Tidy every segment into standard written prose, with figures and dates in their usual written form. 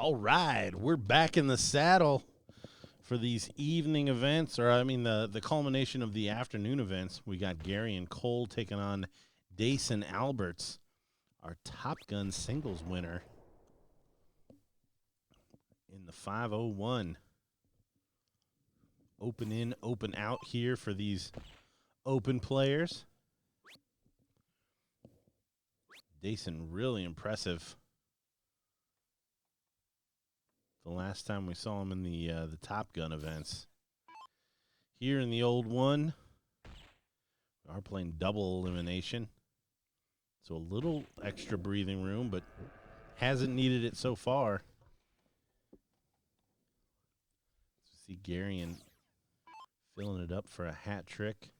All right, we're back in the saddle for these evening events, or I mean the culmination of the afternoon events. We got Gary and Cole taking on Dason Alberts, our Top Gun singles winner in the 501. Open in, open out here for these open players. Dason really impressive. The last time we saw him in the Top Gun events. Here in the old one, we are playing double elimination. So a little extra breathing room, but hasn't needed it so far. See Garion filling it up for a hat trick.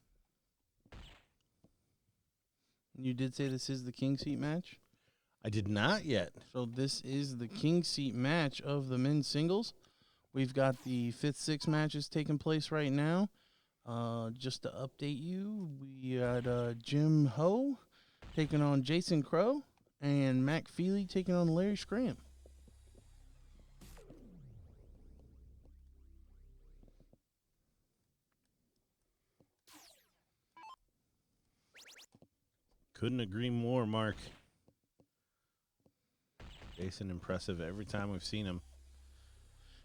You did say this is the king seat match? I did not yet. So this is the king seat match of the men's singles. We've got the 5th, 6th matches taking place right now. Just to update you, we got Jim Ho taking on Jason Crow and Mac Feely taking on Larry Scram. Couldn't agree more, Mark. Jason impressive every time we've seen him.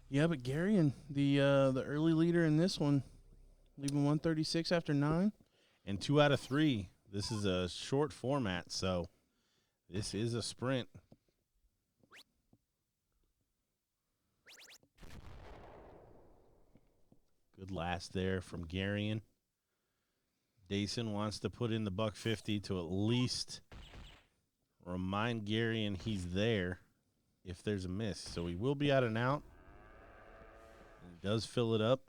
Yeah, but Garion, the early leader in this one, leaving 136 after 9. And 2 out of 3. This is a short format, so this is a sprint. Good last there from Garion. Dason wants to put in the $150 to at least remind Garion he's there if there's a miss. So he will be out and out. He does fill it up.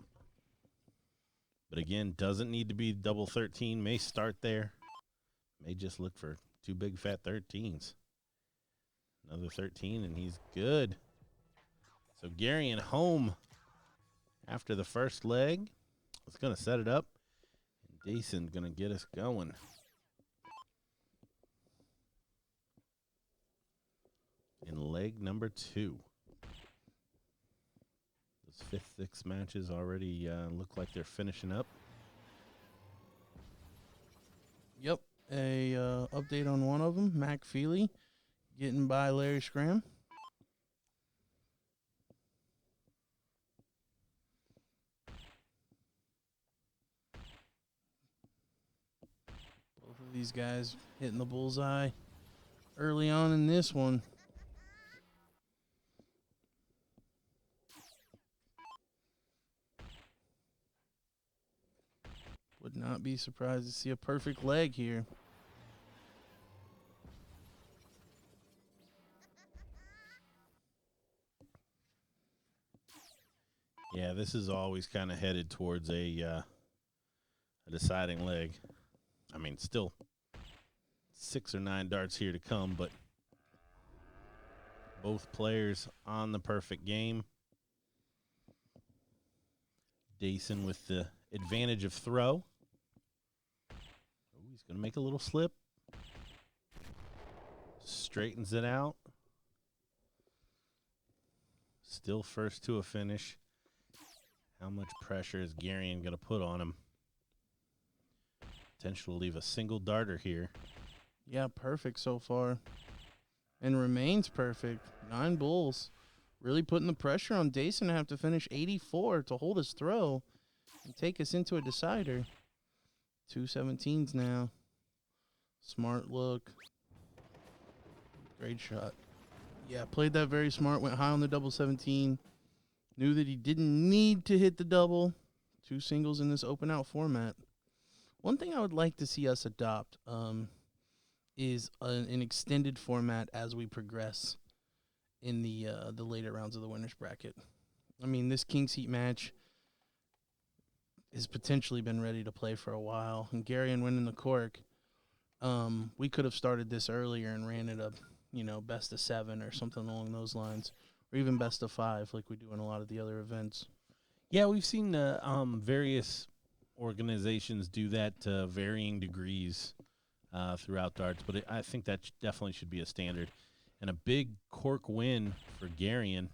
But again, doesn't need to be double 13. May start there. May just look for 2 big fat 13s. Another 13 and he's good. So Garion home after the first leg. It's going to set it up. And Dason going to get us going. In leg number 2. Those 5th, 6th matches already look like they're finishing up. Yep, a update on one of them, Mac Feely, getting by Larry Scram. Both of these guys hitting the bullseye early on in this one. Would not be surprised to see a perfect leg here. Yeah, this is always kind of headed towards a deciding leg. I mean, still 6 or 9 darts here to come, but both players on the perfect game. Dason with the advantage of throw. Oh, he's going to make a little slip. Straightens it out. Still first to a finish. How much pressure is Garion going to put on him? Potential to leave a single darter here. Yeah, perfect so far. And remains perfect. 9 bulls. Really putting the pressure on Dason to have to finish 84 to hold his throw and take us into a decider. 2 17s now. Smart look. Great shot. Yeah, played that very smart. Went high on the double 17. Knew that he didn't need to hit the double. 2 singles in this open out format. One thing I would like to see us adopt is an extended format as we progress in the later rounds of the winner's bracket. I mean, this king seat match has potentially been ready to play for a while. And Garion winning the cork, we could have started this earlier and ran it up, best of 7 or something along those lines, or even best of 5 like we do in a lot of the other events. Yeah, we've seen various organizations do that to varying degrees throughout darts, but I think that definitely should be a standard. And a big cork win for Garion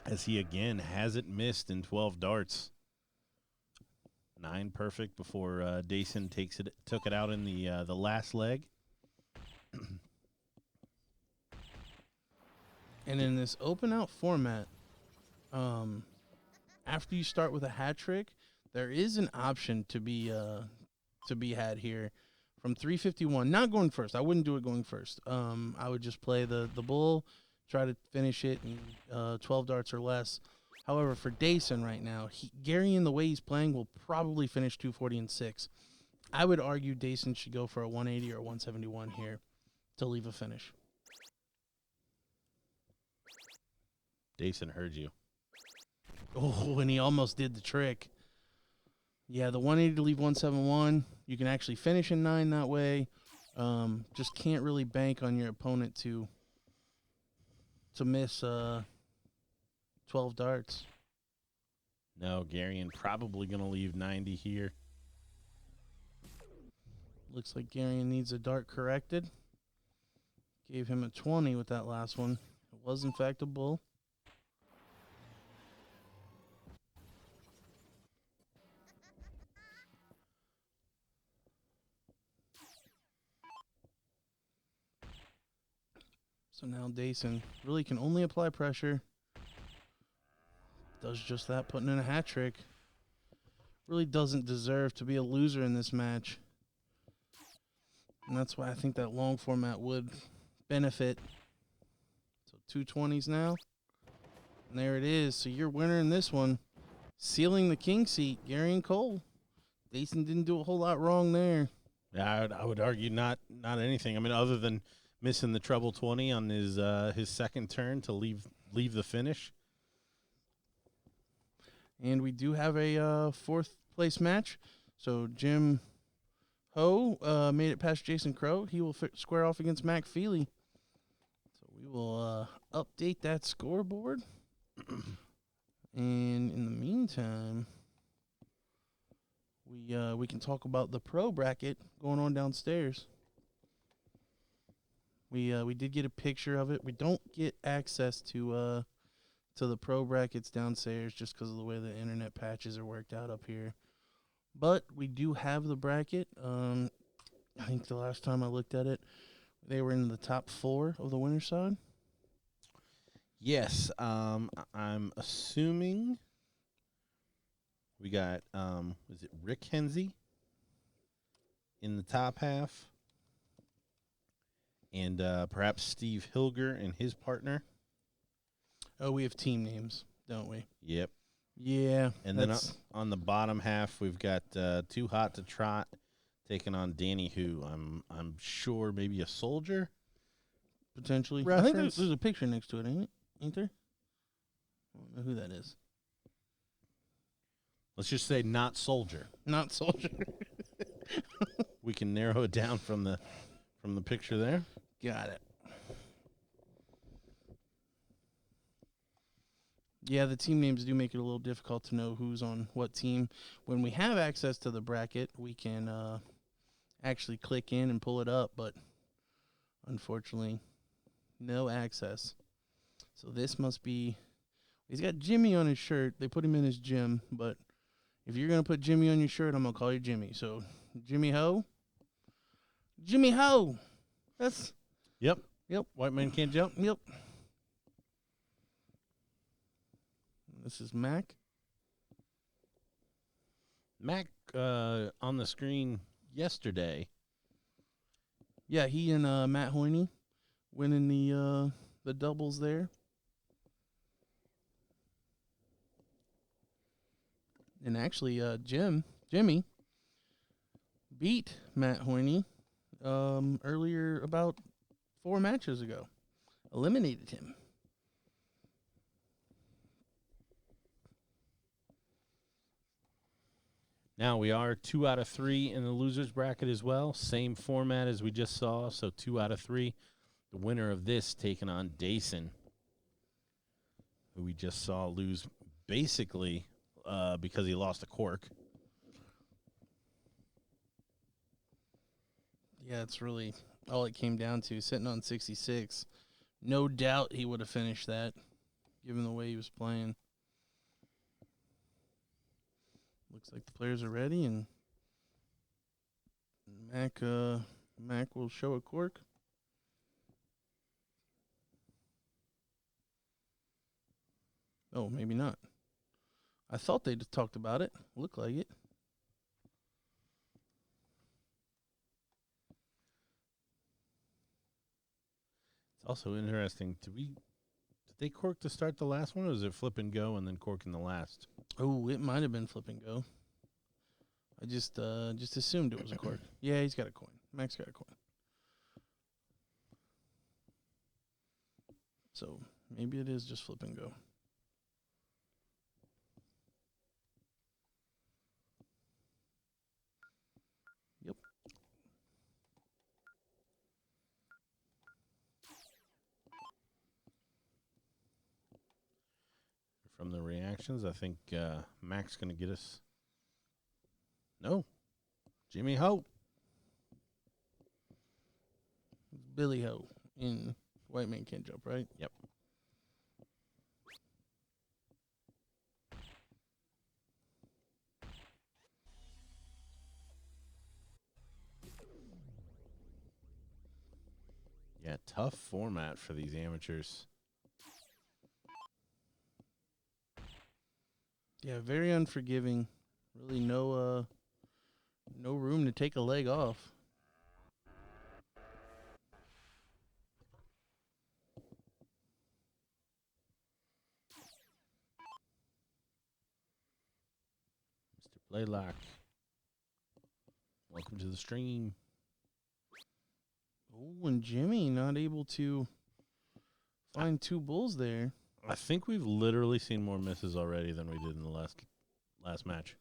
as he again hasn't missed in 12 darts. 9 perfect before Dason took it out in the last leg. And in this open out format, after you start with a hat trick, there is an option to be had here from 351. Not going first. I wouldn't do it going first. I would just play the bull, try to finish it in 12 darts or less. However, for Dason right now, Gary, in the way he's playing, will probably finish 240 and 6. I would argue Dason should go for a 180 or a 171 here to leave a finish. Dason heard you. Oh, and he almost did the trick. Yeah, the 180 to leave 171. You can actually finish in 9 that way. Just can't really bank on your opponent to miss 12 darts. No, Garion probably going to leave 90 here. Looks like Garion needs a dart corrected. Gave him a 20 with that last one. It was, in fact, a bull. So now Dason really can only apply pressure. Does just that, putting in a hat trick. Really doesn't deserve to be a loser in this match. And that's why I think that long format would benefit. So 220s now. And there it is. So your winner in this one, sealing the king seat, Gary and Cole. Dason didn't do a whole lot wrong there. Yeah, I would argue not anything. I mean, other than missing the treble 20 on his second turn to leave the finish. And we do have a fourth place match. So Jim Ho made it past Jason Crow. He will square off against Mac Feely. So we will update that scoreboard. And in the meantime, we can talk about the pro bracket going on downstairs. We did get a picture of it. We don't get access to the pro brackets downstairs just because of the way the internet patches are worked out up here. But we do have the bracket. I think the last time I looked at it, they were in the top 4 of the winner's side. Yes, I'm assuming we got was it Rick Hensy in the top half, and perhaps Steve Hilger and his partner. Oh, we have team names, don't we? Yep. Yeah. And then on the bottom half, we've got Too Hot to Trot taking on Danny Who. I'm sure maybe a soldier. Potentially. Reference. I think there's a picture next to it, ain't there? I don't know who that is. Let's just say not soldier. Not soldier. We can narrow it down from the picture there. Got it. Yeah, the team names do make it a little difficult to know who's on what team. When we have access to the bracket, we can actually click in and pull it up, but unfortunately, no access. So this must be... He's got Jimmy on his shirt. They put him in his gym, but if you're going to put Jimmy on your shirt, I'm going to call you Jimmy. So, Jimmy Ho? Jimmy Ho! That's... Yep. Yep. White man can't jump. Yep. This is Mac. Mac on the screen yesterday. Yeah, he and Matt Hoyne winning the doubles there. And actually, Jimmy beat Matt Hoyne earlier, about 4 matches ago. Eliminated him. Now we are 2 out of 3 in the losers bracket as well. Same format as we just saw, so 2 out of 3. The winner of this taking on Dason, who we just saw lose basically because he lost a cork. Yeah, it's really all it came down to, sitting on 66. No doubt he would have finished that. given the way he was playing. Looks like the players are ready, and Mac will show a cork. Oh, maybe not. I thought they just talked about it. Looked like it. It's also interesting. Did they cork to start the last one, or was it flip and go and then cork in the last? Oh, it might have been flip and go. I just assumed it was a cork. Yeah, he's got a coin. Mac's got a coin. So maybe it is just flip and go. Yep. From the reactions, I think Mac's going to get us. No. Jimmy Ho. Billy Ho in White Man Can't Jump, right? Yep. Yeah, tough format for these amateurs. Yeah, very unforgiving. Really no room to take a leg off. Mr. Blaylock. Welcome to the stream. Oh, and Jimmy not able to find two bulls there. I think we've literally seen more misses already than we did in the last match.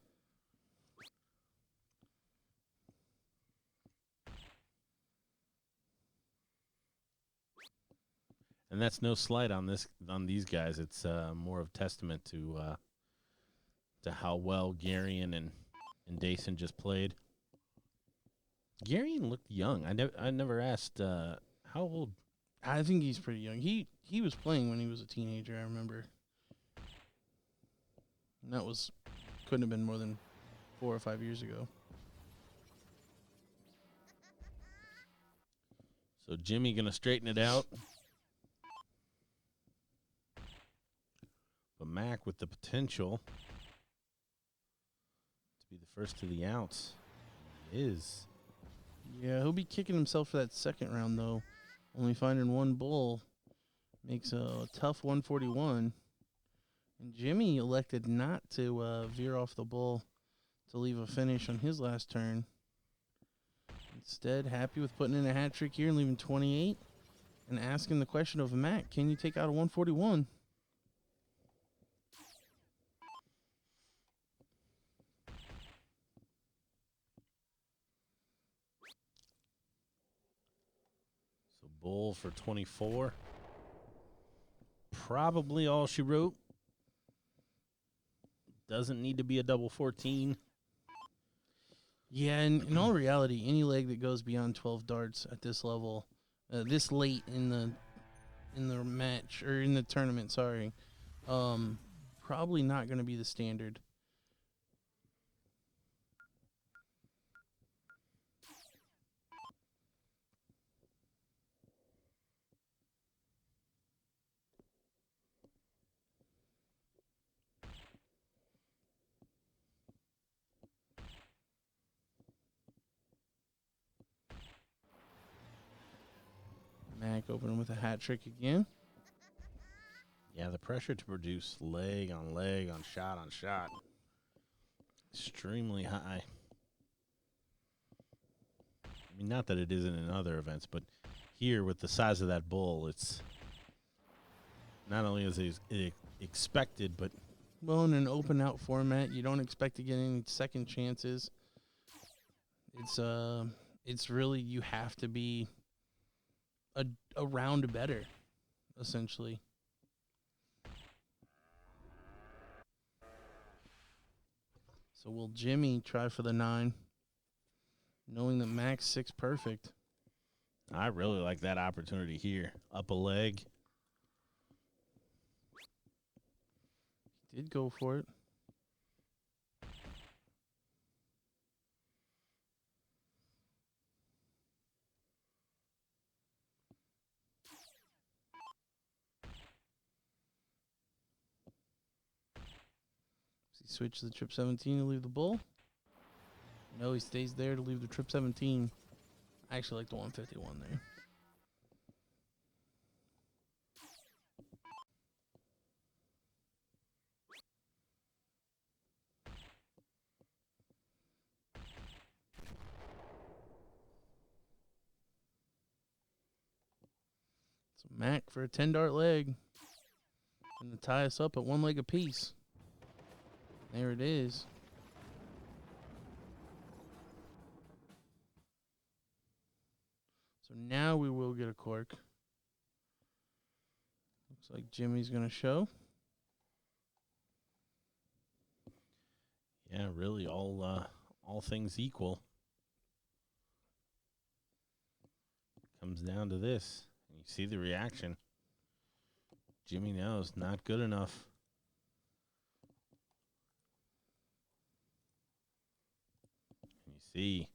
And that's no slight on these guys. It's more of testament to how well Garion and Dason just played. Garion looked young. I never asked how old. I think he's pretty young. He was playing when he was a teenager, I remember. And that couldn't have been more than 4 or 5 years ago. So Jimmy gonna straighten it out. But Mac with the potential to be the first to the outs. He is. Yeah, he'll be kicking himself for that second round, though. Only finding one bull makes a tough 141. And Jimmy elected not to veer off the bull to leave a finish on his last turn. Instead, happy with putting in a hat trick here and leaving 28 and asking the question of Mac, can you take out a 141? So bull for 24. Probably all she wrote. Doesn't need to be a double 14. Yeah, in all reality, any leg that goes beyond 12 darts at this level, this late in the match or in the tournament, sorry, probably not going to be the standard. Mac opening with a hat trick again. Yeah, the pressure to produce leg on shot, extremely high. I mean, not that it isn't in other events, but here with the size of that bull, it's not only is it expected, but Well, in an open out format, you don't expect to get any second chances. It's really, you have to be a round better, essentially. So will Jimmy try for the 9, knowing that Mac's 6 perfect? I really like that opportunity here. Up a leg. Did go for it. Does he switch to the trip 17 to leave the bull? No, he stays there to leave the trip 17. I actually like the 151 there. So Mac for a 10-dart leg. And to tie us up at 1 leg apiece. There it is. So now we will get a cork. Looks like Jimmy's going to show. Yeah, really, all things equal. Comes down to this. You see the reaction. Jimmy knows, not good enough. You see,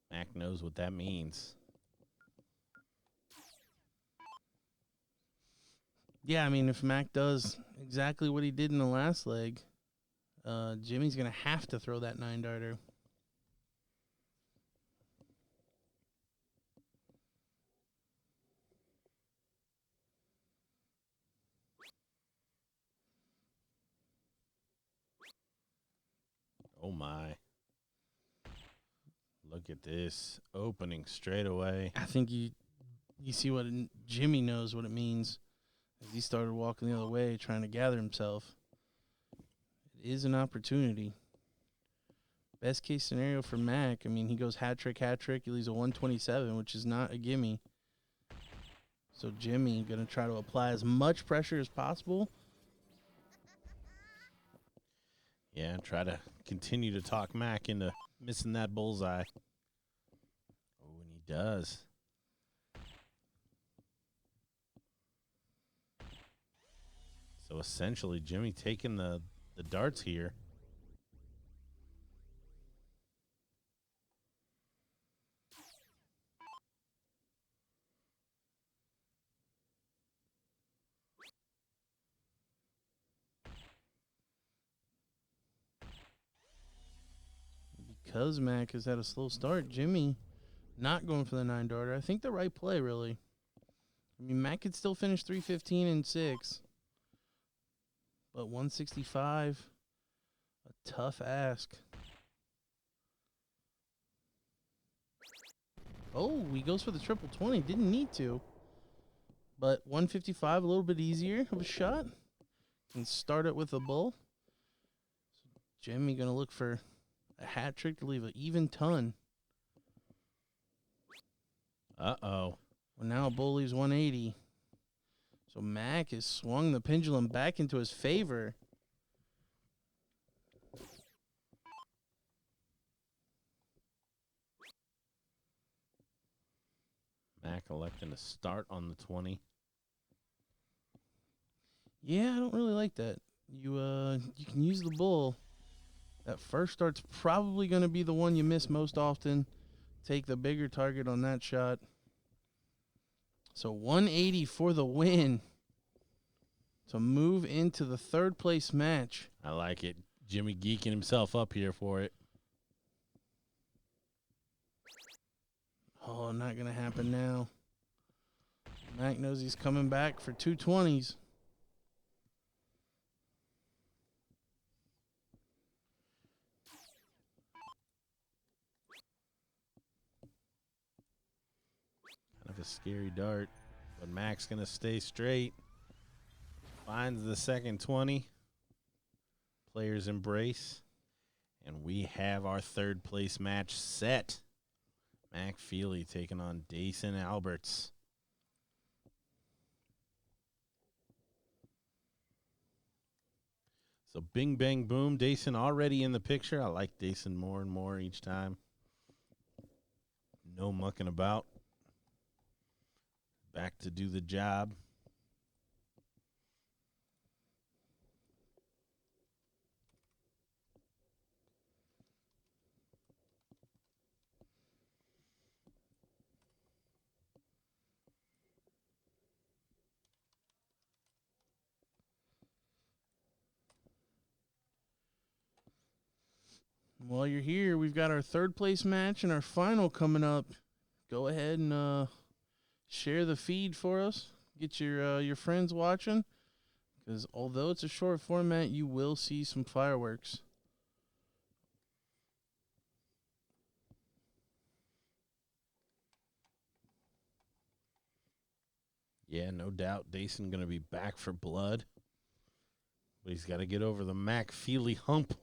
Mac knows what that means. Yeah, I mean, if Mac does exactly what he did in the last leg, Jimmy's going to have to throw that 9-darter. Oh, my. Look at this. Opening straight away. I think you see what Jimmy knows what it means as he started walking the other way, trying to gather himself. It is an opportunity. Best case scenario for Mac, I mean, he goes hat trick. He leaves a 127, which is not a gimme. So Jimmy going to try to apply as much pressure as possible. Yeah, try to continue to talk Mac into missing that bullseye. Oh, and he does. So essentially, Jimmy taking the darts here. Because Mac has had a slow start, Jimmy not going for the 9-darter. I think the right play, really. I mean, Mac could still finish 315 and 6. But 165, a tough ask. Oh, he goes for the triple 20. Didn't need to. But 155, a little bit easier of a shot. Can start it with a bull. So Jimmy going to look for a hat trick to leave an even ton. Uh-oh. Well, now a bull leaves 180. So Mac has swung the pendulum back into his favor. Mac electing to start on the 20. Yeah, I don't really like that. You can use the bull. That first start's probably going to be the one you miss most often. Take the bigger target on that shot. So 180 for the win to move into the third place match. I like it. Jimmy geeking himself up here for it. Oh, not going to happen now. Mac knows he's coming back for 220s. Kind of a scary dart, but Mac's going to stay straight. Finds the second 20. Players embrace. And we have our third place match set. Mac Feely taking on Dason Alberts. So bing, bang, boom. Dason already in the picture. I like Dason more and more each time. No mucking about. Back to do the job. While you're here, we've got our third place match and our final coming up. Go ahead and share the feed for us. Get your friends watching, because although it's a short format, you will see some fireworks. Yeah, no doubt. Dason going to be back for blood. But he's got to get over the Mac Feely hump.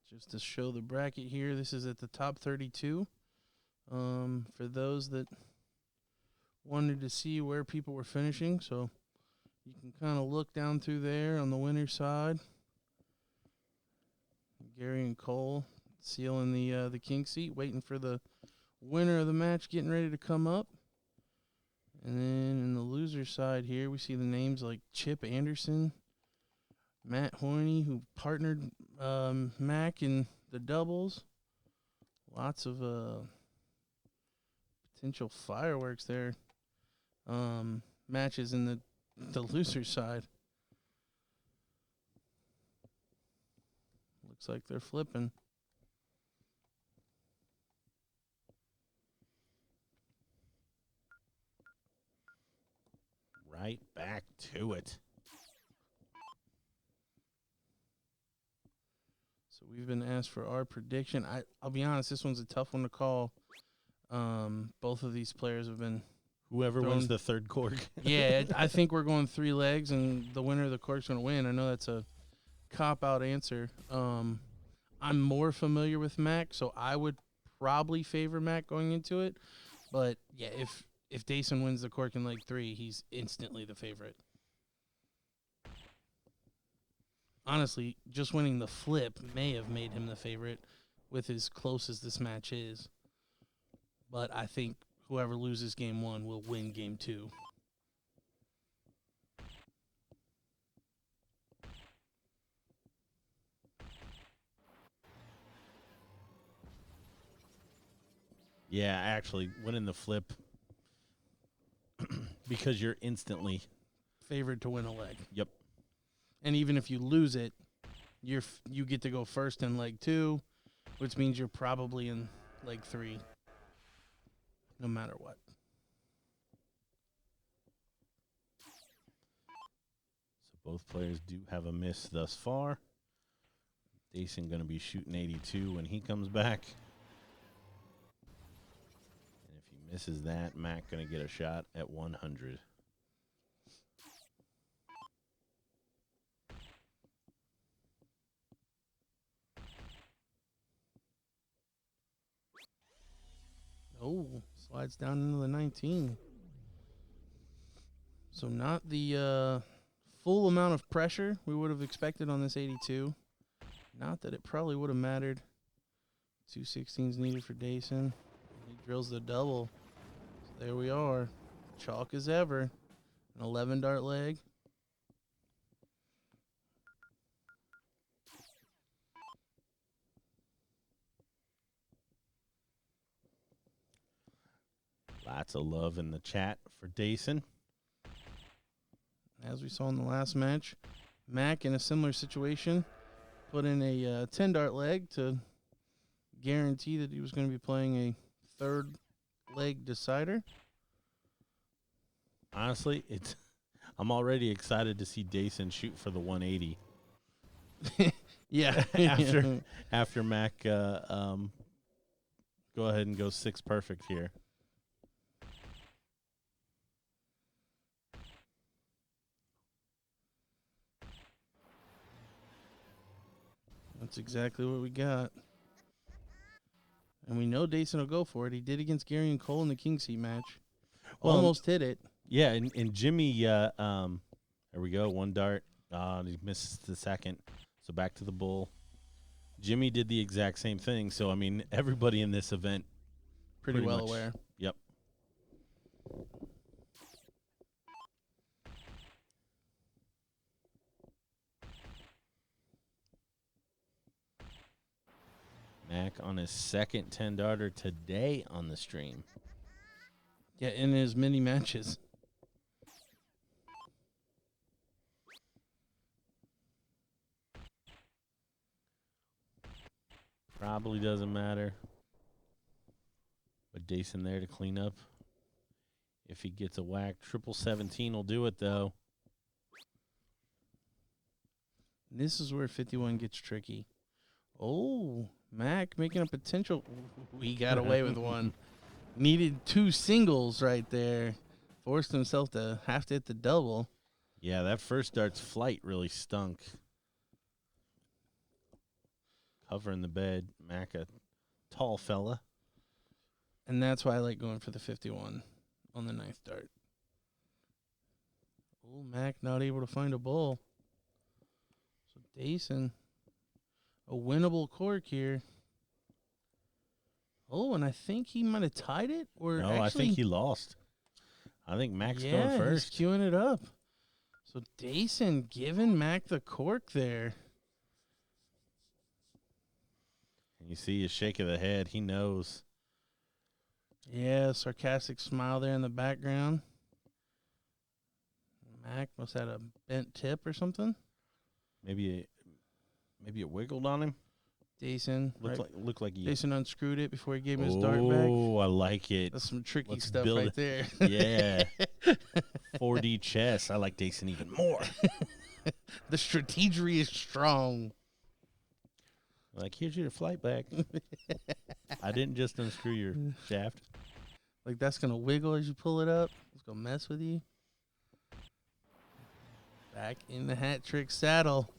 Just to show the bracket here, this is at the top 32. For those that wanted to see where people were finishing, so you can kind of look down through there on the winner's side. Gary and Cole sealing the king seat, waiting for the winner of the match getting ready to come up. And then in the loser side here, we see the names like Chip Anderson, Matt Horney, who partnered Mac in the doubles. Lots of potential fireworks there. Matches in the loser side. Looks like they're flipping. Right back to it. So we've been asked for our prediction. I'll be honest, this one's a tough one to call. Both of these players have been Whoever wins the third cork. Yeah, I think we're going 3 legs, and the winner of the cork's going to win. I know that's a cop-out answer. I'm more familiar with Mac, so I would probably favor Mac going into it. But, yeah, if Dason wins the cork in leg 3, he's instantly the favorite. Honestly, just winning the flip may have made him the favorite with as close as this match is. But I think whoever loses game 1 will win game 2. Yeah, actually, winning the flip because you're instantly favored to win a leg. Yep. And even if you lose it, you get to go first in leg 2, which means you're probably in leg 3, no matter what. So both players do have a miss thus far. Dason going to be shooting 82 when he comes back. And if he misses that, Mac going to get a shot at 100. Oh, slides down into the 19. So not the full amount of pressure we would have expected on this 82. Not that it probably would have mattered. 2 16s needed for Dason. He drills the double. So there we are. Chalk as ever. An 11 dart leg. Lots of love in the chat for Dason. As we saw in the last match, Mac in a similar situation put in a 10 dart leg to guarantee that he was going to be playing a third leg decider. Honestly, I'm already excited to see Dason shoot for the 180. Yeah. after Mac go ahead and go 6 perfect here. That's exactly what we got. And we know Dason will go for it. He did against Gary and Cole in the king seat match. Almost hit it. Yeah, and Jimmy, there we go, 1 dart. He misses the second. So back to the bull. Jimmy did the exact same thing. So, I mean, everybody in this event pretty well aware. Yep. Mac on his second 10-darter today on the stream. Yeah, in his mini matches. Probably doesn't matter. But Dason there to clean up. If he gets a whack, 17 will do it, though. This is where 51 gets tricky. Oh, Mac making a potential. He got away with one. Needed 2 singles right there. Forced himself to have to hit the double. Yeah, that first dart's flight really stunk. Covering the bed. Mac, a tall fella. And that's why I like going for the 51 on the 9th dart. Oh, Mac not able to find a bull. So Dason, a winnable cork here. Oh, and I think he might have tied it. Or No, actually, I think he lost. I think Mac's going he's first. queuing it up. So Dason giving Mac the cork there. And you see his shake of the head. He knows. Yeah, sarcastic smile there in the background. Mac must have had a bent tip or something. Maybe it wiggled on him. Dason Looked like he. Dason unscrewed it before he gave him his dart back. Oh, I like it. That's some tricky Let's stuff build right it. there. Yeah. 4D chess. I like Dason even more. The strategery is strong. Like, here's your flight back. I didn't just unscrew your shaft. Like, that's going to wiggle as you pull it up. It's going to mess with you. Back in the hat trick saddle.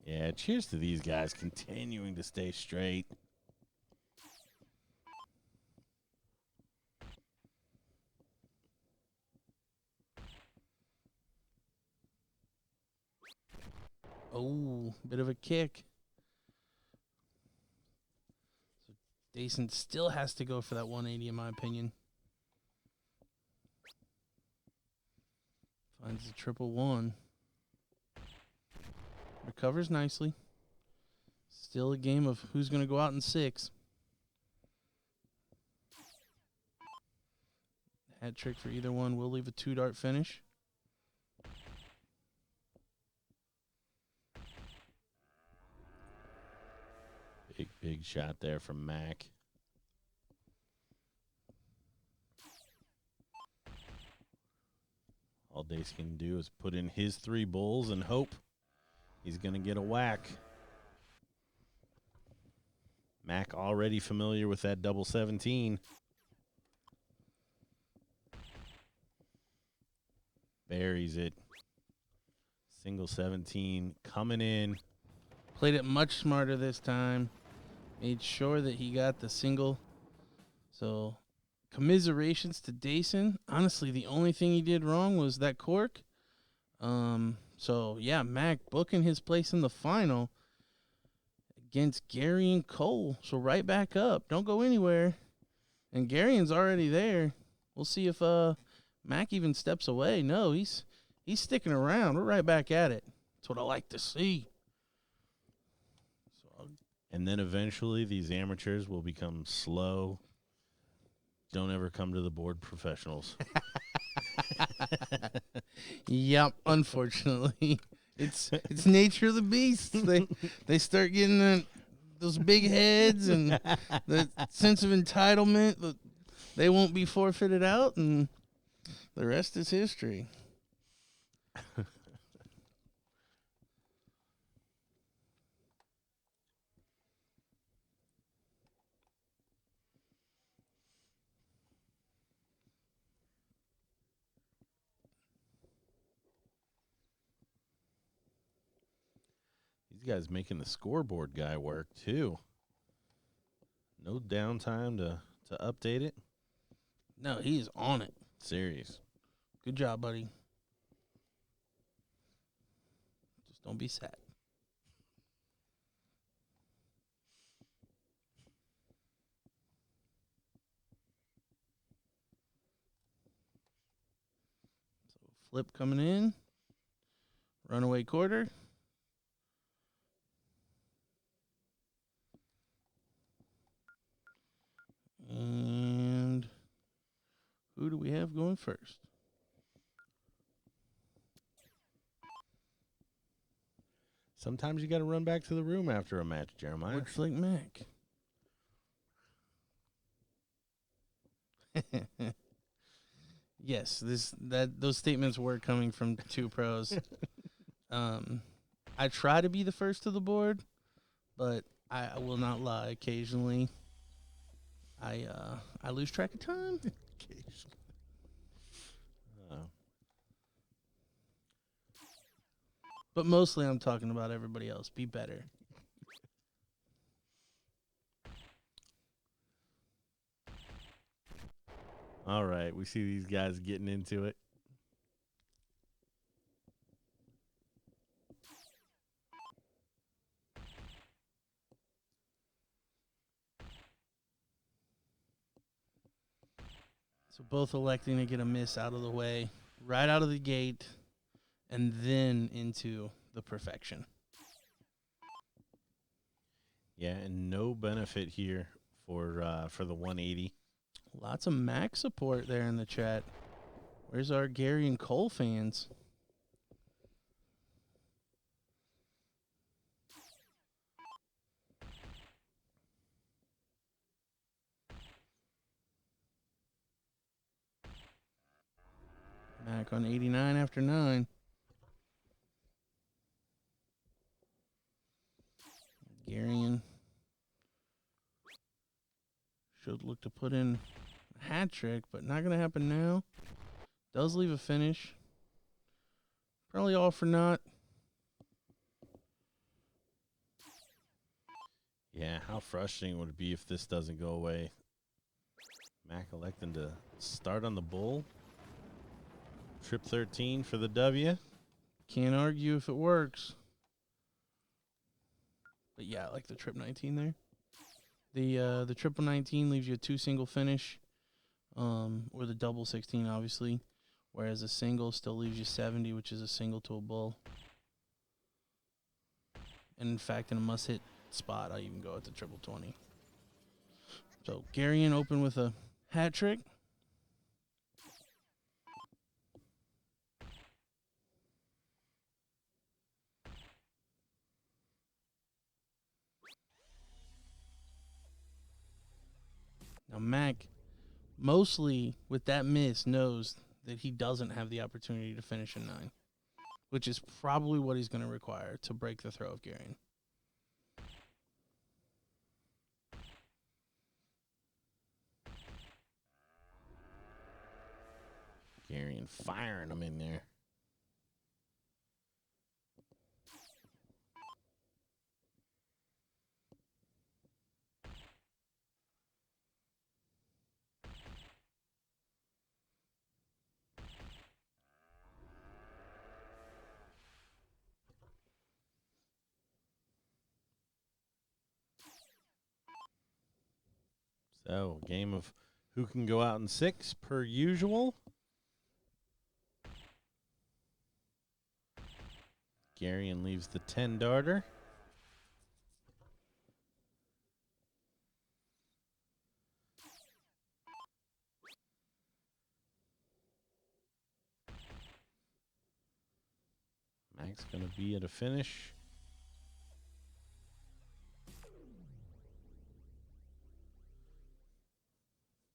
Yeah, cheers to these guys continuing to stay straight. Oh, bit of a kick. So Dason still has to go for that 180 in my opinion. Finds the 111. Recovers nicely. Still a game of who's going to go out in 6. Hat trick for either one will leave a 2-dart finish. Big shot there from Mac. All Dace can do is put in his 3 bulls and hope he's going to get a whack. Mac already familiar with that double 17. Buries it. Single 17 coming in. Played it much smarter this time. Made sure that he got the single. So, commiserations to Dason. Honestly, the only thing he did wrong was that cork. So, yeah, Mac booking his place in the final against Gary and Cole. So, right back up. Don't go anywhere. And Garion's already there. We'll see if Mac even steps away. No, he's sticking around. We're right back at it. That's what I like to see. And then eventually these amateurs will become slow. Don't ever come to the board professionals. Yep, unfortunately. It's nature of the beast. They start getting those big heads and the sense of entitlement that they won't be forfeited out, and the rest is history. These guys making the scoreboard guy work too. No downtime to update it. No, he's on it. Serious. Good job, buddy. Just don't be sad. So flip coming in. Runaway quarter. And who do we have going first? Sometimes you got to run back to the room after a match, Jeremiah. Looks like Mac. Yes, those statements were coming from two pros. I try to be the first to the board, but I will not lie. Occasionally, I lose track of time. Occasionally. Oh. But mostly, I'm talking about everybody else. Be better. All right, we see these guys getting into it. So both electing to get a miss out of the way, right out of the gate, and then into the perfection. Yeah, and no benefit here for the 180. Lots of Mac support there in the chat. Where's our Gary and Cole fans? Mac on 89 after 9. Garion should look to put in a hat trick, but not going to happen now. Does leave a finish. Probably all for naught. Yeah, how frustrating would it be if this doesn't go away? Mac electing to start on the bull. Trip 13 for the W. Can't argue if it works. But yeah, I like the trip 19 there. The triple 19 leaves you a 2 single finish, or the double 16, obviously. Whereas a single still leaves you 70, which is a single to a bull. And in fact, in a must-hit spot, I even go at the triple 20. So Garion open with a hat trick. Now Mac, mostly with that miss, knows that he doesn't have the opportunity to finish in 9, which is probably what he's going to require to break the throw of Garion. Garion firing them in there. So, game of who can go out in 6 per usual. Garion leaves the 10 darter. Mac's going to be at a finish.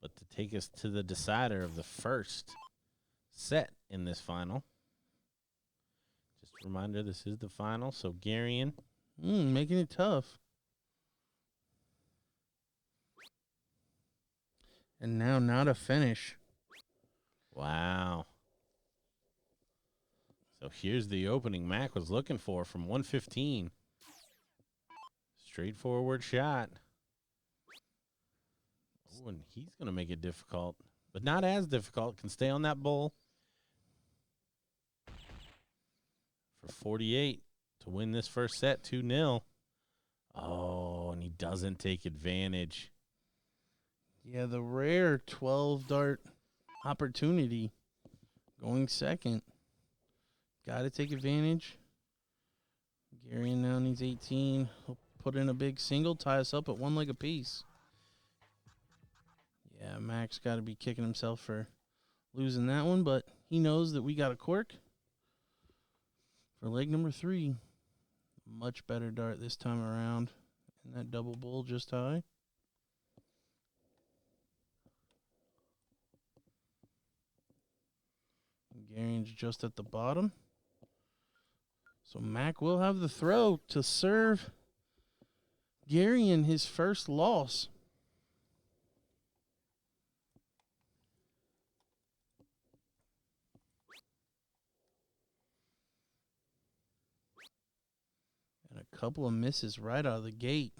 But to take us to the decider of the first set in this final. Just a reminder, this is the final. So Garion. Making it tough. And now not a finish. Wow. So here's the opening Mac was looking for from 115. Straightforward shot. Oh, and he's going to make it difficult, but not as difficult. Can stay on that bull for 48 to win this first set 2-0. Oh, and he doesn't take advantage. Yeah, the rare 12 dart opportunity going second. Got to take advantage. Garion now needs 18. He'll put in a big single, tie us up at 1 leg apiece. Yeah, Mac's got to be kicking himself for losing that one, but he knows that we got a cork for leg number 3. Much better dart this time around. And that double bull just high. Garyon's just at the bottom. So Mac will have the throw to serve Garyon his first loss. And a couple of misses right out of the gate.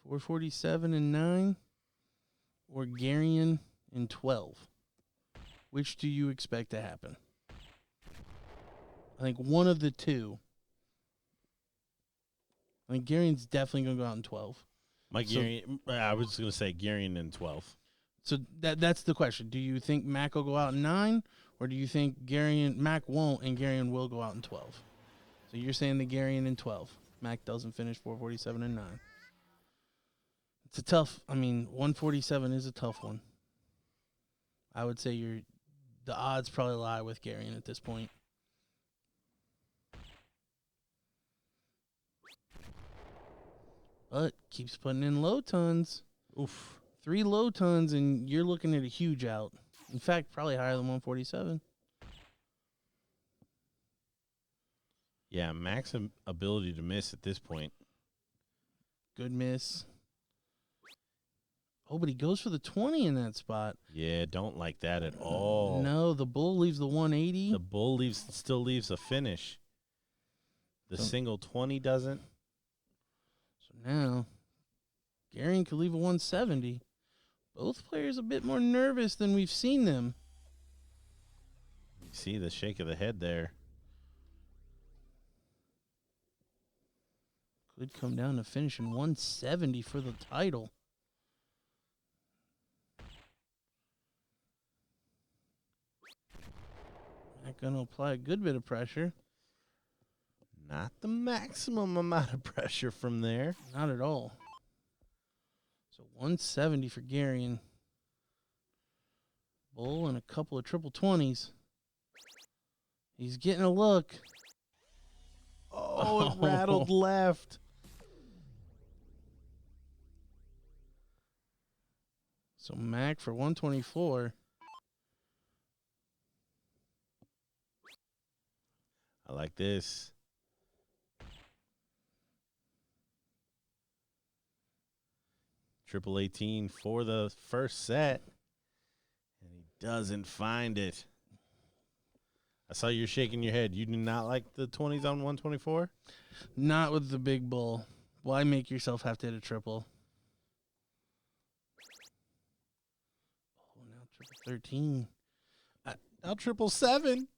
.447 and 9, or Garyon and 12. Which do you expect to happen? I think one of the two. I think Garyon's definitely going to go out in 12. I was going to say Garyon in 12. So that's the question. Do you think Mac will go out in 9, or do you think Mac won't and Garyon will go out in 12? So you're saying the Garyon in 12. Mac doesn't finish .447 and 9. It's a tough, 147 is a tough one. I would say the odds probably lie with Garyon at this point. But keeps putting in low tons. Oof. 3 low tons, and you're looking at a huge out. In fact, probably higher than 147. Yeah, Mac's ability to miss at this point. Good miss. Oh, but he goes for the 20 in that spot. Yeah, don't like that at all. No, the bull leaves the 180. The bull still leaves a finish. The single 20 doesn't. So now, Garyon could leave a 170. Both players a bit more nervous than we've seen them. You see the shake of the head there. Could come down to finishing 170 for the title. Not going to apply a good bit of pressure. Not the maximum amount of pressure from there. Not at all. So 170 for Garyon. Bull and a couple of triple 20s. He's getting a look. Oh, it rattled left. So Mac for 124. I like this. Triple 18 for the first set. And he doesn't find it. I saw you shaking your head. You do not like the 20s on 124? Not with the big bull. Why make yourself have to hit a triple? Oh, now triple 13. Now triple 7.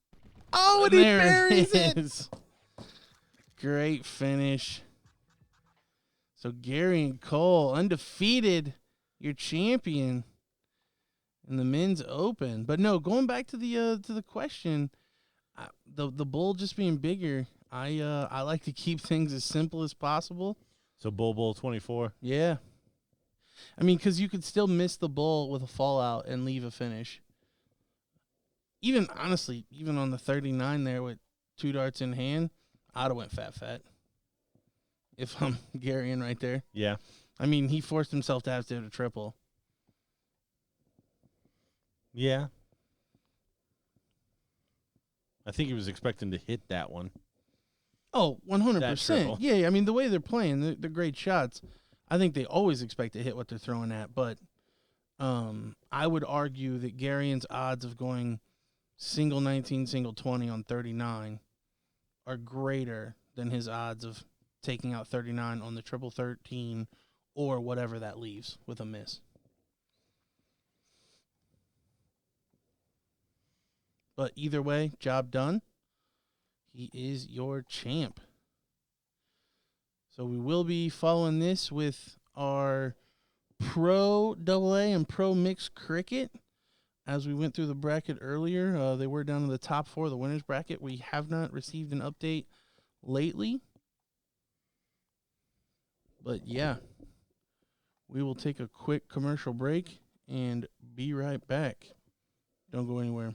Oh, and he buries it. Great finish. So Garyon Cole, undefeated, your champion in the men's open. But no, going back to the question, the bull just being bigger, I like to keep things as simple as possible. So bull 24. Yeah, because you could still miss the bull with a fallout and leave a finish. Even honestly, even on the 39 there with 2 darts in hand, I'd have went fat. If I'm Garyon right there. Yeah. He forced himself to have to hit a triple. Yeah. I think he was expecting to hit that one. Oh, 100%. Yeah, the way they're playing, they're great shots. I think they always expect to hit what they're throwing at, but I would argue that Garyon's odds of going single 19, single 20 on 39 are greater than his odds of taking out 39 on the triple 13 or whatever that leaves with a miss. But either way, job done. He is your champ. So we will be following this with our Pro AA and Pro Mixed Cricket. As we went through the bracket earlier, they were down to the top 4 of the winners bracket. We have not received an update lately. But yeah, we will take a quick commercial break and be right back. Don't go anywhere.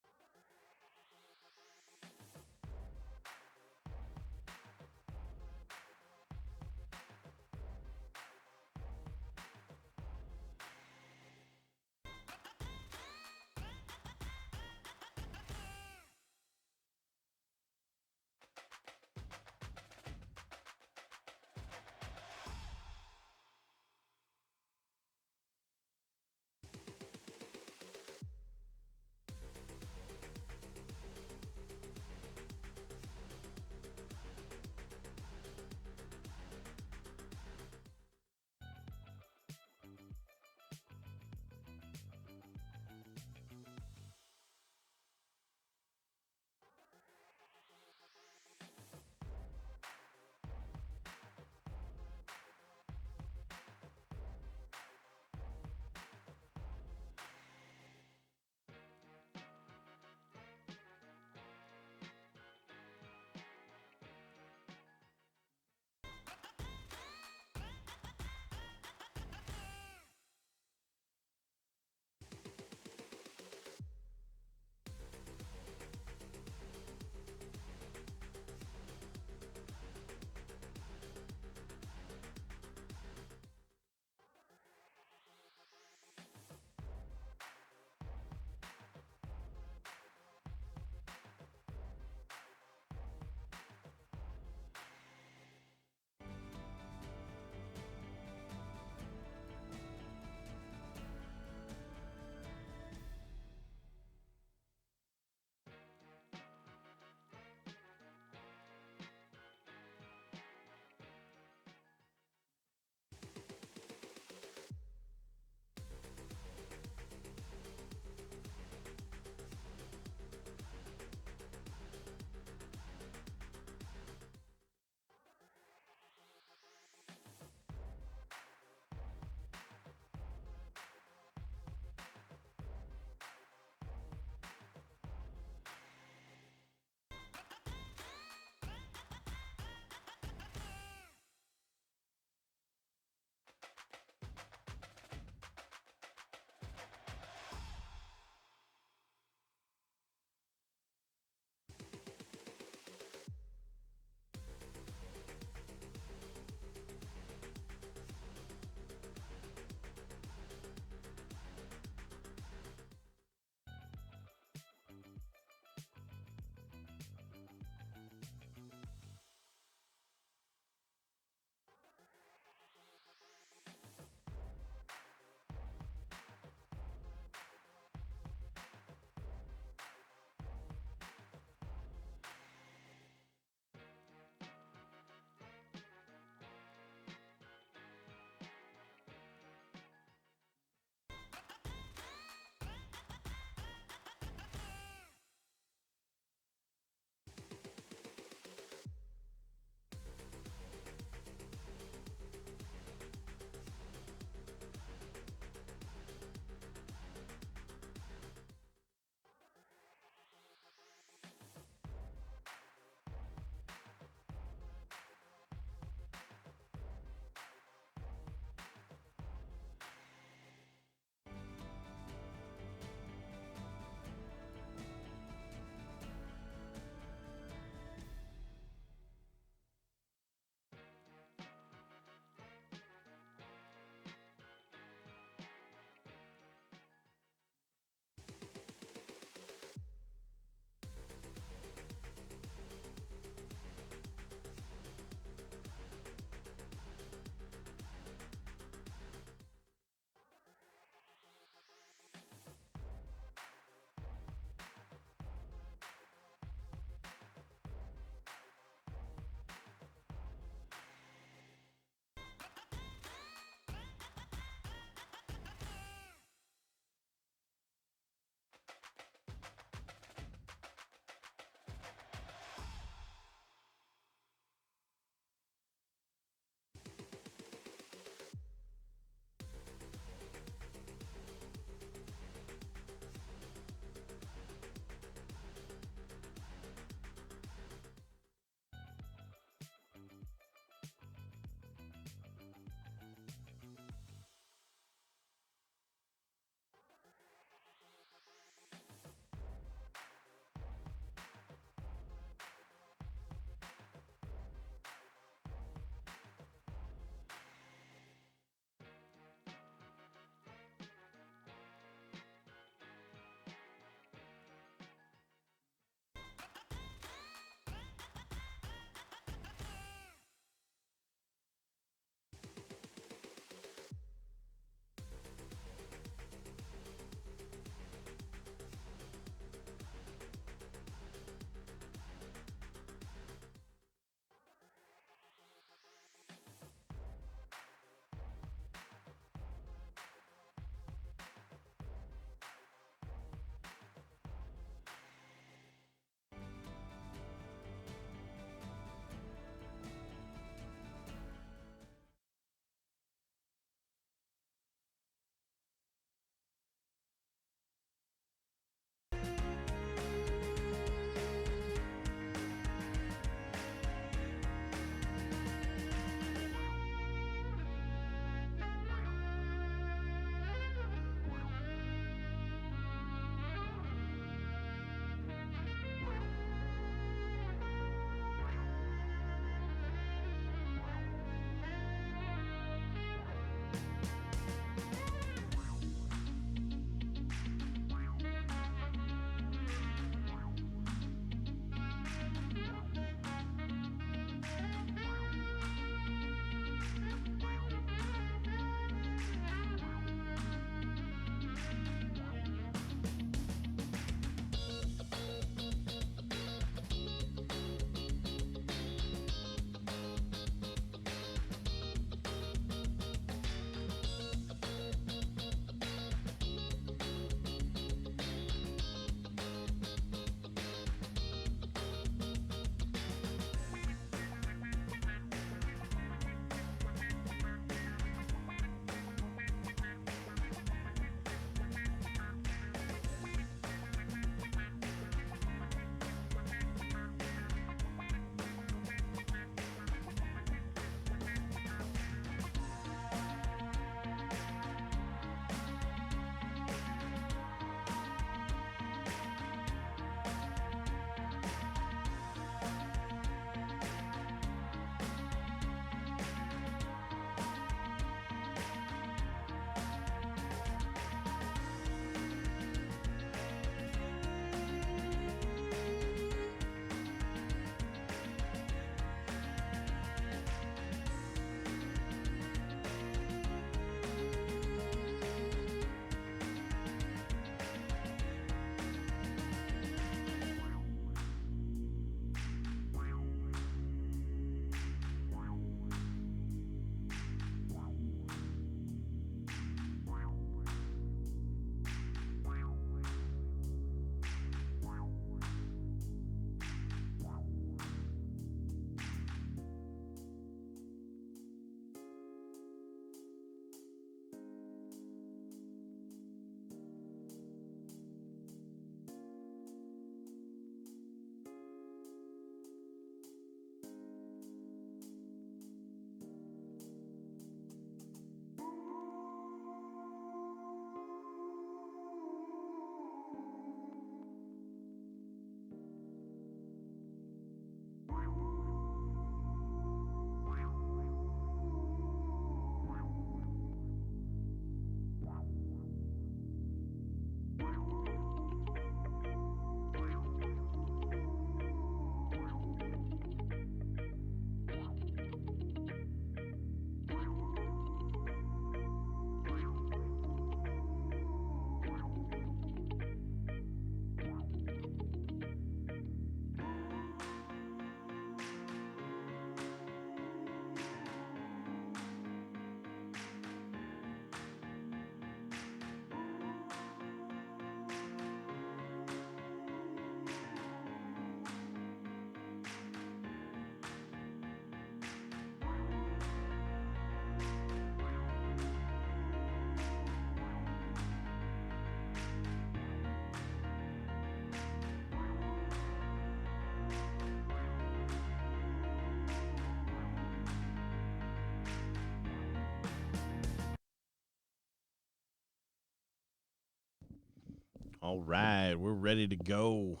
All right, we're ready to go.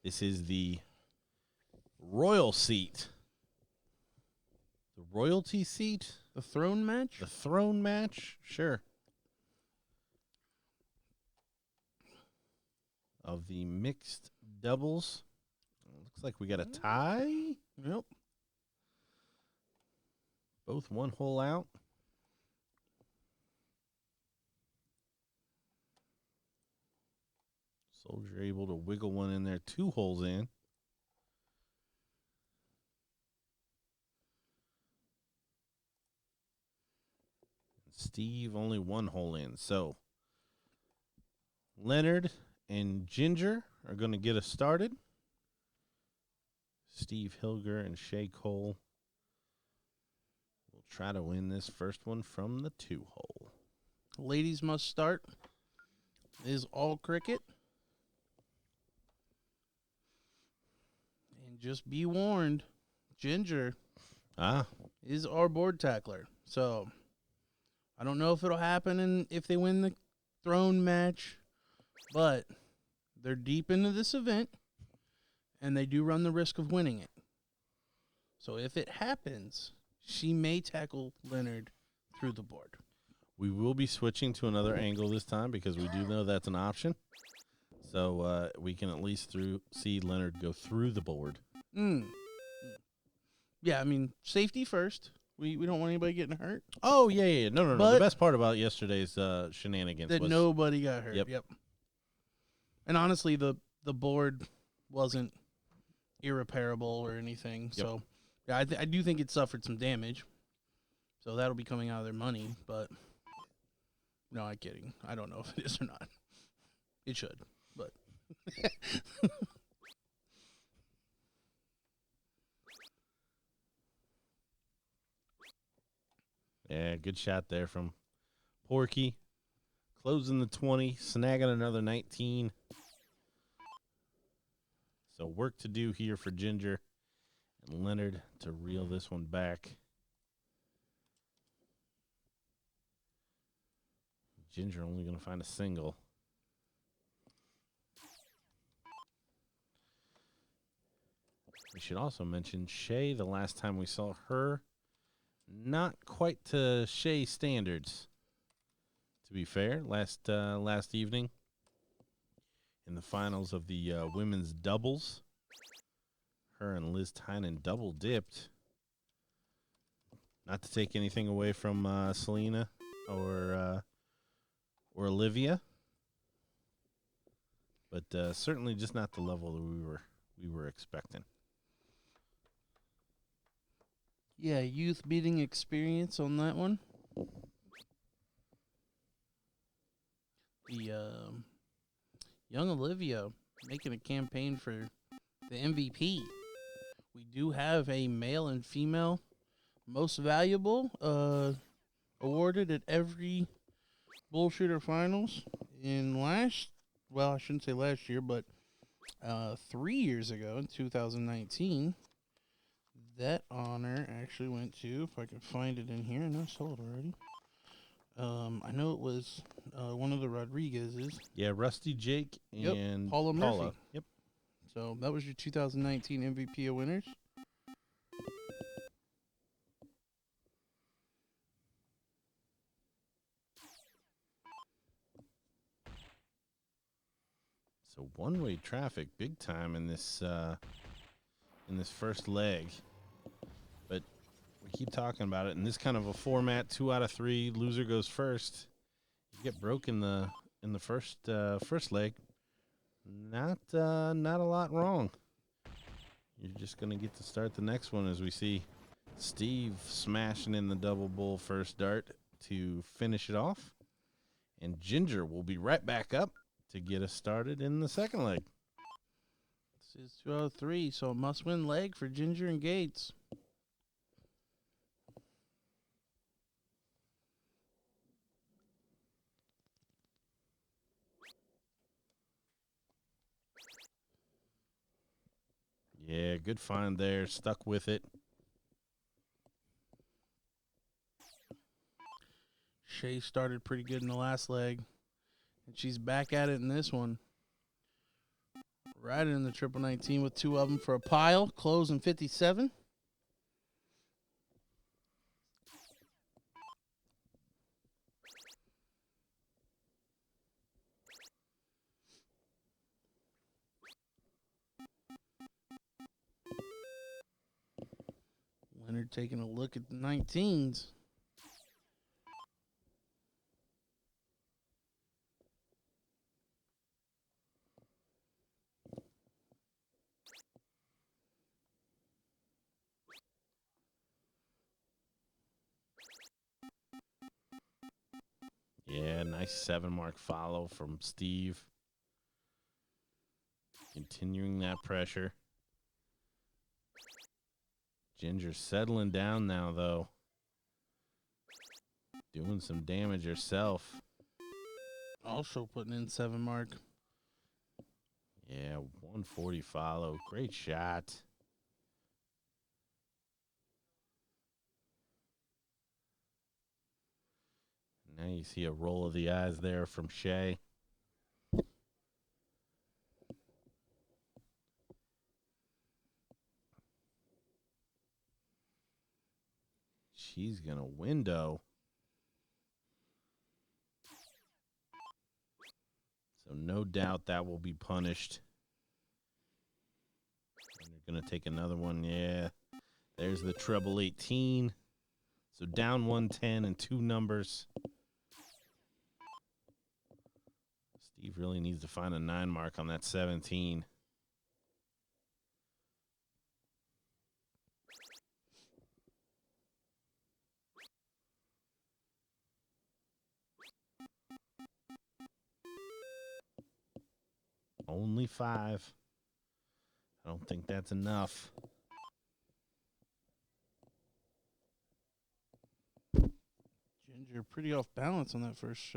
This is the royal seat. The royalty seat? The throne match? The throne match? Sure. Of the mixed doubles. Looks like we got a tie. Yep. Both one hole out. Soldier able to wiggle one in there, 2 holes in. Steve only 1 hole in. So Leonard and Ginger are going to get us started. Steve Hilger and Shay Cole will try to win this first one from the 2 hole. Ladies must start. Is all cricket. And just be warned, Ginger is our board tackler. So I don't know if it'll happen if they win the throne match, but they're deep into this event, and they do run the risk of winning it. So if it happens, she may tackle Leonard through the board. We will be switching to another angle this time because we do know that's an option. So we can at least see Leonard go through the board. Yeah, I mean, safety first. We don't want anybody getting hurt. Oh, yeah. No. But the best part about yesterday's shenanigans that was nobody got hurt. Yep. And honestly, the board wasn't irreparable or anything. Yep. So, yeah, I do think it suffered some damage. So that'll be coming out of their money. But, no, I'm kidding. I don't know if it is or not. It should, but. Yeah, good shot there from Porky. Closing the 20, snagging another 19. So work to do here for Ginger and Leonard to reel this one back. Ginger only going to find a single. We should also mention Shay, the last time we saw her, not quite to Shay standards, to be fair. Last evening in the finals of the women's doubles, her and Liz Tynan double dipped. Not to take anything away from Selena or Olivia, but certainly just not the level that we were expecting. Yeah, youth beating experience on that one. The young Olivia making a campaign for the MVP. We do have a male and female most valuable awarded at every BullShooter finals I shouldn't say last year, but 3 years ago in 2019. That honor actually went to, if I can find it in here, I know I saw it already. I know it was one of the Rodriguez's. Yeah, Rusty Jake and Paula Murphy. Yep. So that was your 2019 MVP of winners. So one-way traffic, big time in this first leg. But we keep talking about it. In this kind of a format, 2 out of 3, loser goes first. You get broke in the first leg. Not a lot wrong. You're just gonna get to start the next one as we see Steve smashing in the double bull first dart to finish it off, and Ginger will be right back up to get us started in the second leg. This is 2 out of 3, so a must-win leg for Ginger and Gates. Yeah, good find there. Stuck with it. Shay started pretty good in the last leg. And she's back at it in this one. Riding in the triple 19 with two of them for a pile. Closing 57. Leonard taking a look at the 19s. Yeah, nice 7-mark follow from Steve. Continuing that pressure. Ginger settling down now, though. Doing some damage herself. Also putting in 7-mark. Yeah, 140 follow. Great shot. Now you see a roll of the eyes there from Shay. She's going to window. So no doubt that will be punished. And you're going to take another one. Yeah. There's the treble 18. So down 110 and 2 numbers. Steve really needs to find a 9 mark on that 17. Only 5. I don't think that's enough. Ginger pretty off balance on that first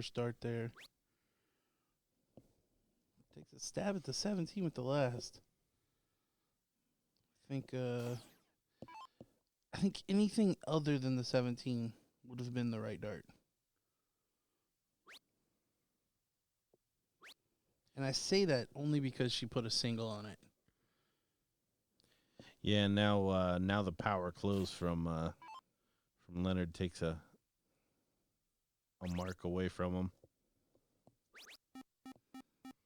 start there. Takes a stab at the 17 with the last. I think anything other than the 17 would have been the right dart. And I say that only because she put a single on it. Yeah, now the power close from Leonard takes a mark away from him.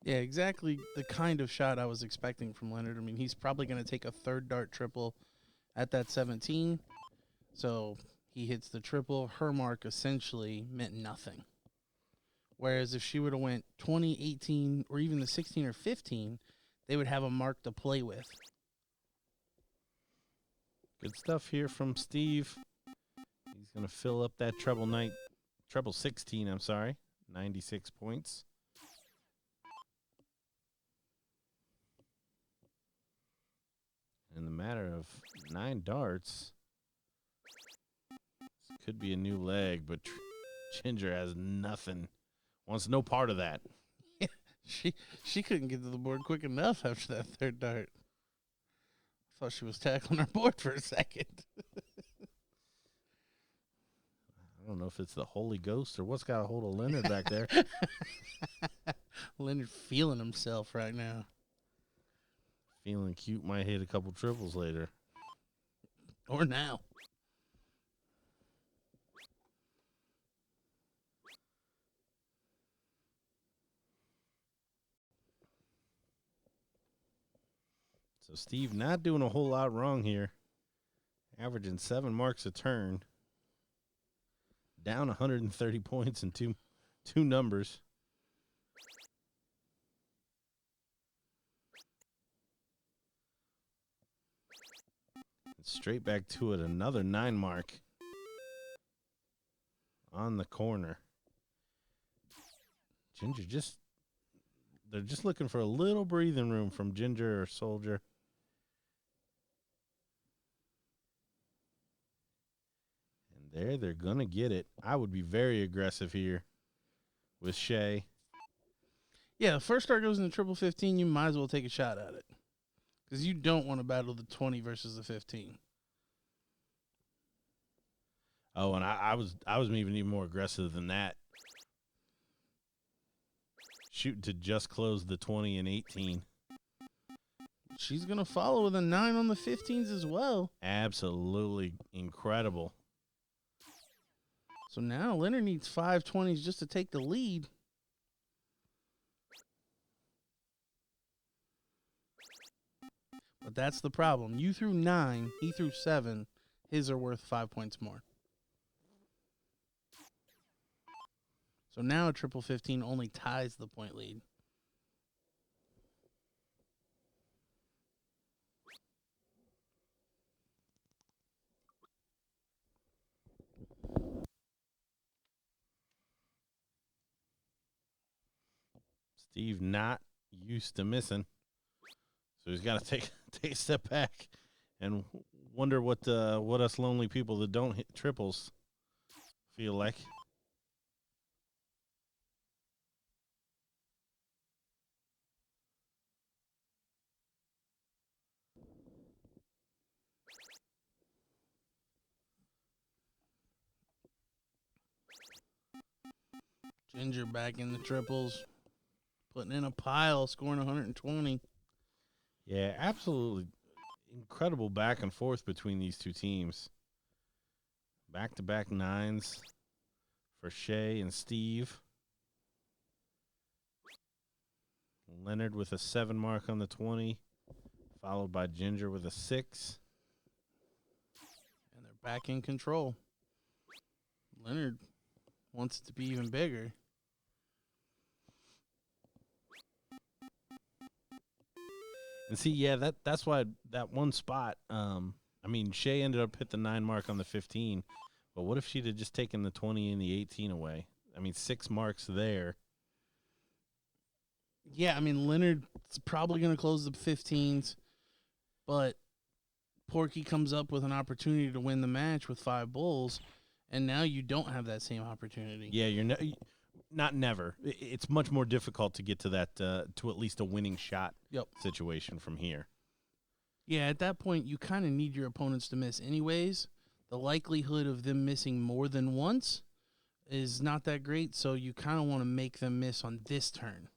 Yeah, exactly the kind of shot I was expecting from Leonard. I mean, he's probably going to take a third dart triple at that 17. So he hits the triple. Her mark essentially meant nothing. Whereas if she would have went 20, 18, or even the 16 or 15, they would have a mark to play with. Good stuff here from Steve. He's going to fill up that treble 16, 96 points. In the matter of 9 darts, this could be a new leg, but Ginger has nothing. Wants no part of that. Yeah, she couldn't get to the board quick enough after that third dart. I thought she was tackling her board for a second. I don't know if it's the Holy Ghost or what's got a hold of Leonard back there. Leonard feeling himself right now. Feeling cute, might hit a couple triples later. Or now. So Steve not doing a whole lot wrong here. Averaging 7 marks a turn. Down 130 points in two numbers. Straight back to it, another 9 mark on the corner. Ginger they're just looking for a little breathing room from Ginger or Soldier. And they're going to get it. I would be very aggressive here with Shay. Yeah, first start goes in the triple 15, you might as well take a shot at it. Because you don't want to battle the 20 versus the 15. Oh, and I was even more aggressive than that. shooting to just close the 20 and 18. She's going to follow with a 9 on the 15s as well. Absolutely incredible. So now Leonard needs 5 20s just to take the lead. But that's the problem. You threw 9, he threw 7. His are worth 5 points more. So now a triple 15 only ties the point lead. Steve not used to missing, so he's got to take a step back and wonder what us lonely people that don't hit triples feel like. Ginger back in the triples, putting in a pile, scoring 120. Yeah, absolutely incredible back and forth between these two teams. Back-to-back 9s for Shay and Steve. Leonard with a 7 mark on the 20, followed by Ginger with a 6. And they're back in control. Leonard wants it to be even bigger. And see, yeah, that's why that one spot, I mean, Shay ended up hit the 9 mark on the 15, but what if she'd have just taken the 20 and the 18 away? I mean, 6 marks there. Yeah, I mean, Leonard's probably going to close the 15s, but Porky comes up with an opportunity to win the match with 5 bulls, and now you don't have that same opportunity. Yeah, you're not never. It's much more difficult to get to that, to at least a winning shot situation from here. Yeah, at that point, you kind of need your opponents to miss anyways. The likelihood of them missing more than once is not that great, so you kind of want to make them miss on this turn.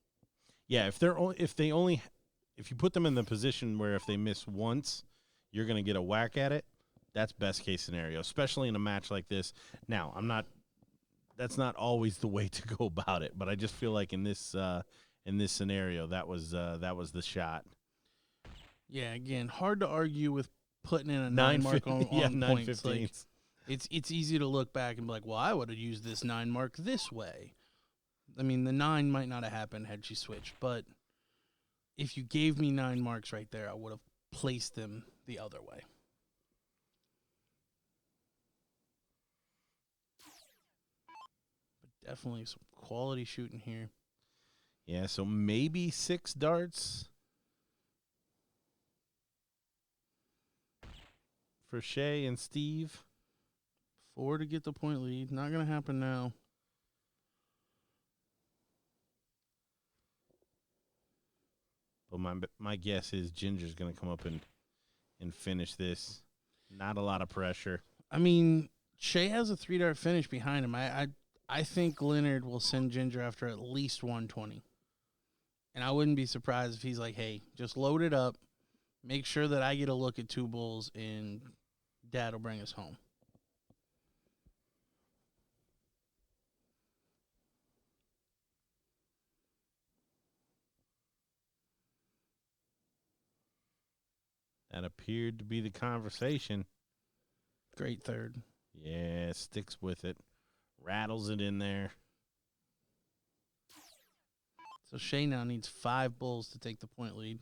Yeah, if you put them in the position where if they miss once, you're going to get a whack at it, that's best case scenario, especially in a match like this. Now, that's not always the way to go about it, but I just feel like in this scenario, that was the shot. Yeah, again, hard to argue with putting in a 9 mark on points. Like, it's easy to look back and be like, well, I would have used this 9 mark this way. I mean, the 9 might not have happened had she switched, but if you gave me 9 marks right there, I would have placed them the other way. But definitely some quality shooting here. Yeah, so maybe 6 darts for Shay and Steve. 4 to get the point lead. Not going to happen now. But my guess is Ginger's going to come up and finish this. Not a lot of pressure. I mean, Shay has a 3-dart finish behind him. I think Leonard will send Ginger after at least 120. And I wouldn't be surprised if he's like, hey, just load it up. Make sure that I get a look at 2 bulls, and Dad will bring us home. That appeared to be the conversation. Great third. Yeah, sticks with it. Rattles it in there. So Shay now needs 5 bulls to take the point lead.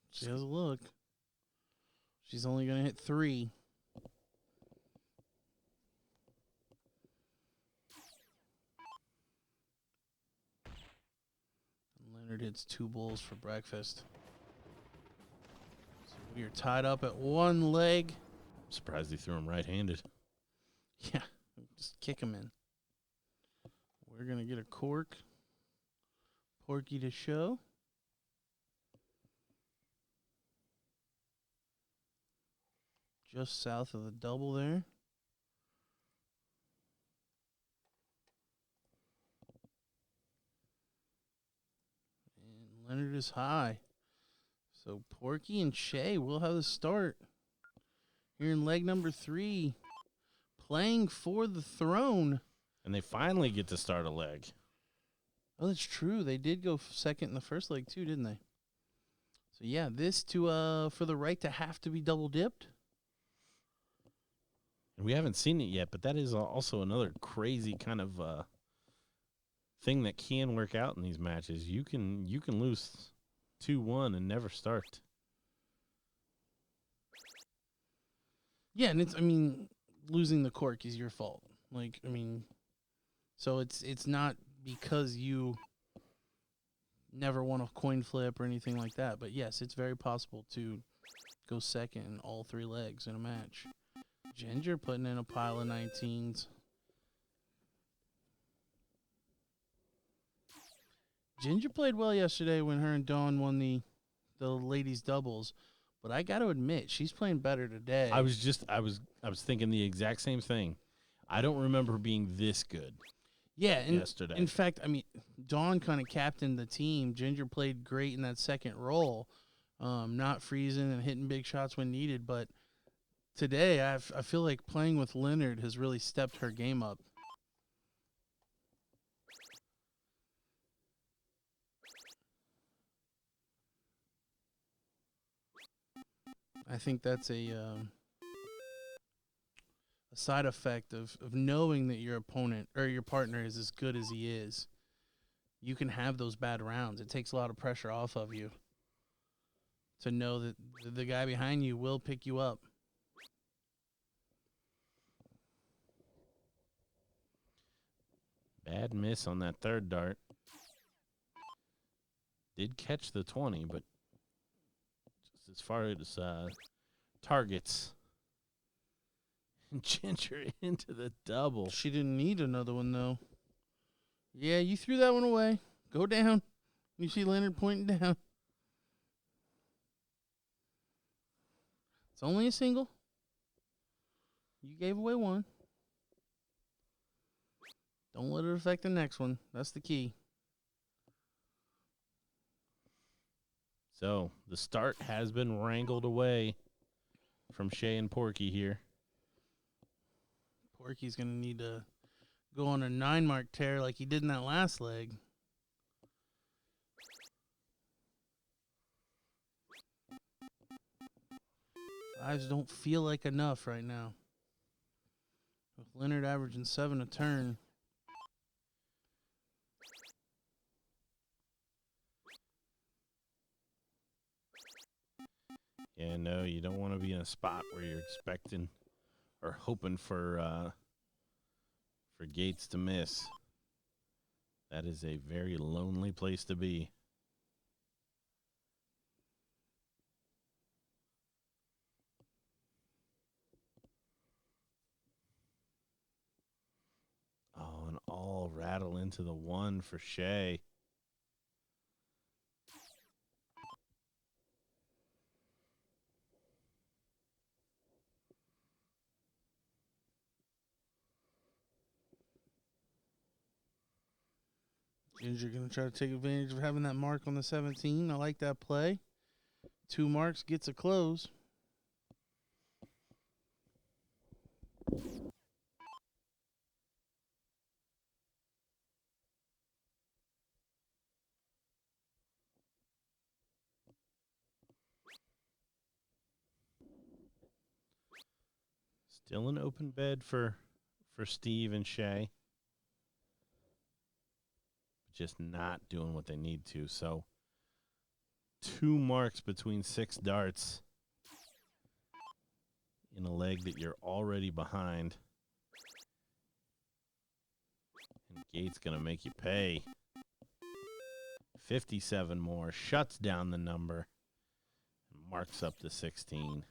She has a look. She's only going to hit 3. Leonard hits 2 bulls for breakfast. So we are tied up at 1 leg. I'm surprised he threw him right-handed. Yeah, just kick him in. We're going to get a cork. Porky to show. Just south of the double there. Leonard is high. So Porky and Shay will have the start here in leg number 3, playing for the throne. And they finally get to start a leg. Oh, that's true. They did go second in the first leg too, didn't they? So yeah, this to for the right to have to be double dipped. And we haven't seen it yet, but that is also another crazy kind of thing that can work out in these matches. You can lose 2-1 and never start. Yeah, and losing the cork is your fault. So it's not because you never won a coin flip or anything like that. But yes, it's very possible to go second in all 3 legs in a match. Ginger putting in a pile of 19s. Ginger played well yesterday when her and Dawn won the ladies doubles, but I got to admit she's playing better today. I was thinking the exact same thing. I don't remember being this good. Yeah, yesterday. In fact, Dawn kind of captained the team. Ginger played great in that second roll, not freezing and hitting big shots when needed. But today, I feel like playing with Leonard has really stepped her game up. I think that's a side effect of knowing that your opponent or your partner is as good as he is. You can have those bad rounds. It takes a lot of pressure off of you to know that the guy behind you will pick you up. Bad miss on that third dart. Did catch the 20, but just as far as targets. Ginger into the double. She didn't need another one, though. Yeah, you threw that one away. Go down. You see Leonard pointing down. It's only a single. You gave away one. Don't let it affect the next one. That's the key. So the start has been wrangled away from Shay and Porky here. Porky's going to need to go on a 9-mark tear like he did in that last leg. Fives don't feel like enough right now. With Leonard averaging 7 a turn. Yeah, no, you don't want to be in a spot where you're expecting or hoping for Gates to miss. That is a very lonely place to be. Oh, and all rattle into the 1 for Shay. Ginger going to try to take advantage of having that mark on the 17. I like that play. 2 marks gets a close. Still an open bed for Steve and Shay. Just not doing what they need to. So 2 marks between 6 darts in a leg that you're already behind. And Gates going to make you pay. 57 more. Shuts down the number. And marks up to 16.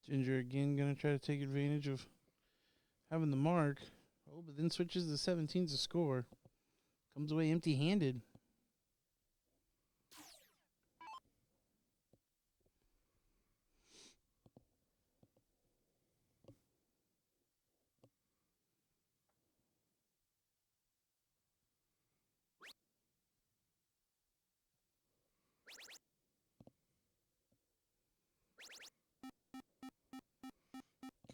Ginger again going to try to take advantage of having the mark. Oh, but then switches to 17 to score. Comes away empty-handed.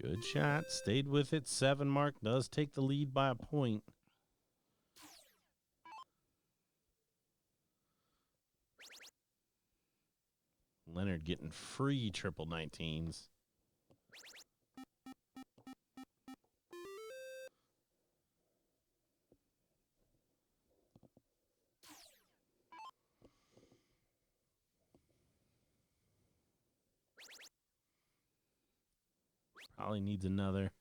Good shot. Stayed with it. 7 mark does take the lead by a point. Leonard getting free triple 19s. Probably needs another.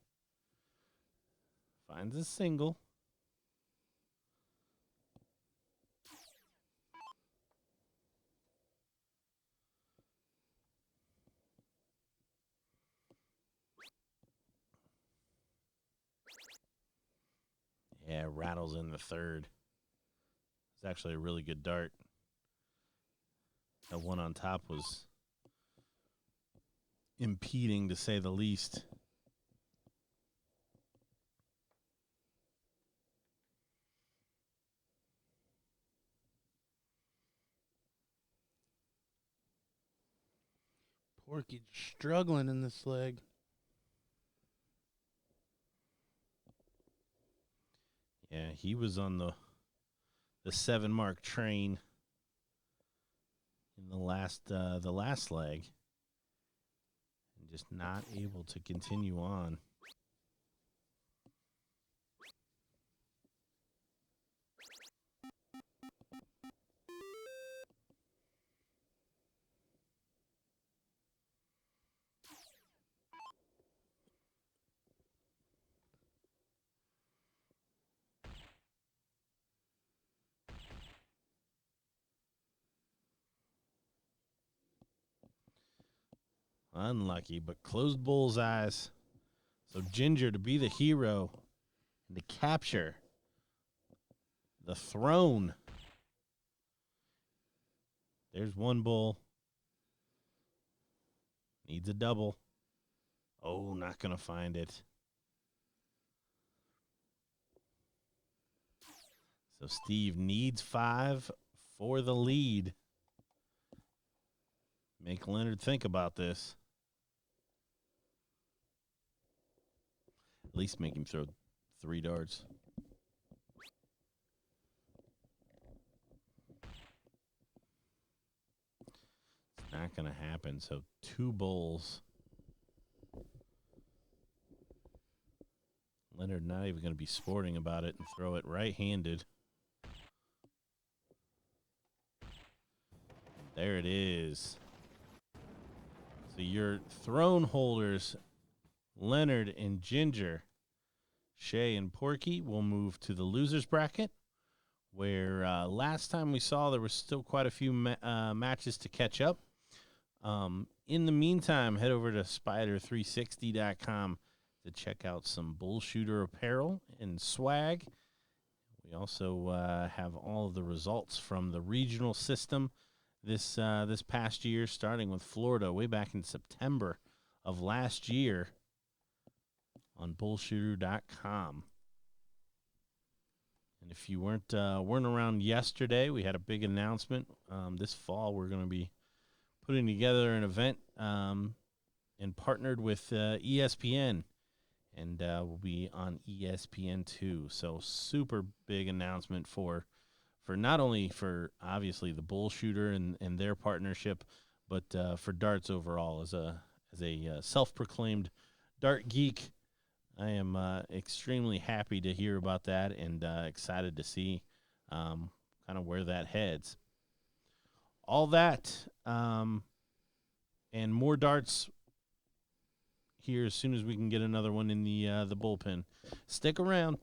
Finds a single. Yeah, rattles in the third. It's actually a really good dart. That one on top was impeding, to say the least. Porky struggling in this leg. Yeah, he was on the 7 mark train in the last leg, and just not able to continue on. Unlucky, but closed bullseyes. So Ginger to be the hero and to capture the throne. There's one bull. Needs a double. Oh, not going to find it. So Steve needs 5 for the lead. Make Leonard think about this. At least make him throw 3 darts. It's not going to happen. So 2 bulls. Leonard not even going to be sporting about it and throw it right-handed. There it is. So your throne holders, Leonard and Ginger, Shay and Porky, will move to the losers bracket, where last time we saw there was still quite a few matches to catch up. In the meantime, head over to spider360.com to check out some BullShooter apparel and swag. We also have all of the results from the regional system this past year, starting with Florida way back in September of last year on BullShooter.com. And if you weren't around yesterday, we had a big announcement. This fall, we're going to be putting together an event and partnered with ESPN, and we'll be on ESPN2. So super big announcement for not only for obviously the BullShooter and their partnership, but for darts overall. As a self-proclaimed dart geek, I am extremely happy to hear about that and excited to see kind of where that heads. All that and more darts here as soon as we can get another one in the bullpen. Stick around.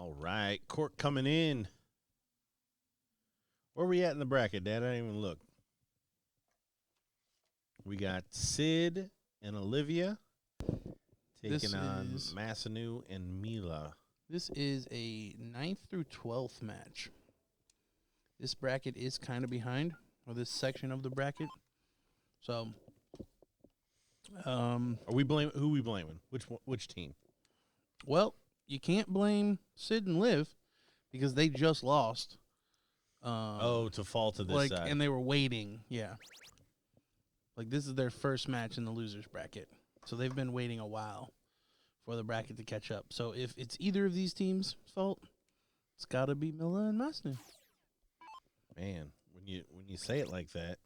All right, Court coming in. Where we at in the bracket, Dad? I didn't even look. We got Sid and Olivia taking on Masanu and Mila. This is a 9th through 12th match. This bracket is kind of behind, or this section of the bracket. So, Are we blaming? Who we blaming? Which team? Well, you can't blame Sid and Liv because they just lost. To fall to this side. And they were waiting. Yeah. Like, this is their first match in the losers bracket. So they've been waiting a while for the bracket to catch up. So if it's either of these teams' fault, it's got to be Mila and Masnu. Man, when you say it like that,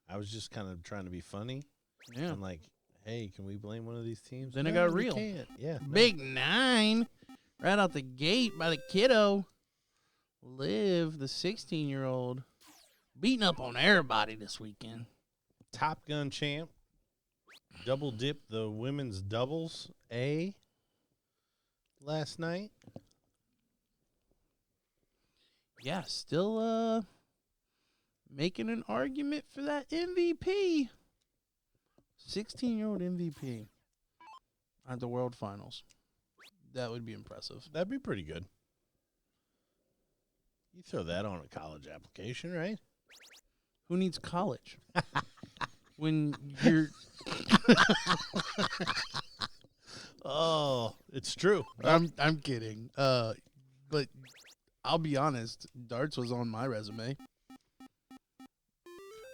I was just kind of trying to be funny. Yeah. I'm like, hey, can we blame one of these teams? Then it got real. Can't. Yeah. Big 9 right out the gate by the kiddo. Liv, the 16-year-old, beating up on everybody this weekend. Top Gun champ. Double dip the women's doubles A last night. Yeah, still making an argument for that MVP. 16-year-old MVP at the World Finals. That would be impressive. That'd be pretty good. You throw that on a college application, right? Who needs college? When you're... Oh, it's true. I'm kidding. But I'll be honest, darts was on my resume.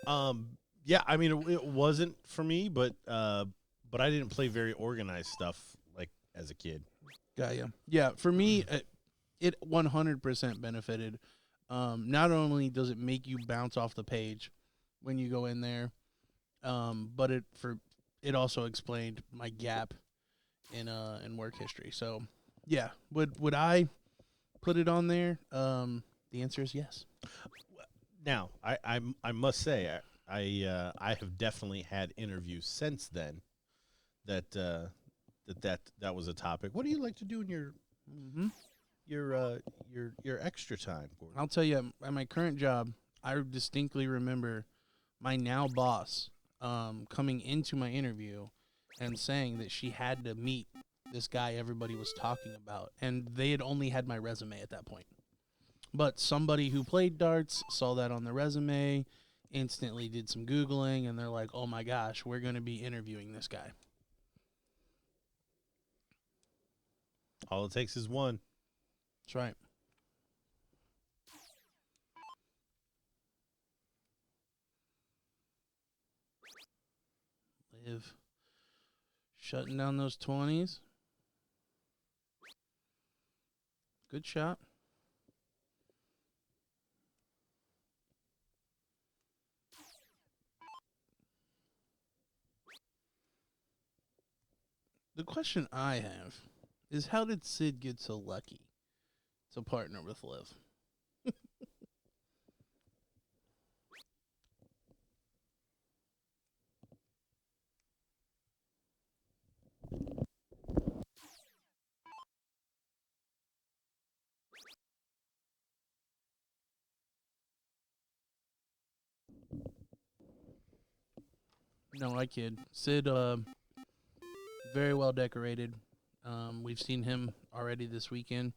Yeah, I mean it wasn't for me, but I didn't play very organized stuff like as a kid. Got you. Yeah, for me, it 100% benefited. Not only does it make you bounce off the page when you go in there, but it also explained my gap in work history. So, yeah, would I put it on there? The answer is yes. Now, I must say I have definitely had interviews since then that was a topic. What do you like to do in your extra time, Gordon? I'll tell you, at my current job, I distinctly remember my now boss coming into my interview and saying that she had to meet this guy everybody was talking about, and they had only had my resume at that point. But somebody who played darts saw that on the resume, instantly did some Googling, and they're like, oh my gosh, we're going to be interviewing this guy. All it takes is one. That's right. Liv shutting down those 20s. Good shot. The question I have is, how did Sid get so lucky to partner with Liv? No, I kid. Sid, very well decorated. We've seen him already this weekend.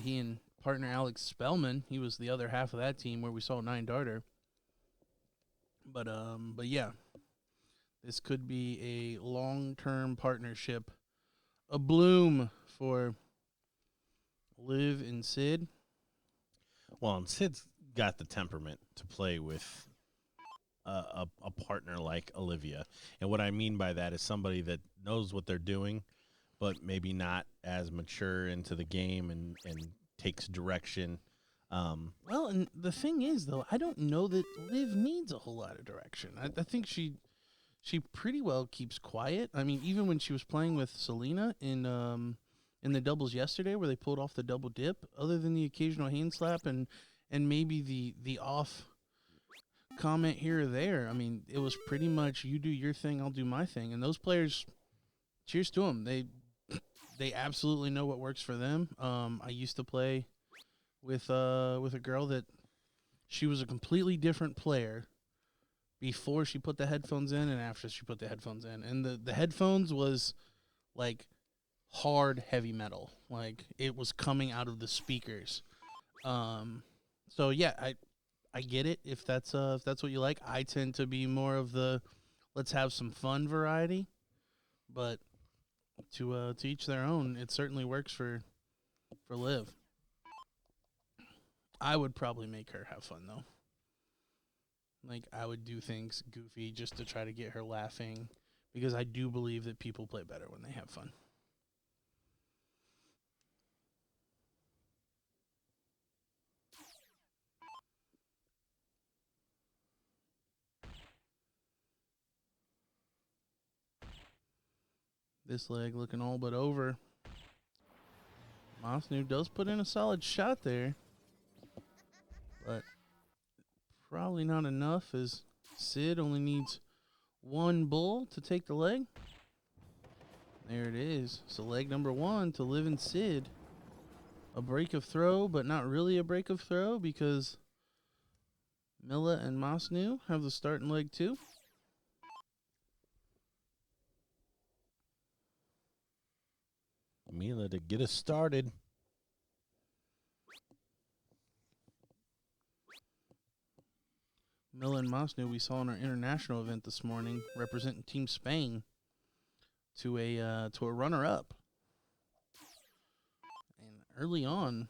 He and partner Alex Spellman, he was the other half of that team where we saw 9-darter. But yeah, this could be a long-term partnership, a bloom for Liv and Sid. Well, and Sid's got the temperament to play with a partner like Olivia. And what I mean by that is somebody that knows what they're doing, but maybe not as mature into the game and takes direction. Well, and the thing is, though, I don't know that Liv needs a whole lot of direction. I think she pretty well keeps quiet. I mean, even when she was playing with Selena in the doubles yesterday, where they pulled off the double dip, other than the occasional hand slap and maybe the off comment here or there, I mean, it was pretty much you do your thing, I'll do my thing. And those players, cheers to them. they absolutely know what works for them. I used to play with a girl that she was a completely different player before she put the headphones in and after she put the headphones in. And the headphones was like hard heavy metal. Like it was coming out of the speakers. So yeah, I get it if that's what you like. I tend to be more of the let's have some fun variety, but to each their own. It certainly works for Liv. I would probably make her have fun though. Like I would do things goofy just to try to get her laughing because I do believe that people play better when they have fun. This leg looking all but over. Masnu does put in a solid shot there, but probably not enough as Sid only needs one bull to take the leg. There it is. So leg number 1 to Liv and Sid. A break of throw, but not really a break of throw because Milla and Masnu have the start in leg 2. Mila to get us started. Milla and Masnu we saw in our international event this morning representing Team Spain to a runner-up. And early on,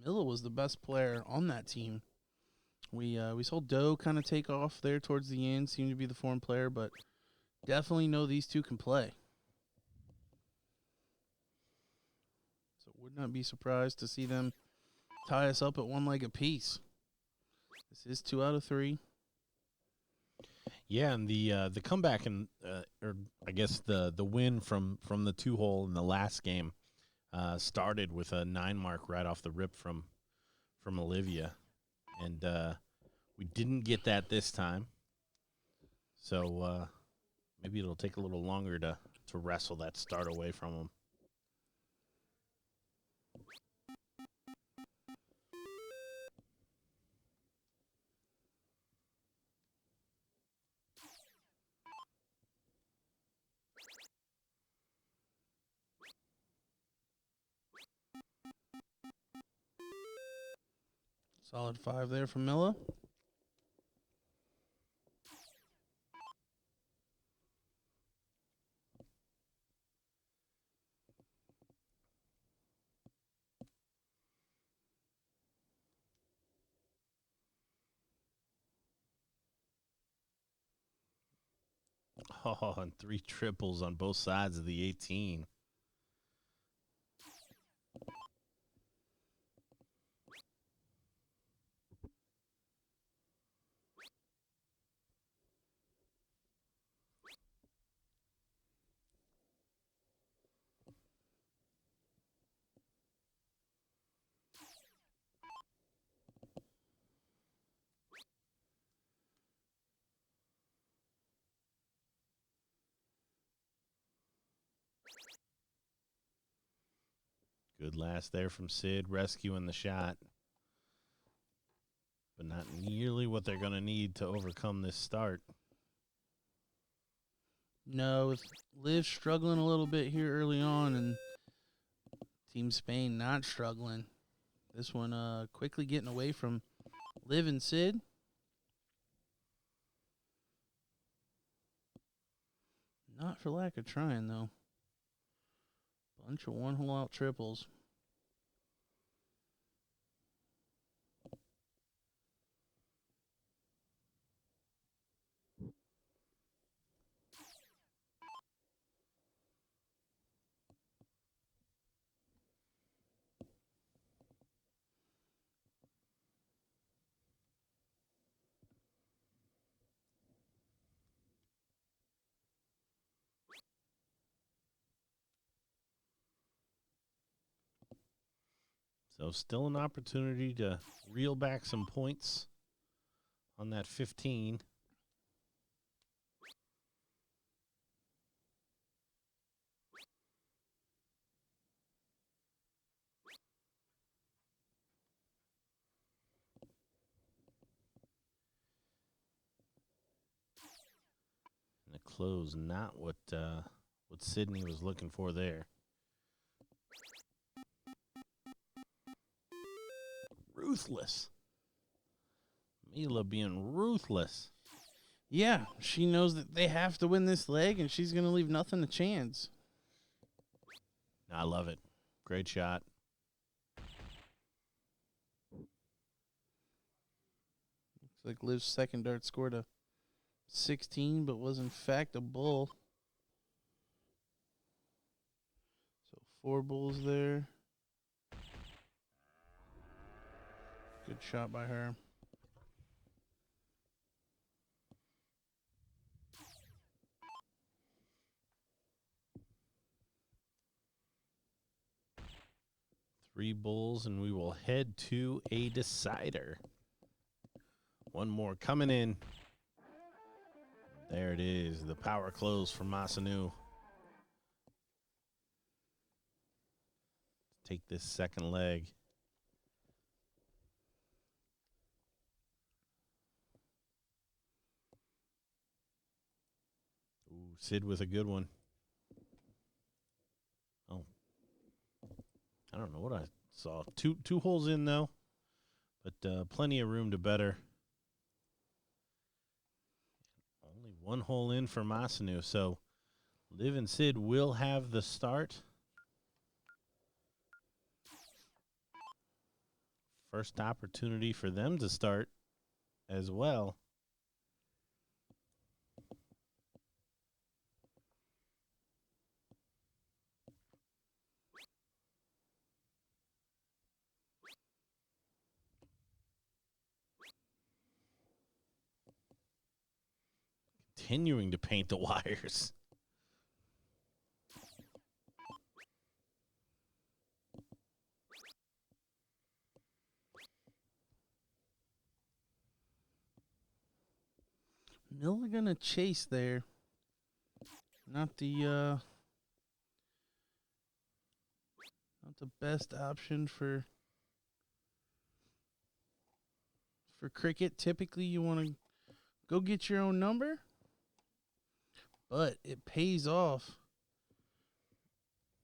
Milla was the best player on that team. We saw Doe kind of take off there towards the end, seemed to be the form player, but definitely know these two can play. So would not be surprised to see them tie us up at one leg apiece. This is 2 out of 3. Yeah, and the comeback and or I guess the win from the 2-hole in the last game started with a 9 mark right off the rip from Olivia, and we didn't get that this time. So maybe it'll take a little longer to wrestle that start away from them. Solid 5 there from Milla. Oh, and 3 triples on both sides of the 18. Good last there from Sid, rescuing the shot. But not nearly what they're going to need to overcome this start. No, with Liv struggling a little bit here early on and Team Spain not struggling. This one quickly getting away from Liv and Sid. Not for lack of trying, though. Bunch of one-hole out triples. So still an opportunity to reel back some points on that 15. close. Not what Sydney was looking for there. Ruthless. Mila being ruthless. Yeah, she knows that they have to win this leg, and she's going to leave nothing to chance. I love it. Great shot. Looks like Liv's second dart scored a 16, but was in fact a bull. So 4 bulls there. Good shot by her. Three bulls, and we will head to a decider. One more coming in. There it is, the power close from Masanu. Take this second leg. Ooh, Sid with a good one. Oh. I don't know what I saw. Two holes in, though. But plenty of room to better. Only one hole in for Masanu. So Liv and Sid will have the start. First opportunity for them to start as well. Continuing to paint the wires. Miller gonna chase there. Not the best option for cricket. Typically you want to go get your own number, but it pays off.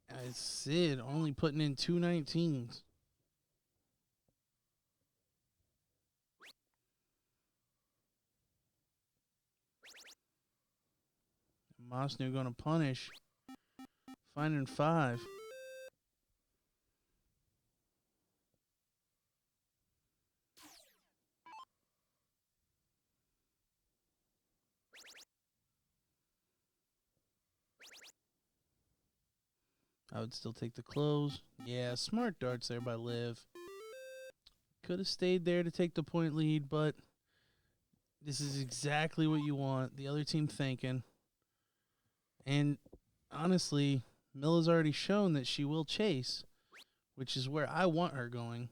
As Sid only putting in 2 19s. Masnu going to punish. Finding 5. I would still take the close. Yeah, smart darts there by Liv. Could have stayed there to take the point lead, but this is exactly what you want. The other team thinking. And honestly, Milla's already shown that she will chase, which is where I want her going.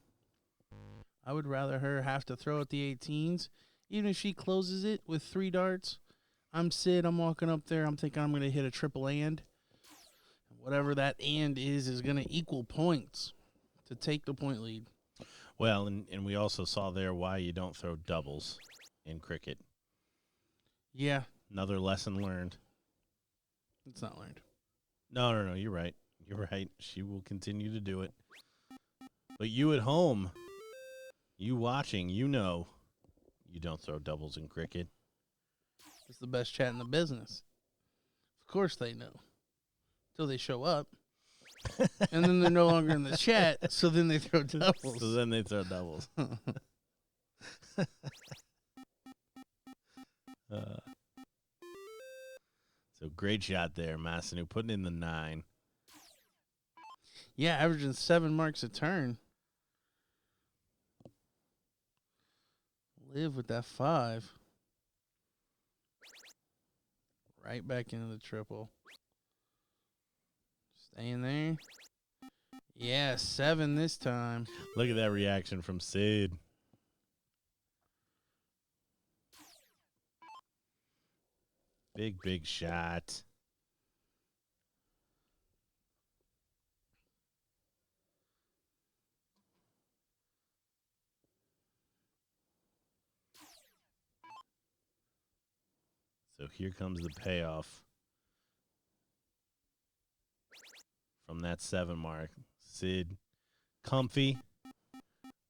I would rather her have to throw at the 18s. Even if she closes it with 3 darts, I'm Sid, I'm walking up there, I'm thinking I'm going to hit a triple and. Whatever that and is going to equal points to take the point lead. Well, and we also saw there why you don't throw doubles in cricket. Yeah. Another lesson learned. It's not learned. No, you're right. You're right. She will continue to do it. But you at home, you watching, you know you don't throw doubles in cricket. It's the best chat in the business. Of course they know. Till they show up. And then they're no longer in the chat, so then they throw doubles. So then they throw doubles. So great shot there, Masanu, putting in the 9. Yeah, averaging 7 marks a turn. Live with that 5. Right back into the triple. Staying there. Yeah, 7 this time. Look at that reaction from Sid. Big shot. So here comes the payoff from that 7 mark. Sid, comfy,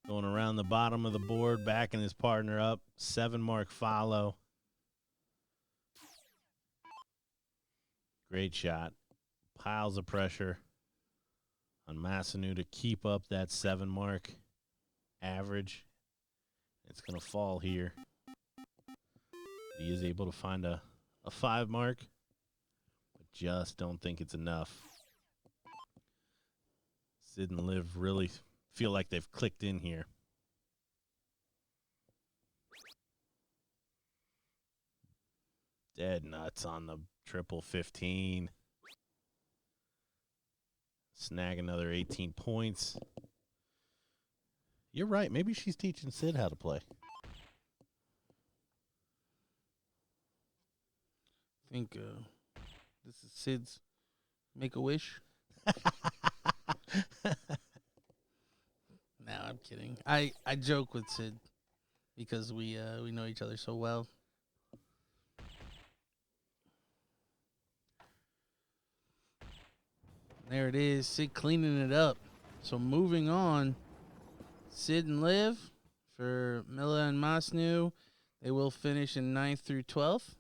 going around the bottom of the board, backing his partner up. 7 mark follow. Great shot. Piles of pressure on Masanu to keep up that 7 mark average. It's going to fall here. He is able to find a 5 mark, but just don't think it's enough. Sid and Liv really feel like they've clicked in here. Dead nuts on the triple 15. Snag another 18 points. You're right. Maybe she's teaching Sid how to play. I think this is Sid's Make-A-Wish. No, I'm kidding. I joke with Sid because we know each other so well. There it is, Sid cleaning it up. So moving on, Sid and Liv for Mila and Masnu. They will finish in 9th through 12th.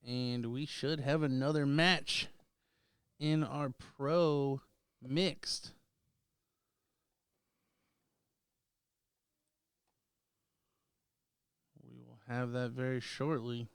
And we should have another match in our pro mixed. We will have that very shortly.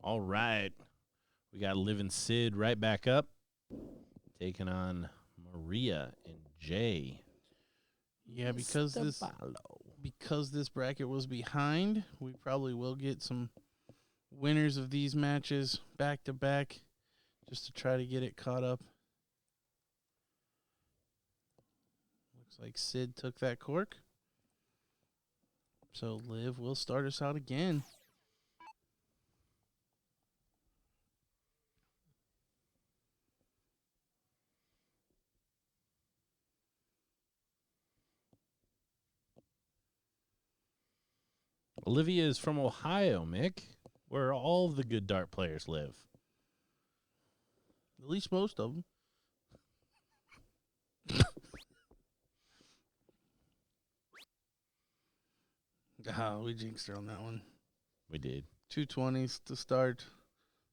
All right. We got Living Sid right back up, taking on Maria and Jay. Yeah, because this bracket was behind, we probably will get some winners of these matches back to back just to try to get it caught up. Looks like Sid took that cork. So Liv will start us out again. Olivia is from Ohio, Mick, where all the good dart players live. At least most of them. We jinxed her on that one. We did. 220s to start.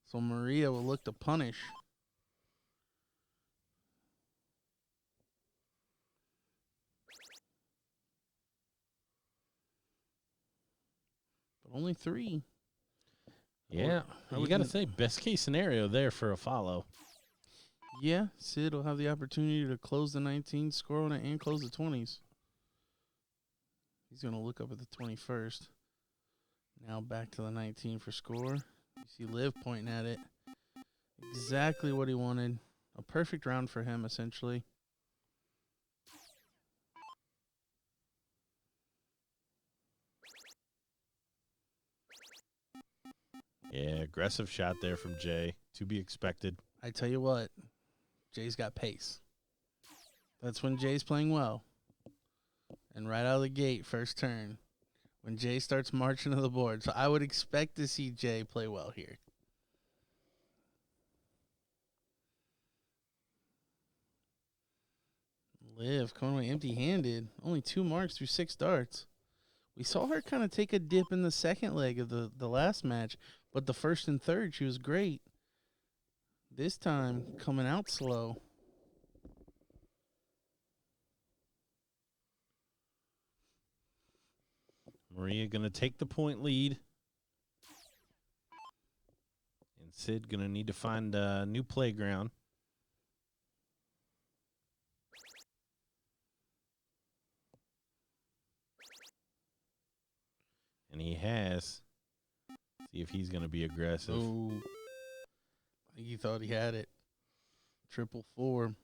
So Maria will look to punish. But only 3. Yeah, you got to say, best case scenario there for a follow. Yeah, Sid will have the opportunity to close the 19, score on it, and close the 20s. He's going to look up at the 21st. Now back to the 19 for score. You see Liv pointing at it. Exactly what he wanted. A perfect round for him, essentially. Yeah, aggressive shot there from Jay. To be expected. I tell you what, Jay's got pace. That's when Jay's playing well. And right out of the gate, first turn, when Jay starts marching to the board. So I would expect to see Jay play well here. Liv coming away empty-handed. Only 2 marks through 6 darts. We saw her kind of take a dip in the second leg of the last match, but the first and third, she was great. This time, coming out slow. Maria going to take the point lead. And Sid going to need to find a new playground. And he has. See if he's going to be aggressive. Oh, I think he thought he had it. 444.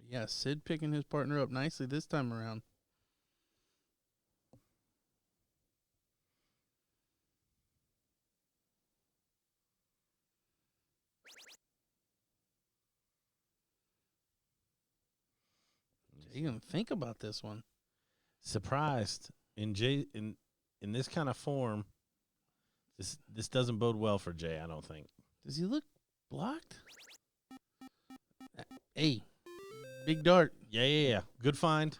Yeah, Sid picking his partner up nicely this time around. Jay gonna think about this one. Surprised in this kind of form. This doesn't bode well for Jay, I don't think. Does he look blocked? Hey, big dart. Yeah. Good find.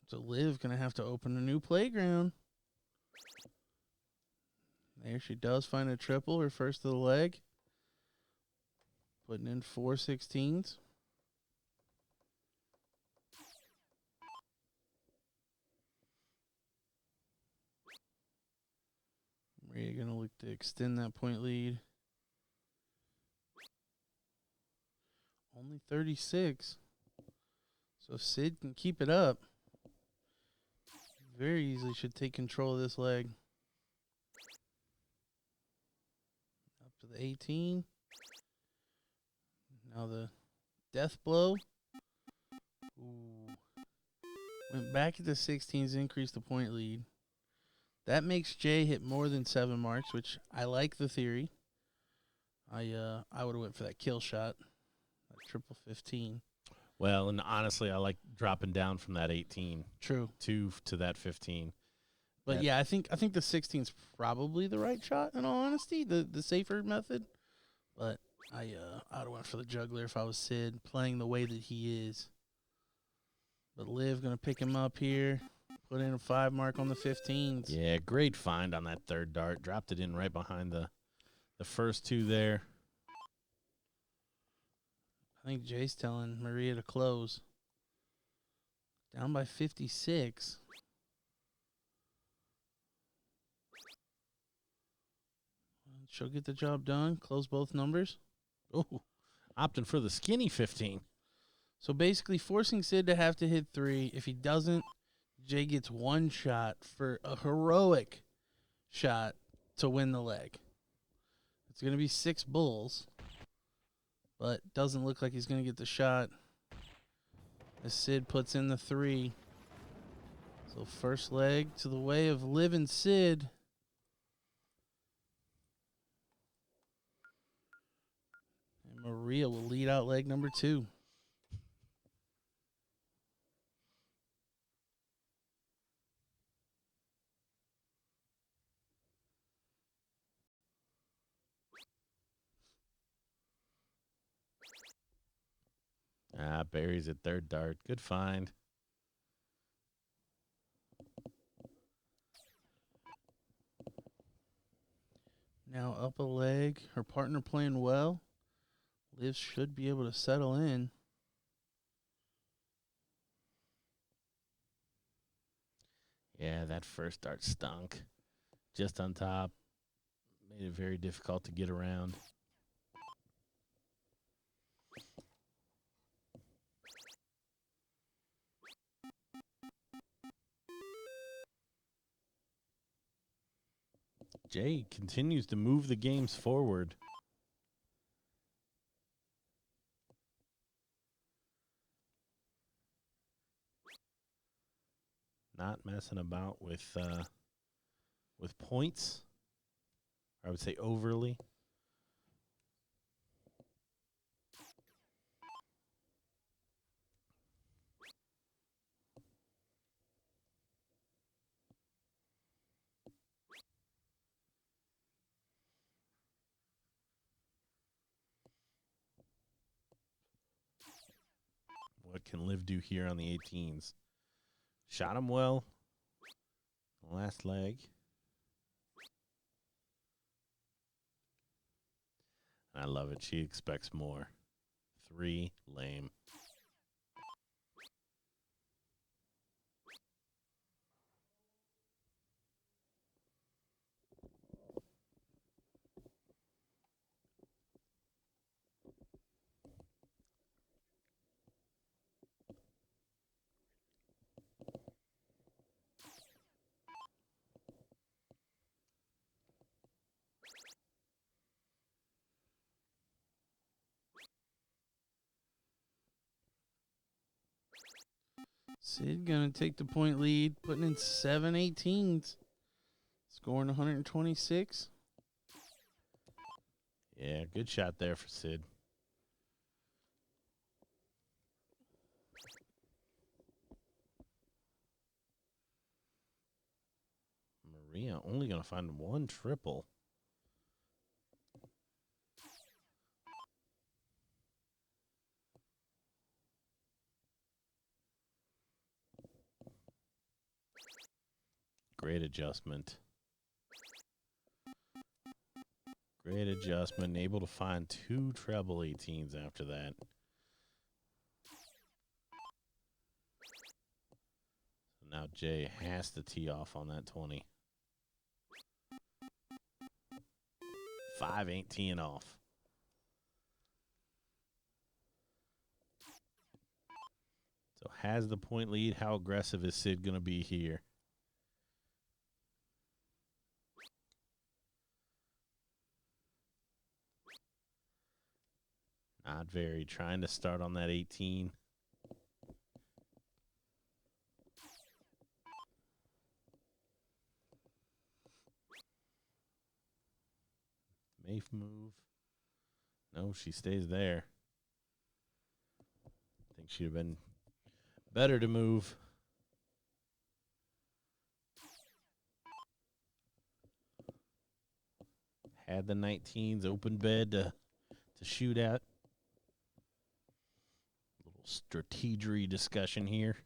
So Liv gonna have to open a new playground. There she does find a triple, her first of the leg. Putting in 4 16s. Maria going to look to extend that point lead. Only 36. So Sid can keep it up. Very easily should take control of this leg. Up to the 18. Now the death blow. Ooh. Went back at the 16s, increased the point lead. That makes Jay hit more than 7 marks, which I like the theory. I would have went for that kill shot, that triple 15. Well, and honestly, I like dropping down from that 18. True. To that 15. But yeah, I think the 16 is probably the right shot. In all honesty, the safer method. But I would have went for the juggler if I was Sid, playing the way that he is. But Liv gonna pick him up here. Put in a 5 mark on the 15s. Yeah, great find on that third dart. Dropped it in right behind the first 2 there. I think Jay's telling Maria to close. Down by 56. She'll get the job done. Close both numbers. Oh, opting for the skinny 15. So basically forcing Sid to have to hit 3. If he doesn't, Jay gets one shot for a heroic shot to win the leg. It's going to be 6 bulls, but doesn't look like he's going to get the shot as Sid puts in the 3. So first leg to the way of living Sid. And Maria will lead out leg number 2. Buries at third dart. Good find. Now up a leg. Her partner playing well. Liv should be able to settle in. Yeah, that first dart stunk. Just on top. Made it very difficult to get around. Jay continues to move the games forward. Not messing about with points. I would say overly. What can Liv do here on the 18s? Shot him well. Last leg. I love it. She expects more. 3, lame. Sid gonna take the point lead, putting in 7 18s, scoring 126. Yeah, good shot there for Sid. Maria only going to find 1 triple. Great adjustment. Great adjustment. Able to find 2 treble 18s after that. So now Jay has to tee off on that 20. 5 ain't teeing off. So has the point lead. How aggressive is Sid going to be here? Not very. Trying to start on that 18. Mafe move. No, she stays there. I think she'd have been better to move. Had the 19s, open bed to shoot at. A little strategery discussion here.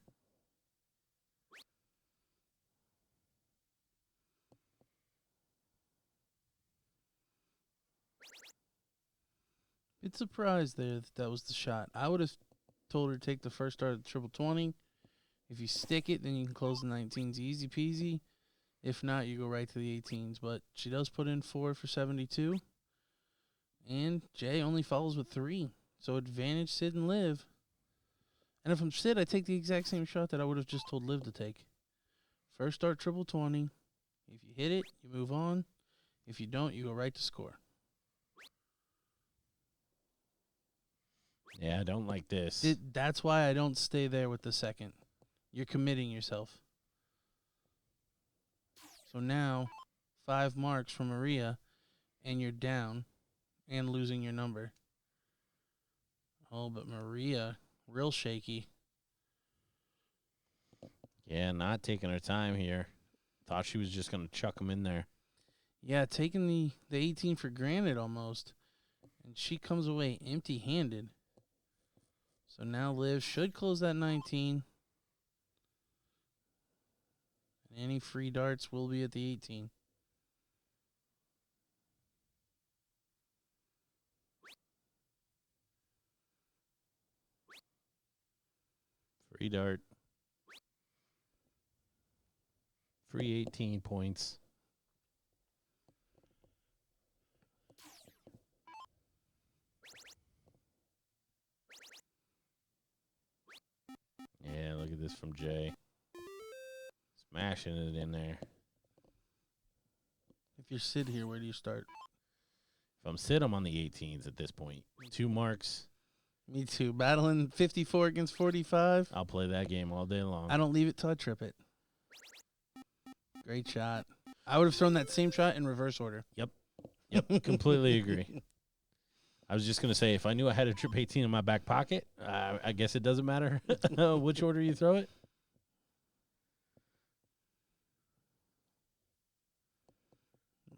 Bit surprised there that was the shot. I would have told her to take the first start of the triple 20. If you stick it, then you can close the 19s easy peasy. If not, you go right to the 18s. But she does put in 4 for 72. And Jay only follows with 3. So advantage Sid and Liv. And if I'm Sid, I take the exact same shot that I would have just told Liv to take. First start triple 20. If you hit it, you move on. If you don't, you go right to score. Yeah, I don't like this. That's why I don't stay there with the second. You're committing yourself. So now, 5 marks from Maria, and you're down and losing your number. Oh, but Maria, real shaky. Yeah, not taking her time here. Thought she was just going to chuck them in there. Yeah, taking the 18 for granted almost. And she comes away empty-handed. So now Liv should close that 19. And any free darts will be at the 18. Free dart. Free 18 points. Yeah, look at this from Jay. Smashing it in there. If you're Sid here, where do you start? If I'm Sid, I'm on the 18s at this point. 2 marks. Me too. Battling 54 against 45. I'll play that game all day long. I don't leave it till I trip it. Great shot. I would have thrown that same shot in reverse order. Yep, completely agree. I was just going to say, if I knew I had a trip 18 in my back pocket, I guess it doesn't matter which order you throw it.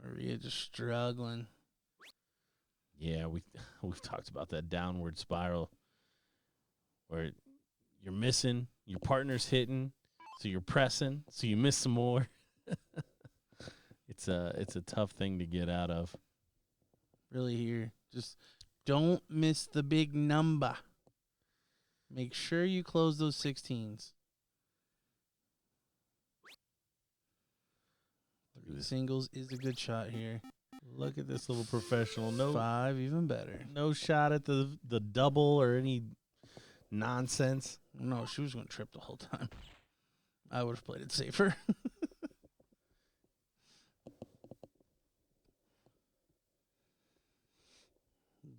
Maria just struggling. Yeah, we've talked about that downward spiral where you're missing, your partner's hitting, so you're pressing, so you miss some more. It's a tough thing to get out of. Really here. Just don't miss the big number. Make sure you close those 16s. Singles is a good shot here. Look at this little professional. No 5, even better. No shot at the double or any nonsense. No, she was going to trip the whole time. I would have played it safer.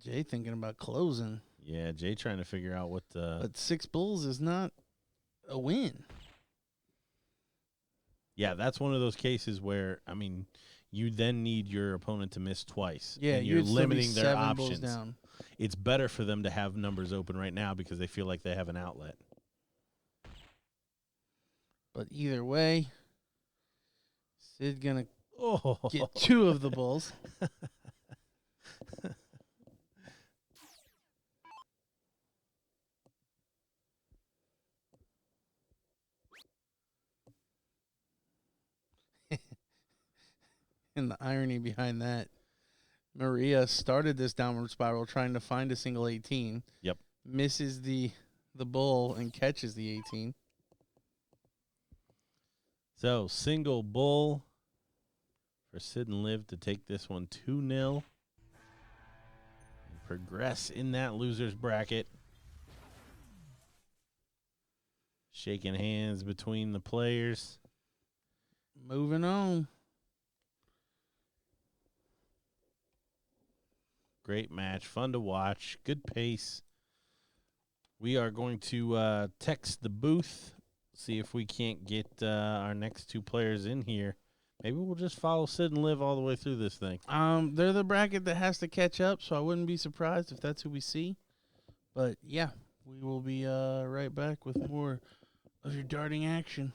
Jay thinking about closing. Yeah, Jay trying to figure out what the... But 6 bulls is not a win. Yeah, that's one of those cases where, I mean, you then need your opponent to miss twice. Yeah, and you're limiting their 7 bulls options. down. It's better for them to have numbers open right now because they feel like they have an outlet. But either way, Sid going to get 2 of the bulls. And the irony behind that, Maria started this downward spiral trying to find a single 18. Yep. Misses the bull and catches the 18. So, single bull for Sid and Liv to take this one 2-0 and progress in that loser's bracket. Shaking hands between the players. Moving on. Great match. Fun to watch. Good pace. We are going to text the booth, see if we can't get our next 2 players in here. Maybe we'll just follow Sid and Liv all the way through this thing. They're the bracket that has to catch up, so I wouldn't be surprised if that's who we see. But, yeah, we will be right back with more of your darting action.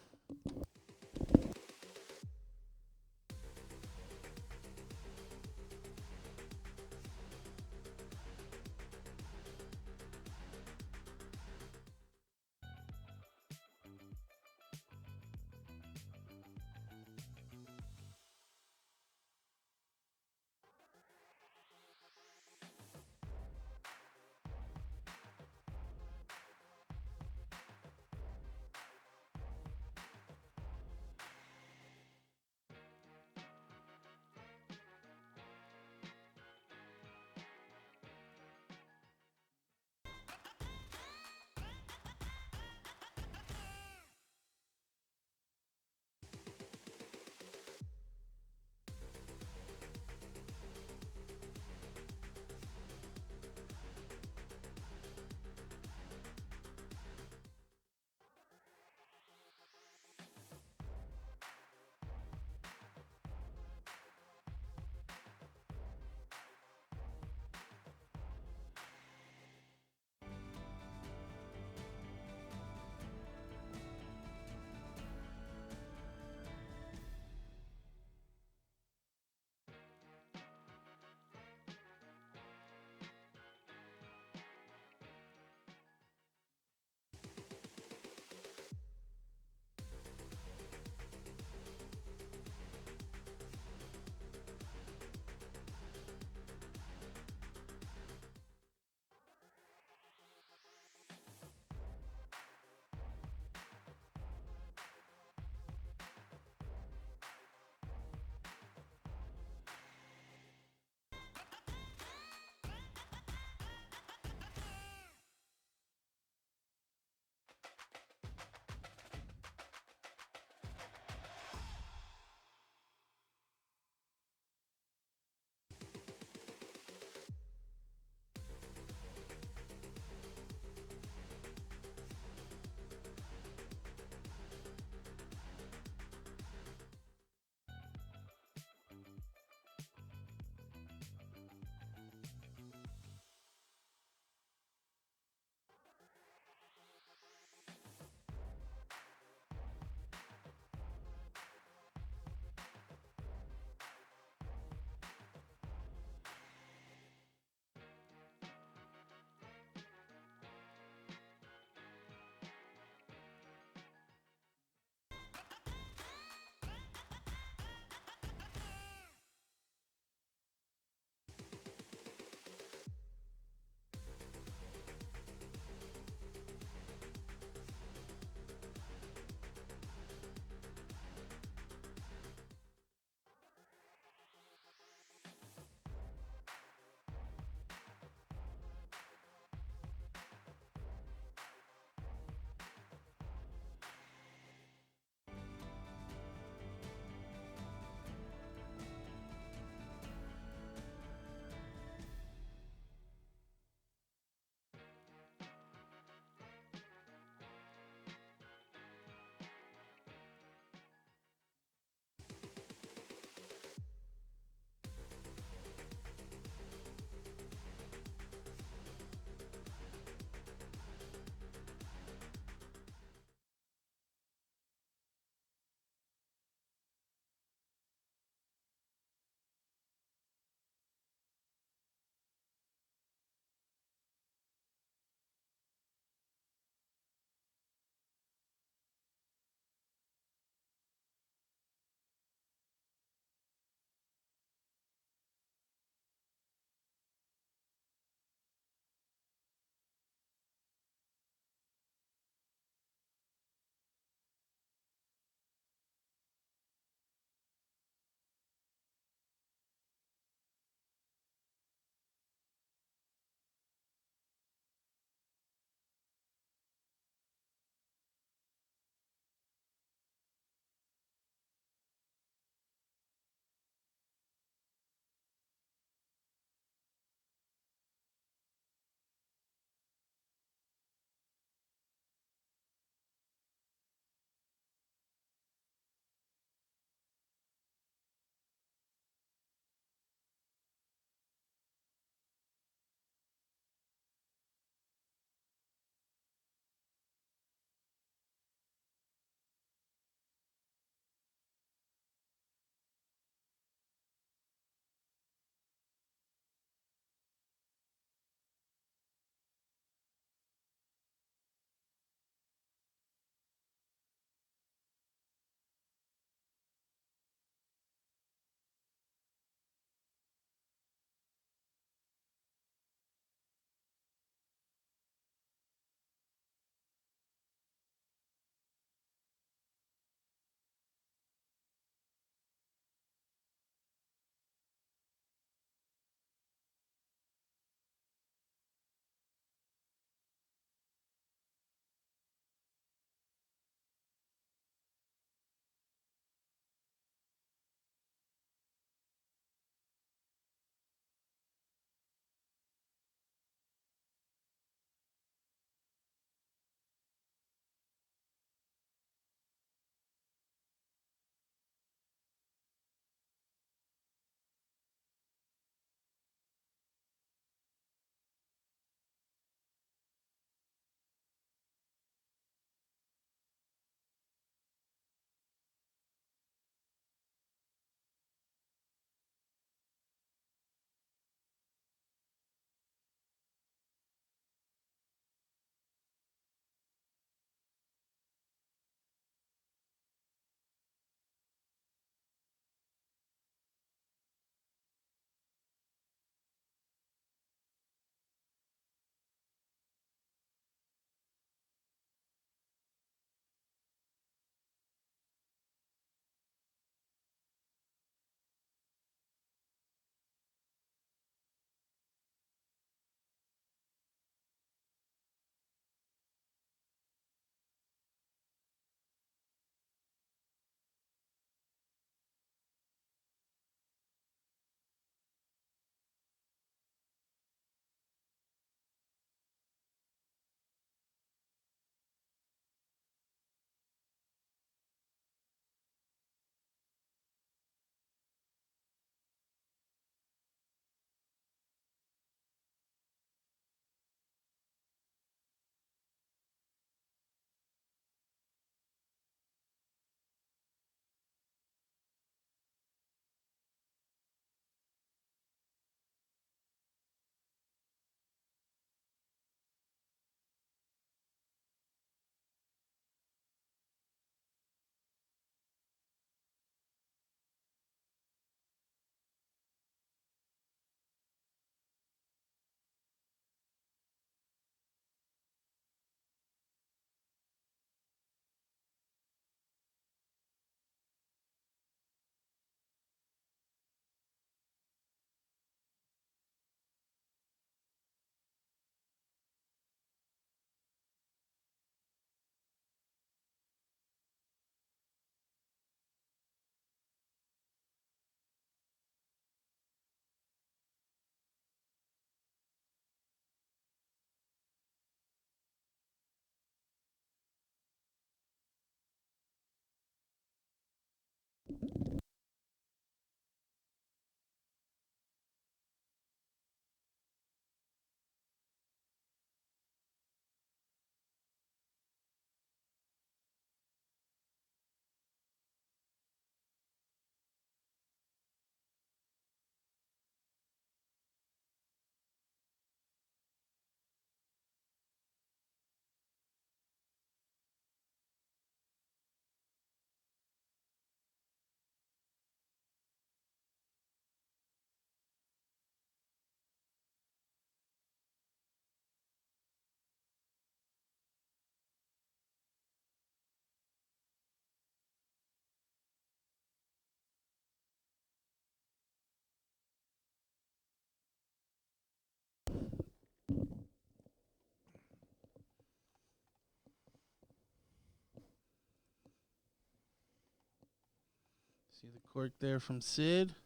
See the cork there from Sid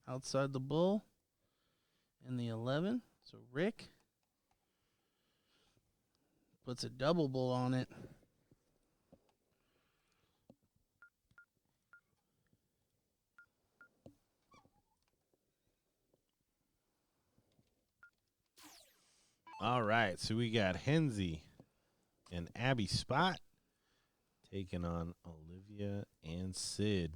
outside the bull and the 11. So Rick puts a double bull on it. All right, so we got Hensy and Abby Spot taking on Olivia and Sid.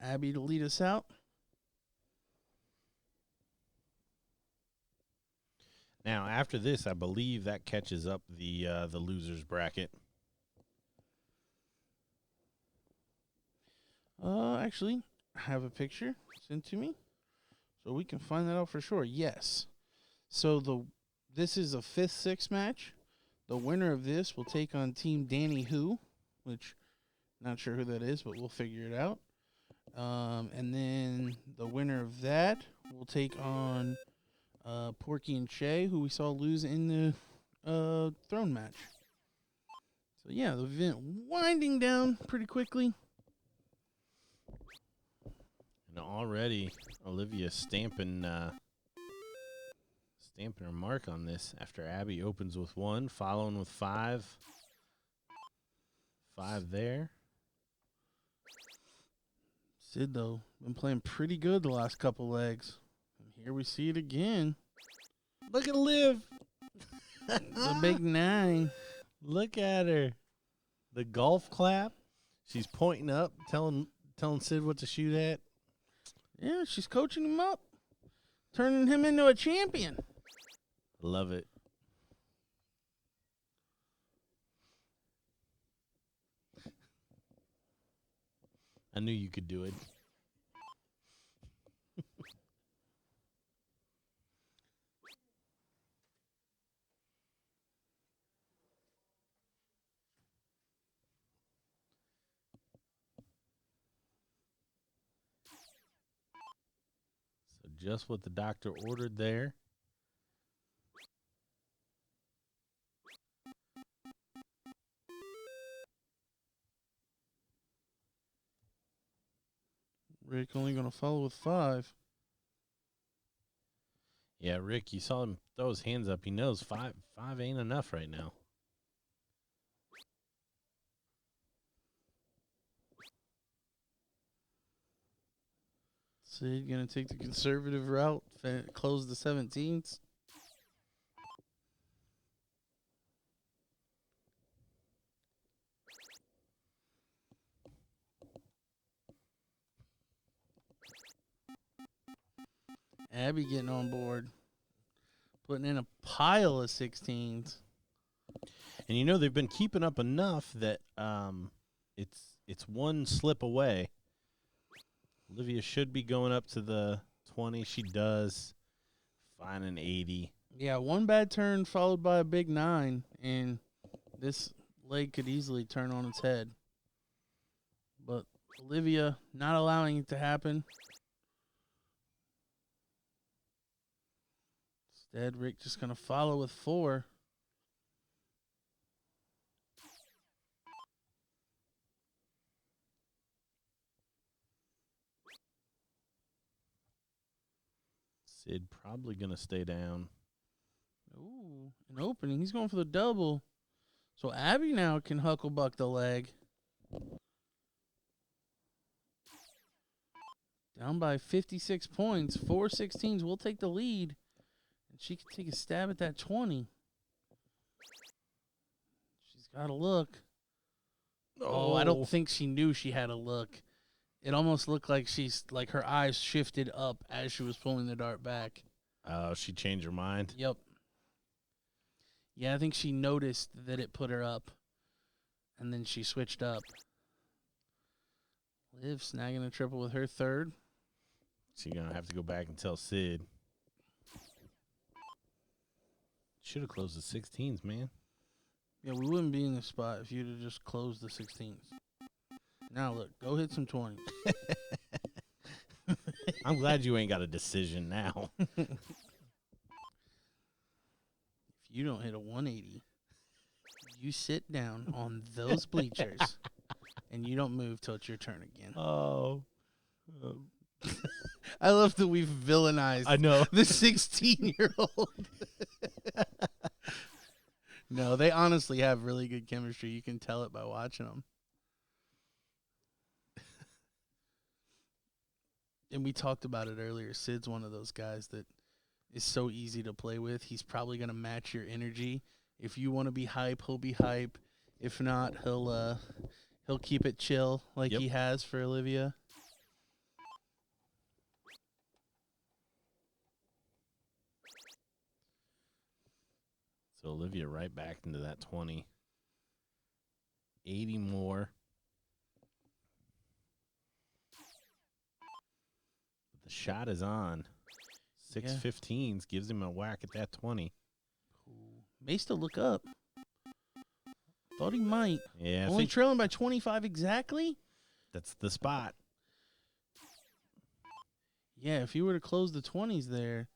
Abby to lead us out. Now, after this, I believe that catches up the losers bracket. Actually, I have a picture sent to me, so we can find that out for sure. Yes. So this is a 5th-6 match. The winner of this will take on Team Danny Who, which not sure who that is, but we'll figure it out. And then the winner of that will take on Porky and Shay, who we saw lose in the throne match. So yeah, the event winding down pretty quickly. And already Olivia stamping her mark on this after Abby opens with 1, following with 5. 5 there. Sid, though, been playing pretty good the last couple legs. And here we see it again. Look at Liv. The big 9. Look at her. The golf clap. She's pointing up, telling Sid what to shoot at. Yeah, she's coaching him up, turning him into a champion. Love it. I knew you could do it. So just what the doctor ordered there. Rick only going to follow with 5. Yeah, Rick, you saw him throw his hands up. He knows 5 ain't enough right now. Sid going to take the conservative route, close the 17s. Abby getting on board, putting in a pile of 16s. And you know they've been keeping up enough that it's one slip away. Olivia should be going up to the 20. She does. Fine an 80. Yeah, one bad turn followed by a big 9, and this leg could easily turn on its head. But Olivia not allowing it to happen. Instead, Rick just going to follow with 4. Sid probably going to stay down. Ooh, an opening. He's going for the double. So Abby now can hucklebuck the leg. Down by 56 points. 4 16s will take the lead. And she can take a stab at that 20. She's got to look. Oh, I don't think she knew she had a look. It almost looked like her eyes shifted up as she was pulling the dart back. Oh, she changed her mind? Yep. Yeah, I think she noticed that it put her up, and then she switched up. Liv snagging a triple with her 3rd. She's going to have to go back and tell Sid. Should have closed the 16s, man. Yeah, we wouldn't be in this spot if you'd have just closed the 16s. Now, look, go hit some 20s. I'm glad you ain't got a decision now. If you don't hit a 180, You sit down on those bleachers, and you don't move till it's your turn again. Oh. I love that we've villainized I know. the 16-year-old. No, they honestly have really good chemistry. You can tell it by watching them. And we talked about it earlier. Sid's one of those guys that is so easy to play with. He's probably going to match your energy. If you want to be hype, he'll be hype. If not, he'll keep it chill like he has for Olivia. So Olivia right back into that 20. 80 more. But the shot is on. 615s gives him a whack at that 20. May still look up. Thought he might. Yeah, Only trailing by 25 exactly? That's the spot. Yeah, if he were to close the 20s there,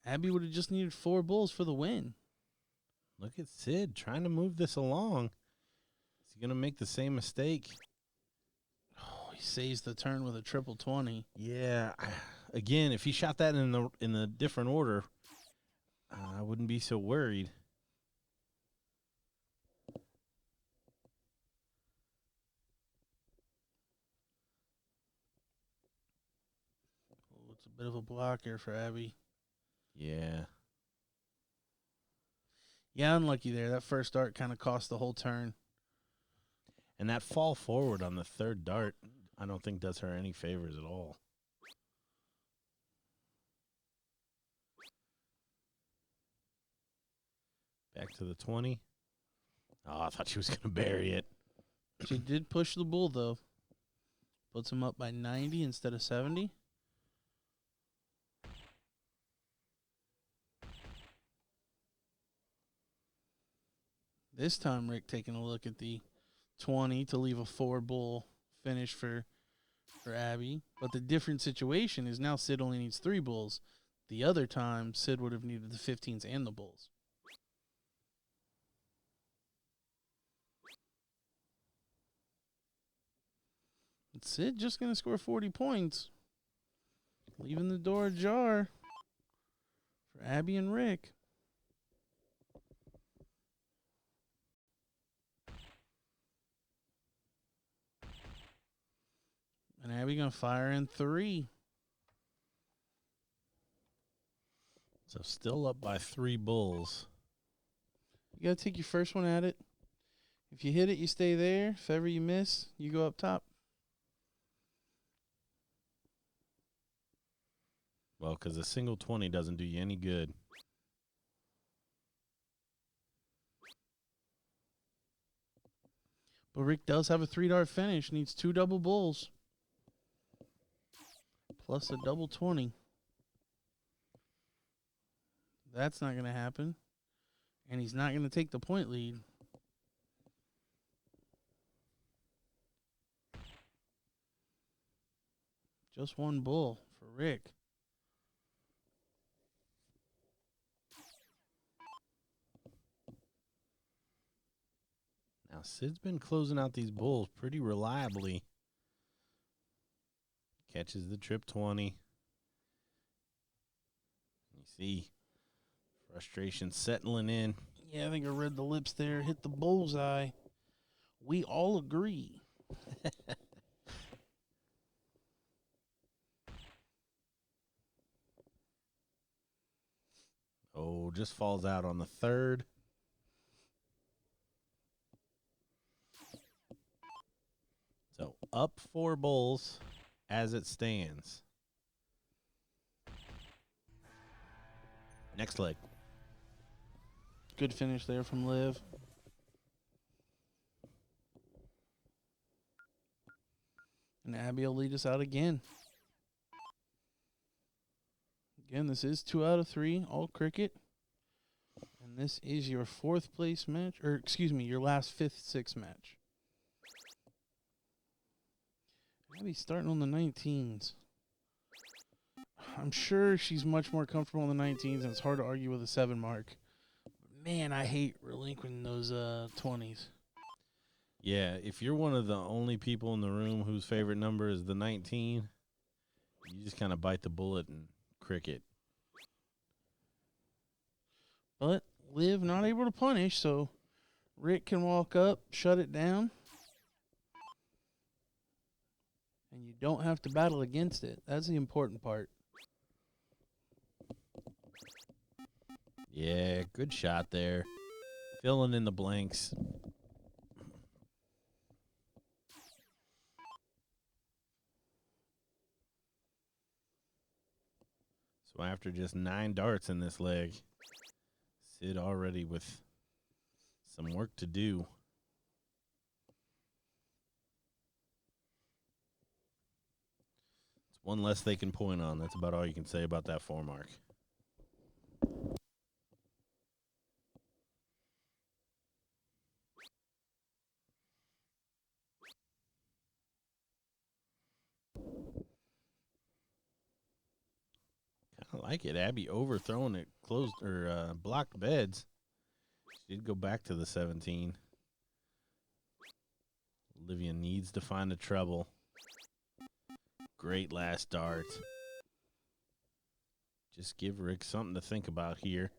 Abby would have just needed 4 bulls for the win. Look at Sid trying to move this along. Is he going to make the same mistake? Oh, he saves the turn with a triple 20. Yeah. Again, if he shot that in the different order, I wouldn't be so worried. Oh, it's a bit of a blocker for Abby. Yeah. Yeah, unlucky there. That first dart kind of cost the whole turn. And that fall forward on the third dart, I don't think does her any favors at all. Back to the 20. Oh, I thought she was going to bury it. She did push the bull, though. Puts him up by 90 instead of 70. This time, Rick taking a look at the 20 to leave a 4-bull finish for Abby. But the different situation is now Sid only needs 3 bulls. The other time, Sid would have needed the 15s and the bulls. And Sid just going to score 40 points, leaving the door ajar for Abby and Rick. And Abby going to fire in 3. So still up by 3 bulls. You got to take your first one at it. If you hit it, you stay there. If ever you miss, you go up top. Well, because a single 20 doesn't do you any good. But Rick does have a 3-dart finish. Needs 2 double bulls. Plus a double 20. That's not going to happen. And he's not going to take the point lead. Just 1 bull for Rick. Now, Sid's been closing out these bulls pretty reliably. Catches the trip 20. You see frustration settling in. Yeah, I think I read the lips there. Hit the bullseye. We all agree. Oh, just falls out on the third. So up 4 bulls as it stands. Next leg. Good finish there from Liv. And Abby will lead us out again. Again, this is 2 out of 3, all cricket. And this is your 4th place match, or excuse me, your last 5th, 6th match. Abby's starting on the 19s. I'm sure she's much more comfortable on the 19s, and it's hard to argue with a 7 mark. Man, I hate relinquishing those 20s. Yeah, if you're one of the only people in the room whose favorite number is the 19, you just kind of bite the bullet and cricket. But Liv not able to punish, so Rick can walk up, shut it down. And you don't have to battle against it. That's the important part. Yeah, good shot there. Filling in the blanks. So after just 9 darts in this leg, Sid already with some work to do. It's one less they can point on. That's about all you can say about that 4 mark. I like it. Abby overthrowing it, closed or blocked beds. She did go back to the 17. Olivia needs to find the treble. Great last dart. Just give Rick something to think about here.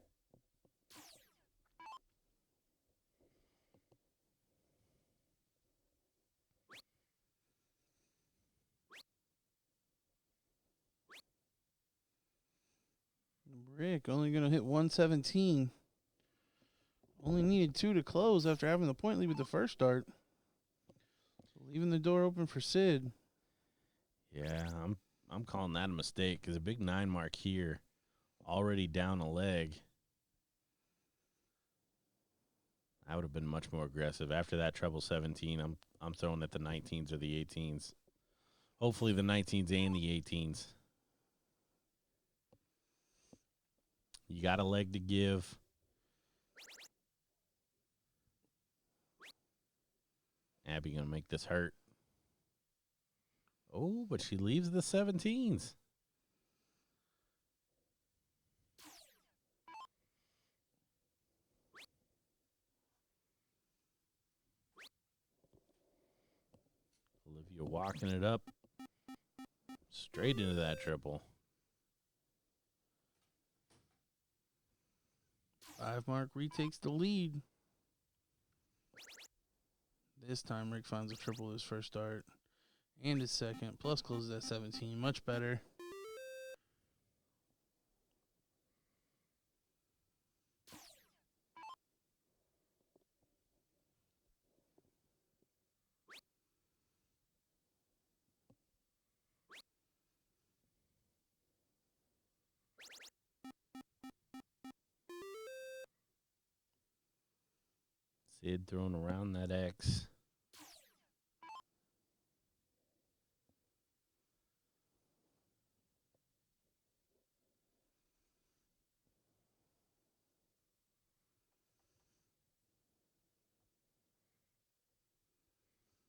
Rick only going to hit 117. Only needed 2 to close after having the point lead with the first dart. So leaving the door open for Sid. Yeah, I'm calling that a mistake because a big 9 mark here, already down a leg. I would have been much more aggressive. After that treble 17, I'm throwing at the 19s or the 18s. Hopefully the 19s and the 18s. You got a leg to give. Abby going to make this hurt. Oh, but she leaves the 17s. Olivia walking it up. Straight into that triple. 5 mark retakes the lead. This time Rick finds a triple his first dart and his second, plus closes at 17. Much better. Sid throwing around that X.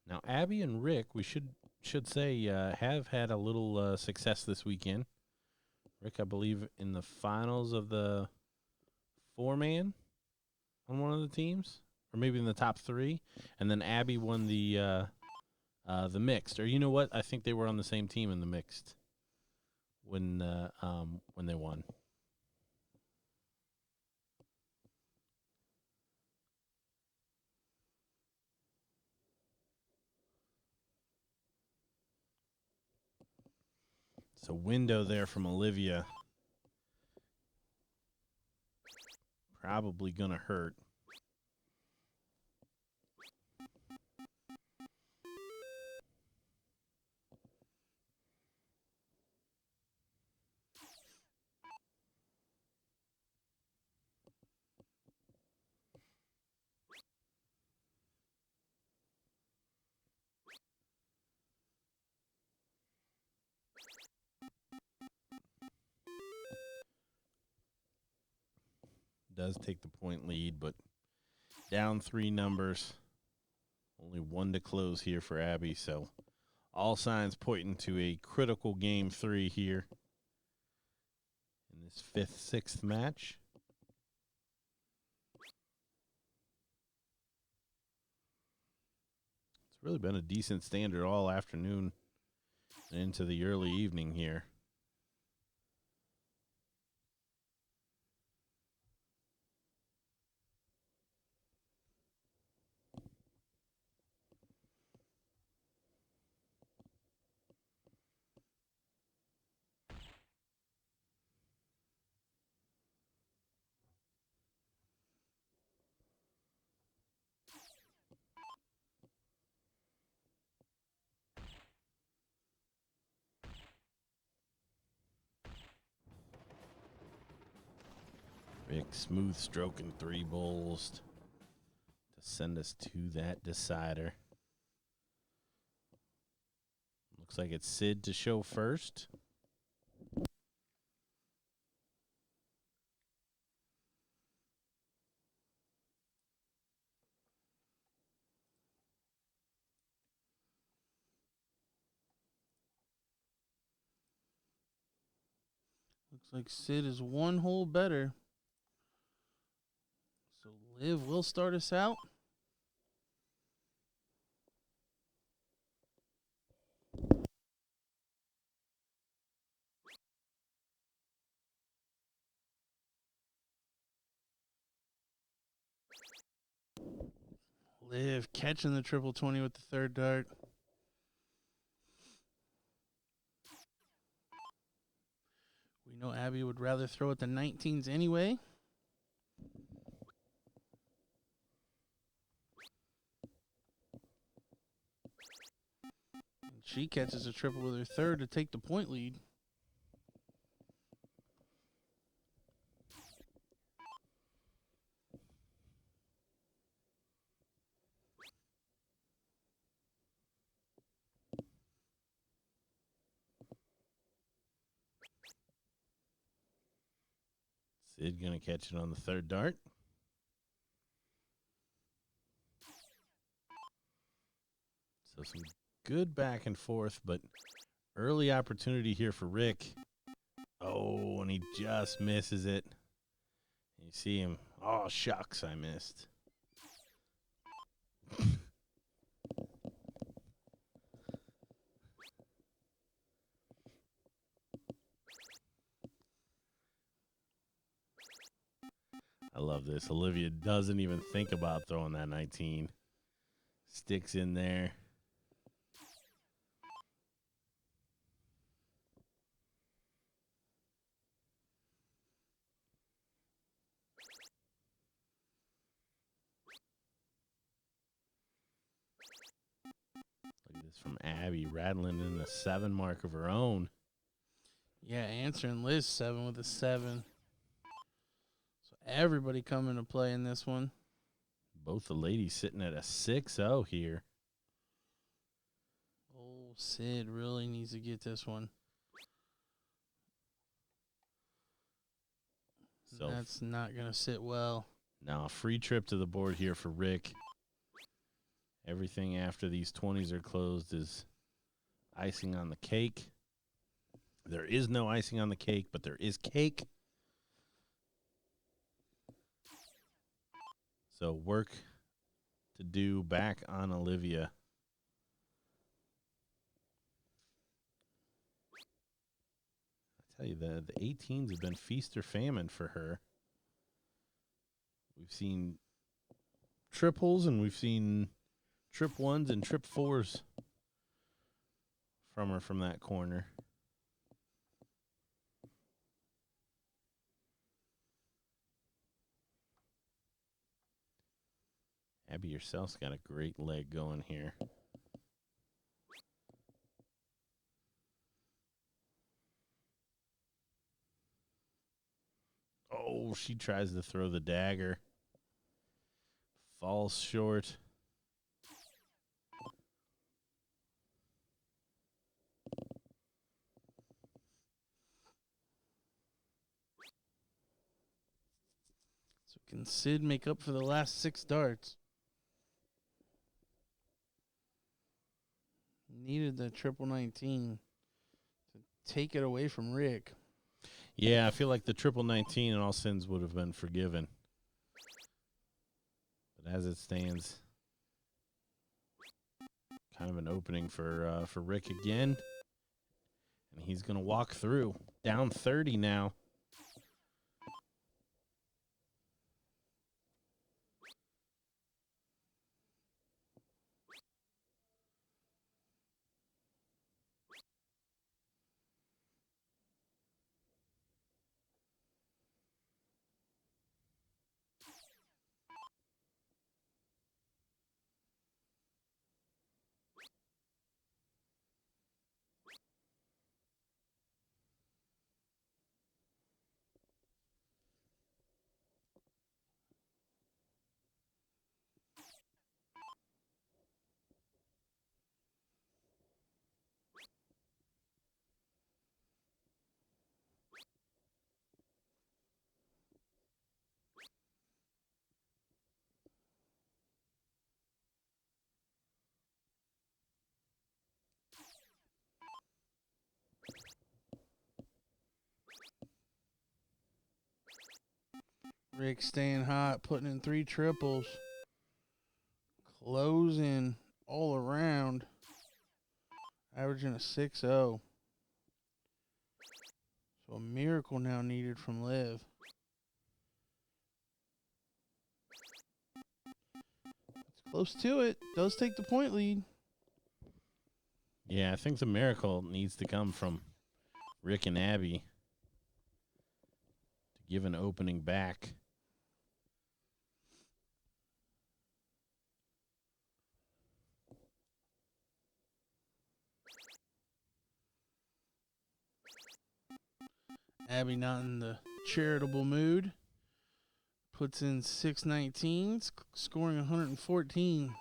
Now, Abby and Rick, we should say, have had a little success this weekend. Rick, I believe, in the finals of the 4-man on one of the teams, or maybe in the top 3, and then Abby won the mixed. Or you know what? I think they were on the same team in the mixed when they won. So window there from Olivia. Probably going to hurt. Does take the point lead, but down 3 numbers. Only 1 to close here for Abby, so all signs pointing to a critical game 3 here in this 5th, 6th match. really been a decent standard all afternoon and into the early evening here. Big smooth stroking 3 bulls to send us to that decider. Looks like it's Sid to show first. Looks like Sid is 1 hole better. So Liv will start us out. Liv catching the triple 20 with the 3rd dart. We know Abby would rather throw at the 19s anyway. And she catches a triple with her 3rd to take the point lead. Sid going to catch it on the 3rd dart. So some good back and forth, but early opportunity here for Rick. Oh, and he just misses it. You see him. Oh, shucks, I missed. I love this. Olivia doesn't even think about throwing that 19. Sticks in there. Look at this from Abby, rattling in the 7 mark of her own. Yeah, answering Liz 7 with a 7. So everybody coming to play in this one. Both the ladies sitting at a 6-0 here. Oh, Sid really needs to get this one. So that's not going to sit well. Now a free trip to the board here for Rick. Everything after these 20s are closed is icing on the cake. There is no icing on the cake, but there is cake. So work to do back on Olivia. I tell you, the 18s have been feast or famine for her. We've seen triples and we've seen trip 1s and trip 4s from her from that corner. Abby yourself's got a great leg going here. Oh, she tries to throw the dagger. Falls short. So can Sid make up for the last 6 darts? Needed the triple 19 to take it away from Rick. Yeah, I feel like the triple 19 and all sins would have been forgiven. But as it stands, Kind of an opening for Rick again. And he's going to walk through. Down 30 now. Rick staying hot, putting in 3 triples. Closing all around. Averaging a 6-0. So a miracle now needed from Liv. It's close to it. Does take the point lead. Yeah, I think the miracle needs to come from Rick and Abby to give an opening back. Abby not in the charitable mood. Puts in 619, scoring 114.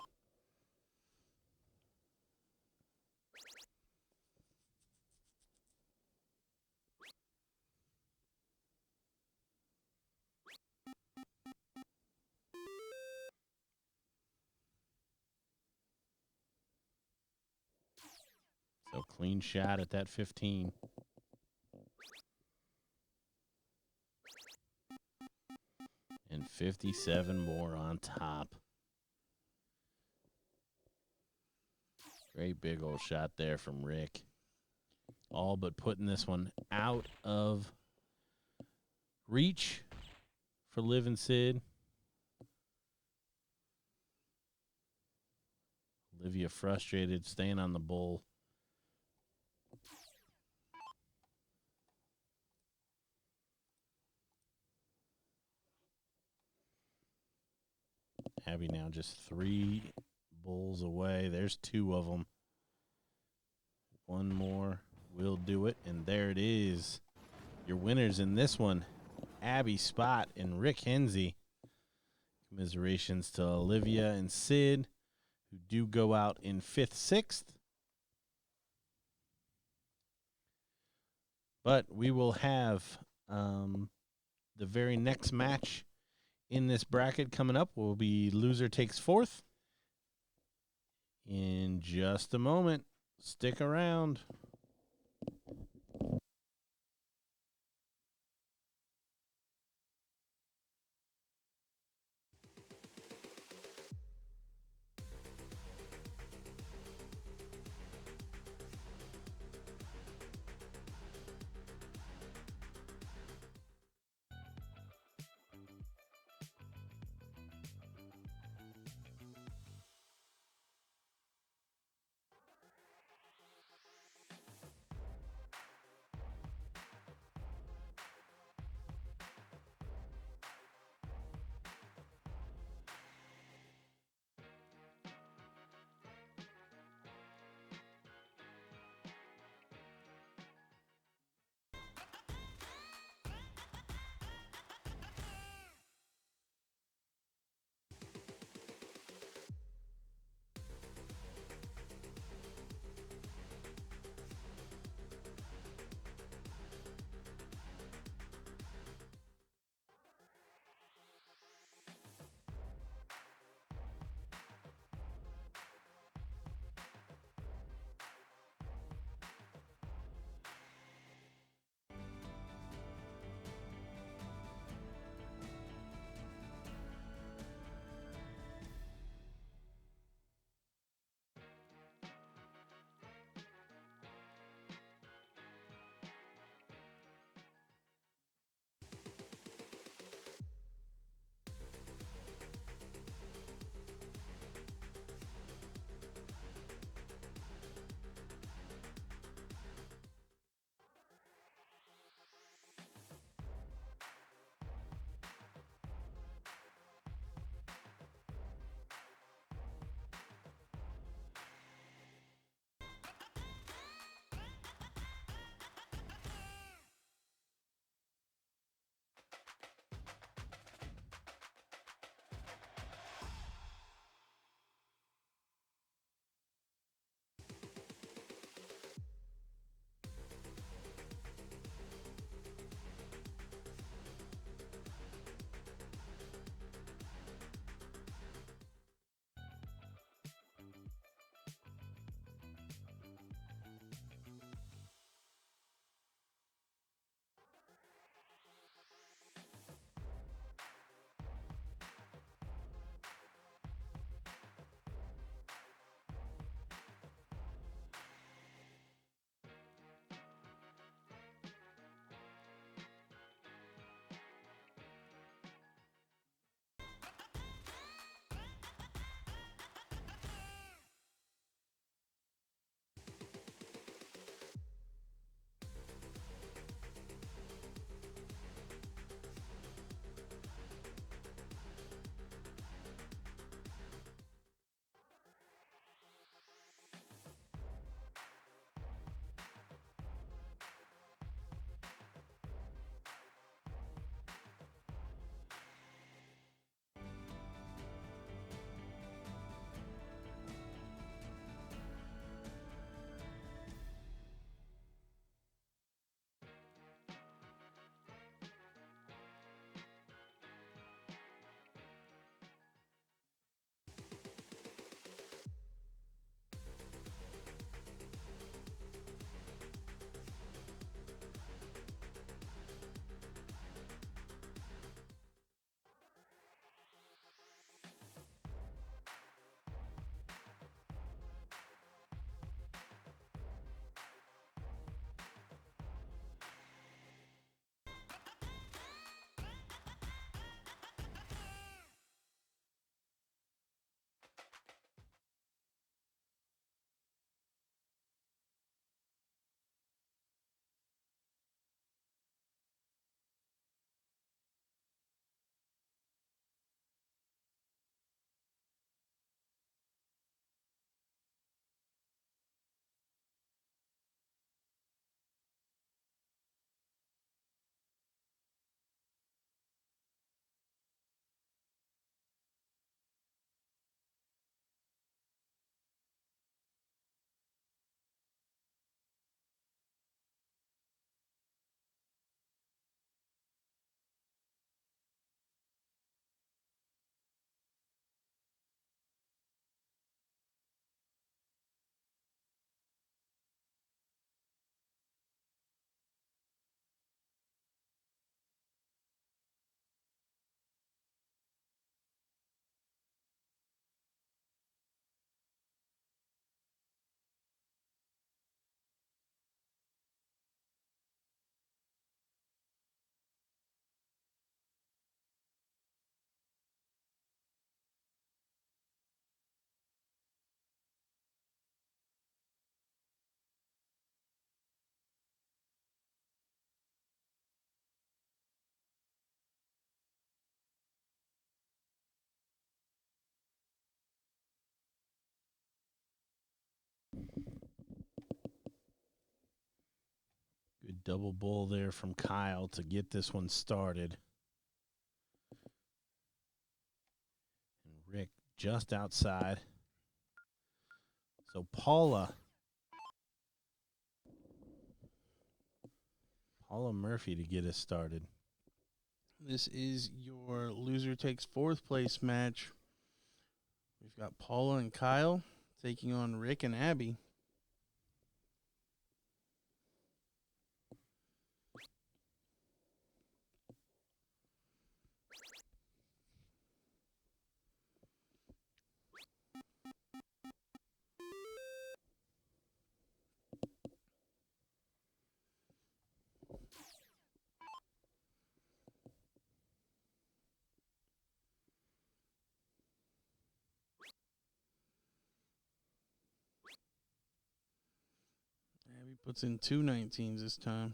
So clean shot at that 15. And 57 more on top. Great big old shot there from Rick. All but putting this one out of reach for Liv and Sid. Olivia frustrated, staying on the bull. Abby now just 3 bulls away. There's 2 of them. One more will do it, and there it is. Your winners in this one, Abby Spot and Rick Hensy. Commiserations to Olivia and Sid, who do go out in 5th, 6th. But we will have the very next match in this bracket coming up will be loser takes 4th. In just a moment. Stick around. double bull there from Kyle to get this one started. And Rick just outside. So Paula Murphy to get us started. This is your loser takes fourth place match. We've got Paula and Kyle taking on Rick and Abby. Abby puts in 2 19s this time.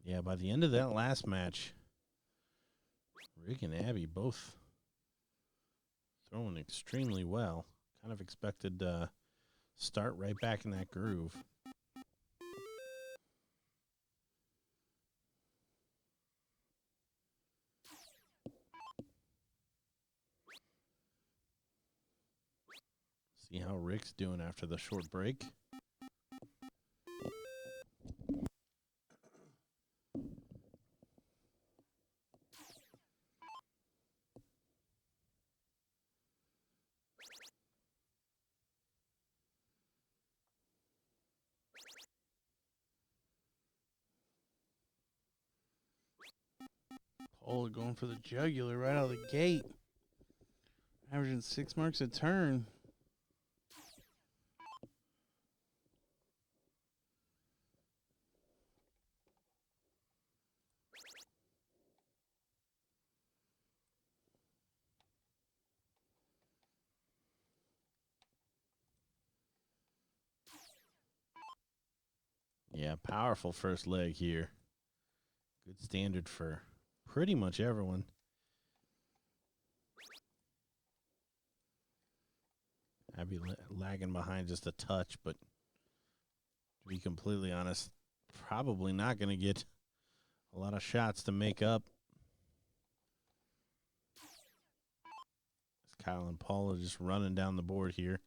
Yeah, by the end of that last match, Rick and Abby both throwing extremely well. Kind of expected to start right back in that groove. See how Rick's doing after the short break. Paula going for the jugular right out of the gate. Averaging 6 marks a turn. Yeah, powerful first leg here. Good standard for pretty much everyone. Abby lagging behind just a touch, but to be completely honest, probably not going to get a lot of shots to make up. As Kyle and Paul are just running down the board here.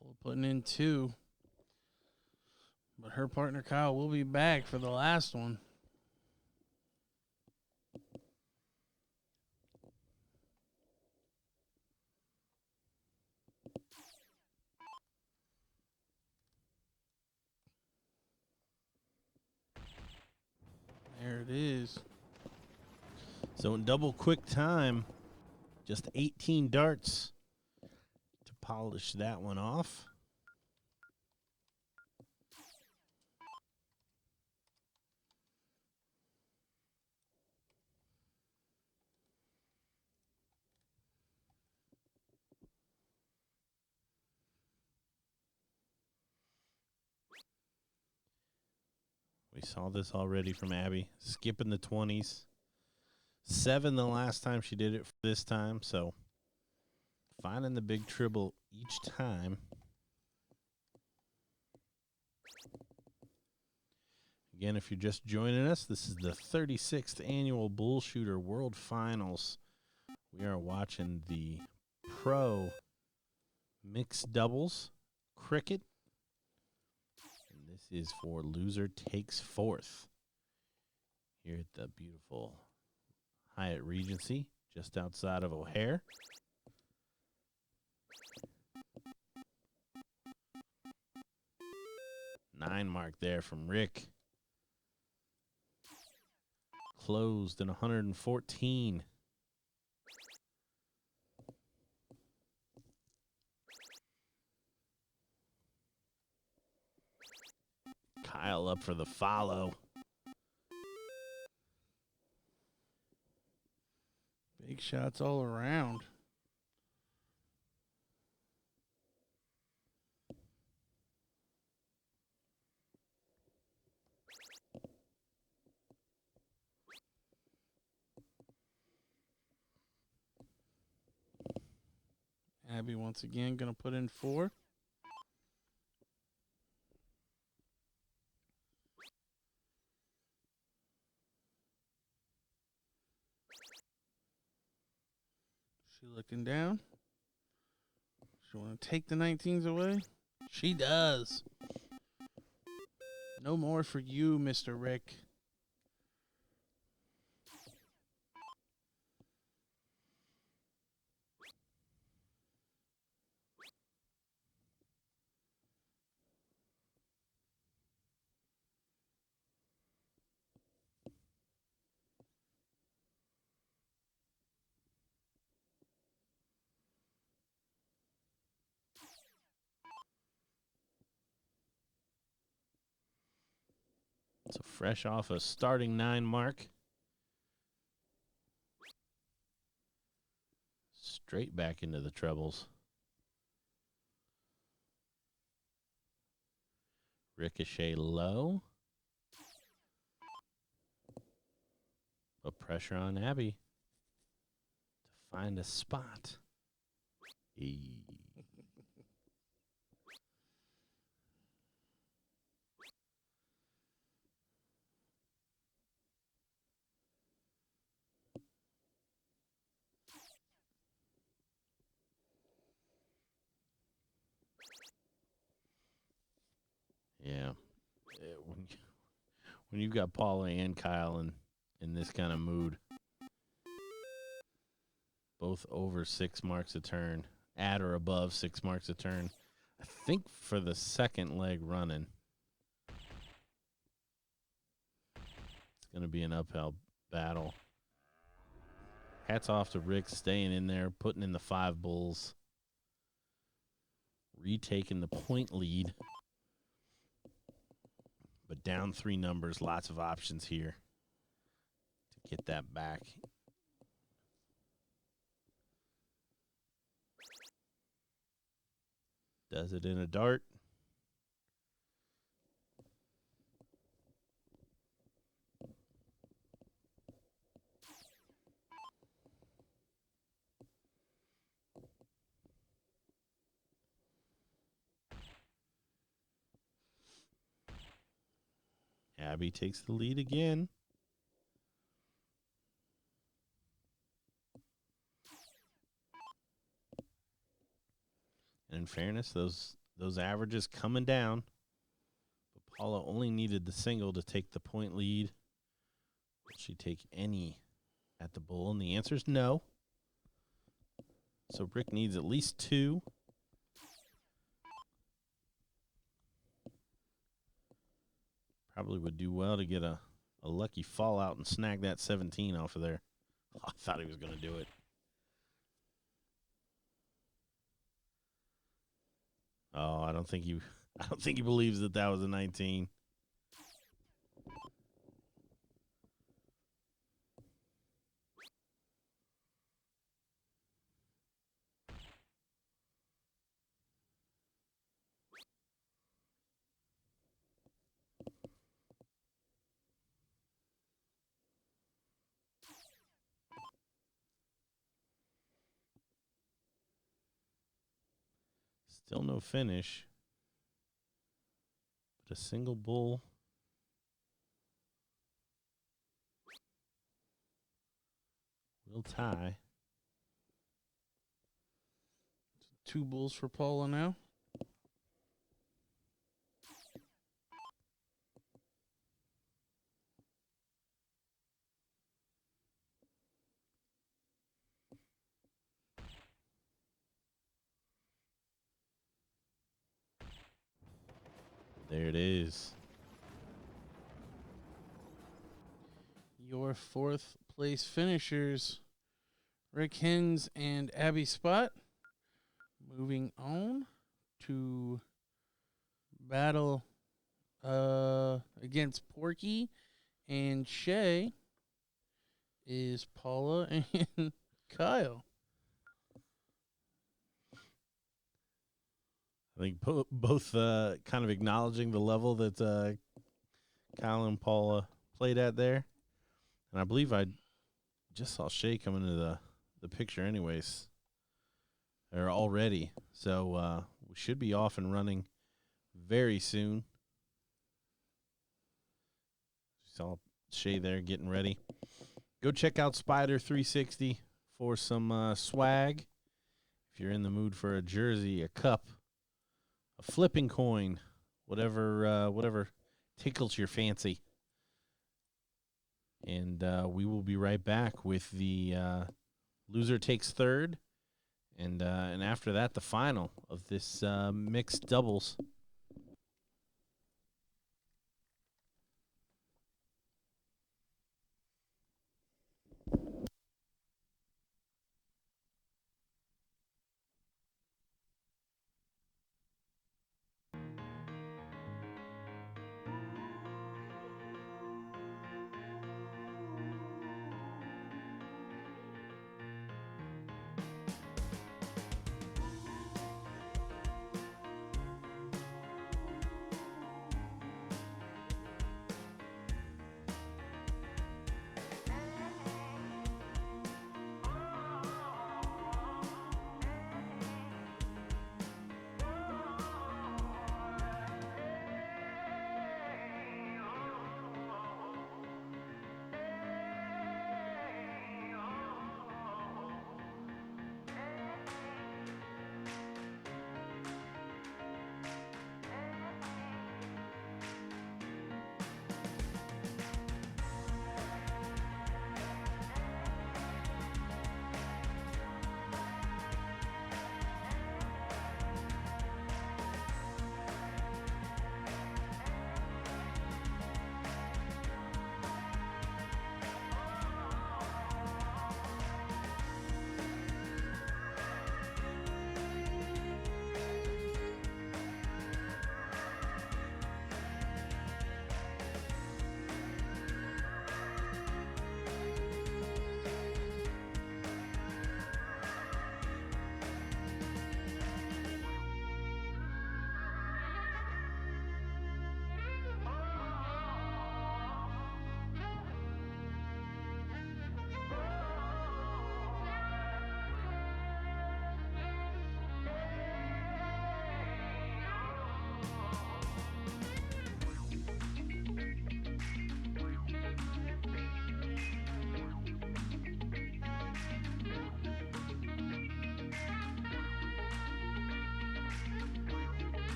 Paula putting in 2. But her partner Kyle will be back for the last one. There it is. So in double quick time, just 18 darts to polish that one off. We saw this already from Abby, skipping the 20s. 7 the last time she did it this time, so finding the big triple each time. Again, if you're just joining us, this is the 36th annual BullShooter World Finals. We are watching the pro mixed doubles cricket. And this is for loser takes fourth here at the beautiful Hyatt Regency, just outside of O'Hare. Nine mark there from Rick. Closed in 114. Kyle up for the follow. Big shots all around. Abby once again going to put in 4. She looking down. She want to take the 19s away? She does. No more for you, Mr. Rick. So fresh off a starting 9 mark. Straight back into the trebles. Ricochet low. Put pressure on Abby to find a spot. Yeah. When you've got Paula and Kyle in this kind of mood, both over 6 marks a turn, at or above 6 marks a turn, I think for the second leg running, it's going to be an uphill battle. Hats off to Rick staying in there, putting in the 5 bulls, retaking the point lead. But down 3 numbers, lots of options here to get that back. Does it in a dart. Abby takes the lead again. And in fairness, those averages coming down. But Paula only needed the single to take the point lead. Will she take any at the bull? And the answer is no. So Rick needs at least 2. Probably would do well to get a lucky fallout and snag that 17 off of there. Oh, I thought he was going to do it. Oh, I don't think he believes that was a 19. Still no finish. But a single bull. Will tie. 2 bulls for Paula now. There it is. your fourth place finishers, Rick Hens and Abby Spot, moving on to battle against Porky and Shay is Paula and Kyle. I think both kind of acknowledging the level that Kyle and Paula played at there. And I believe I just saw Shay come into the picture anyways. Or already. So we should be off and running very soon. Saw Shay there getting ready. Go check out Spider 360 for some swag. If you're in the mood for a jersey, a cup, a flipping coin, whatever tickles your fancy. And we will be right back with the loser takes third, and after that, the final of this mixed doubles.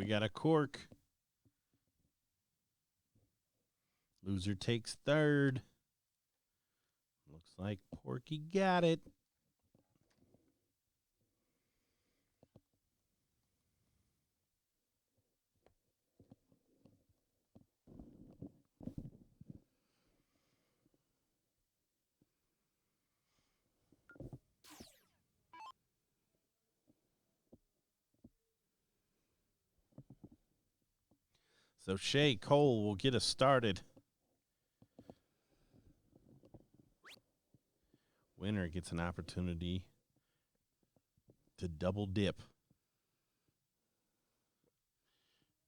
we got a cork. Loser takes third. Looks like Porky got it. So Shay Cole will get us started. Winner gets an opportunity to double dip.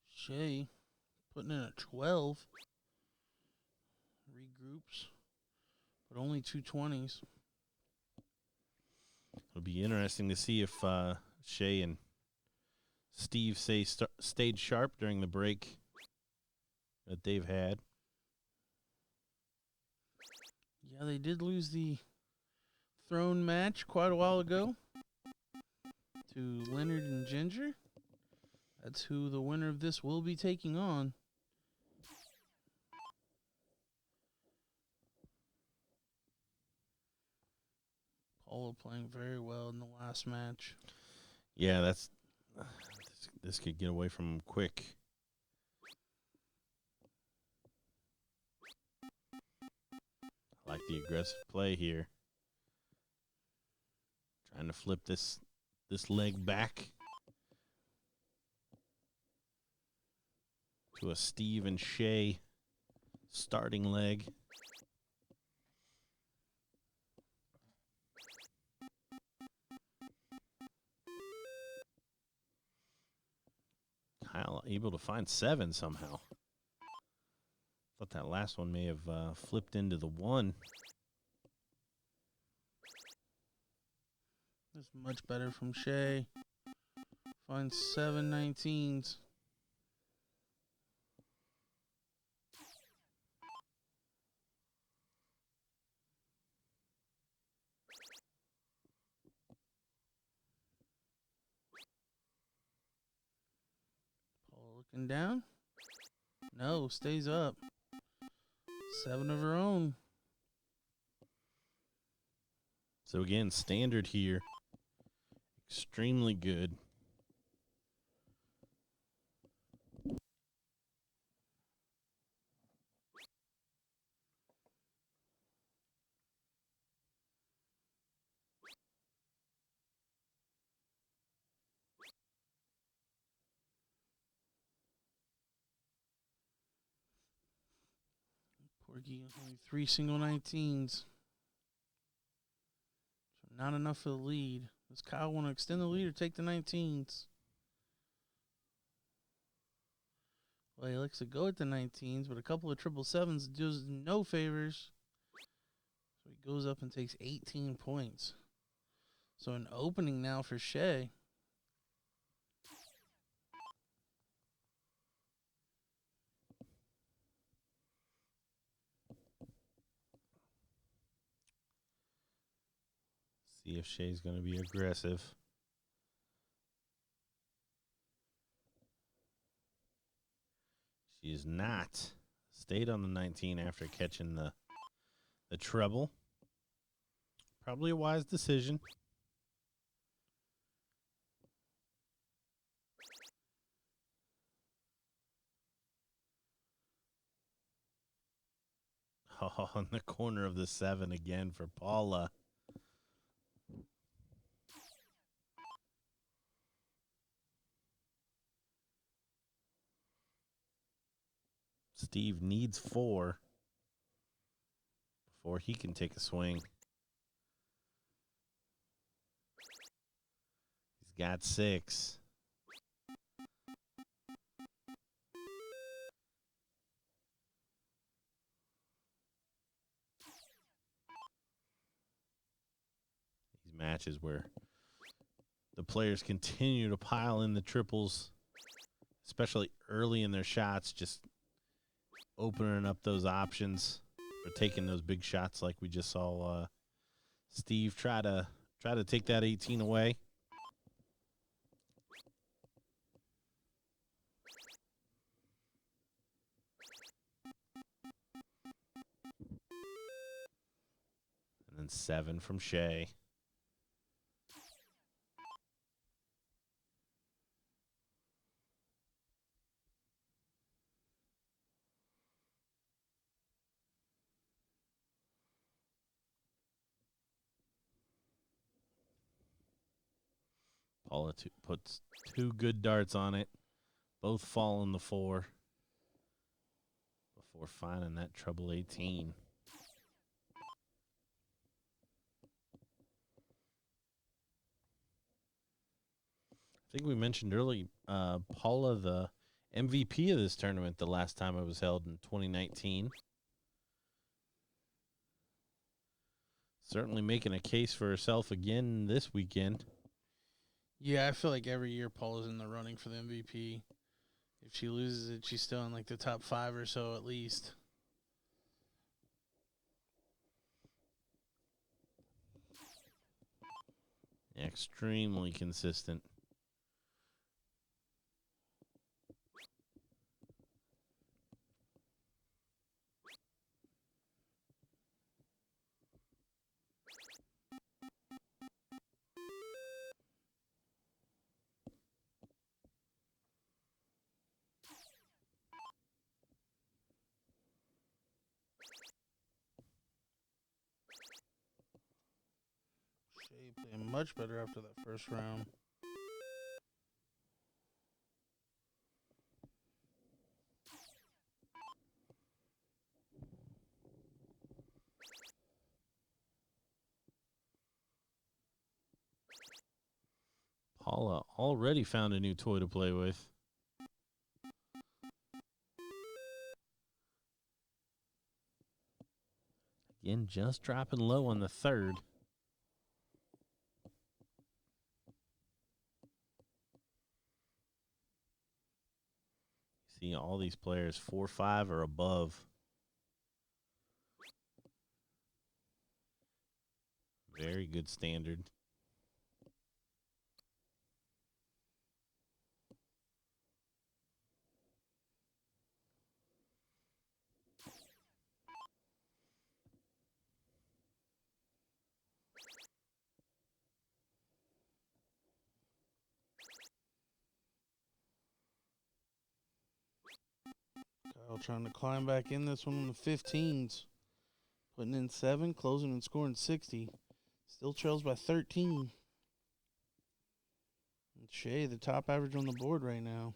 Shay putting in a 12. Regroups, but only 220s. It'll be interesting to see if Shay and Steve stayed sharp during the break that they've had. Yeah, they did lose the throne match quite a while ago to Leonard and Ginger. That's who the winner of this will be taking on. Paula playing very well in the last match. Yeah, this could get away from him quick. I like the aggressive play here. Trying to flip this leg back to a Steve and Shay starting leg. Kyle able to find 7 somehow. Thought that last one may have flipped into the 1. That's much better from Shay. Finds 7 19s. Paula looking down. No, stays up. 7 of her own. So again, standard here. Extremely good. Porky only 3 single 19s. So not enough for the lead. Does Kyle want to extend the lead or take the 19s? Well, he likes to go at the 19s, but a couple of 777s does no favors. So he goes up and takes 18 points. So an opening now for Shay. See if Shay's going to be aggressive. She is not. Stayed on the 19 after catching the treble. Probably a wise decision. Oh, in the corner of the 7 again for Paula. Steve needs 4 before he can take a swing. He's got 6. These matches where the players continue to pile in the triples, especially early in their shots, just opening up those options for taking those big shots like we just saw Steve try to take that 18 away. And 7 from Shea. Paula puts 2 good darts on it. Both fall in the 4 before finding that treble 18. I think we mentioned earlier, Paula, the MVP of this tournament the last time it was held in 2019. Certainly making a case for herself again this weekend. Yeah, I feel like every year Paula's in the running for the MVP. If she loses it, she's still in like the top 5 or so at least. Extremely consistent. Shea playing much better after that first round. Paula already found a new toy to play with. Again, just dropping low on the 3rd. See all these players 4-5 or above. Very good standard. Kyle trying to climb back in this one on the 15s. Putting in 7, closing and scoring 60. Still trails by 13. And Shea, the top average on the board right now.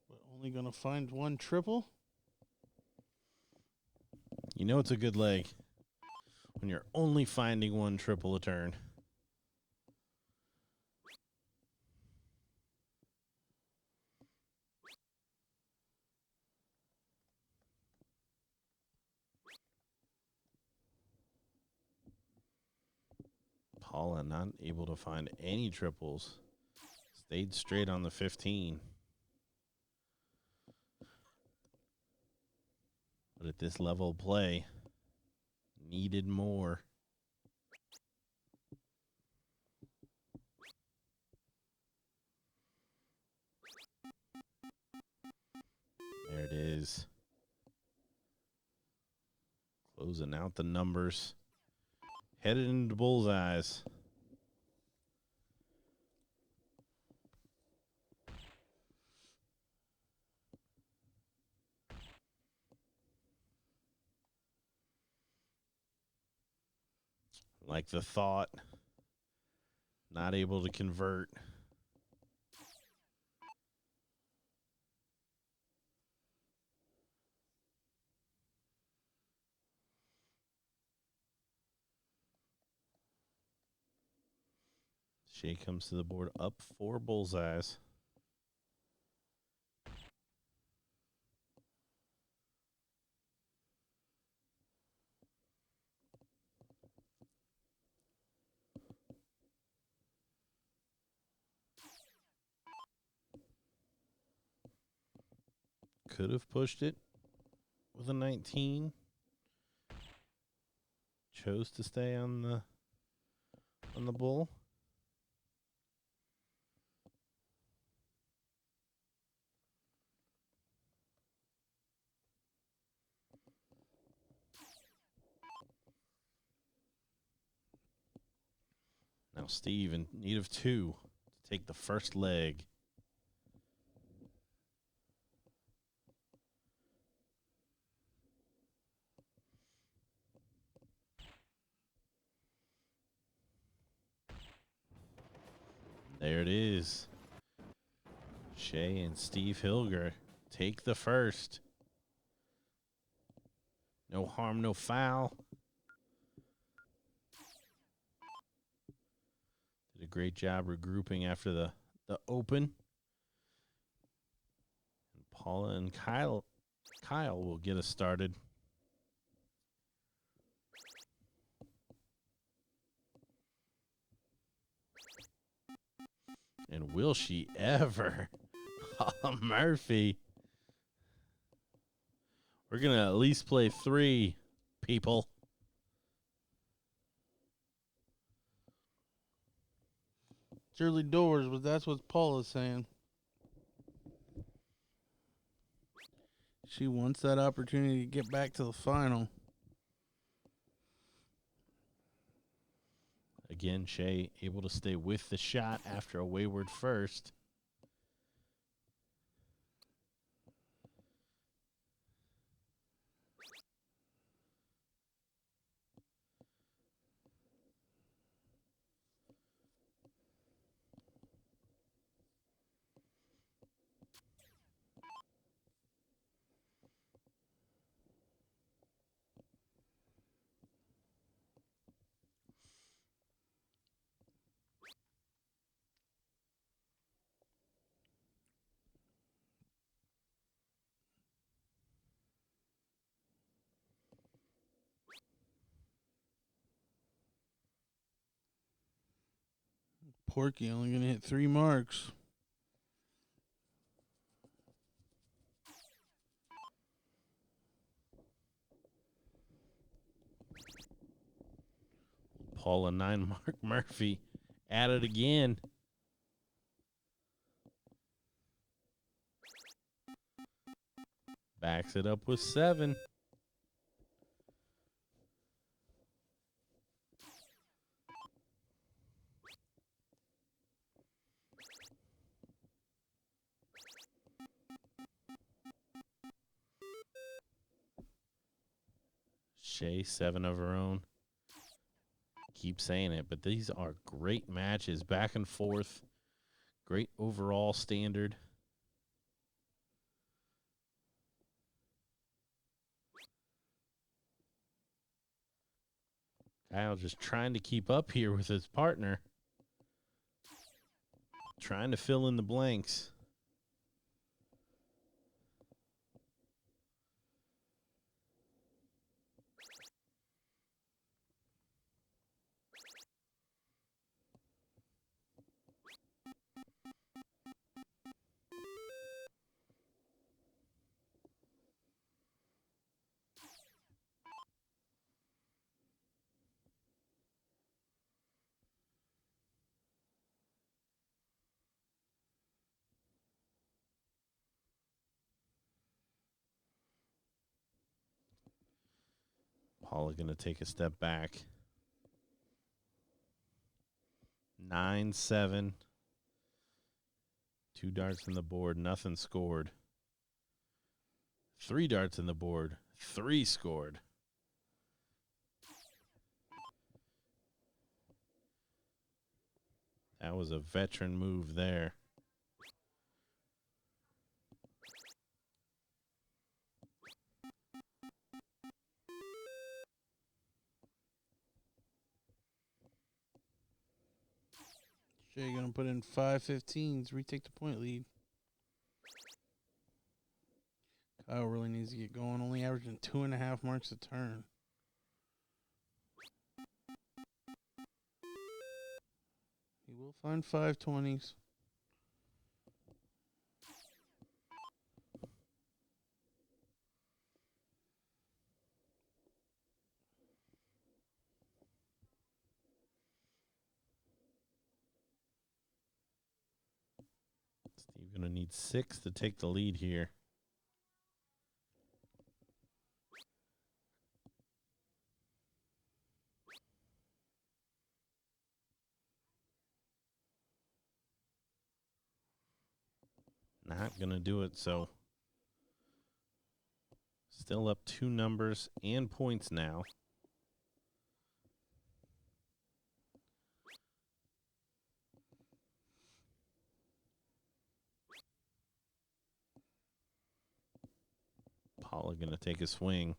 But only going to find 1 triple. You know it's a good leg when you're only finding 1 triple a turn. Paula not able to find any triples. Stayed straight on the 15. But at this level of play, needed more. There it is. Closing out the numbers. Headed into bullseyes. Like the thought. Not able to convert. Shea comes to the board up 4 bullseyes. Could have pushed it with a 19. Chose to stay on the bull. Now Steve in need of 2 to take the first leg. There it is. Shay and Steve Hilger take the first. No harm, no foul. Did a great job regrouping after the open. And Paula and Kyle will get us started. And will she ever? Paula Murphy. We're going to at least play 3, people. It's early doors, but that's what Paula's saying. She wants that opportunity to get back to the final. Again, Shay able to stay with the shot after a wayward first. Porky only going to hit 3 marks. Paula 9, Mark Murphy at it again. Backs it up with 7. Shay, 7 of her own. Keep saying it, but these are great matches, back and forth. Great overall standard. Kyle just trying to keep up here with his partner. Trying to fill in the blanks. Paula going to take a step back. 9-7. 2 darts in the board, nothing scored. 3 darts in the board, 3 scored. That was a veteran move there. Shay going to put in 5 15s, retake the point lead. Kyle really needs to get going, only averaging 2.5 marks a turn. He will find 5 20s. Steve going to need 6 to take the lead here. not going to do it, so still up 2 numbers and points now. Paula going to take a swing.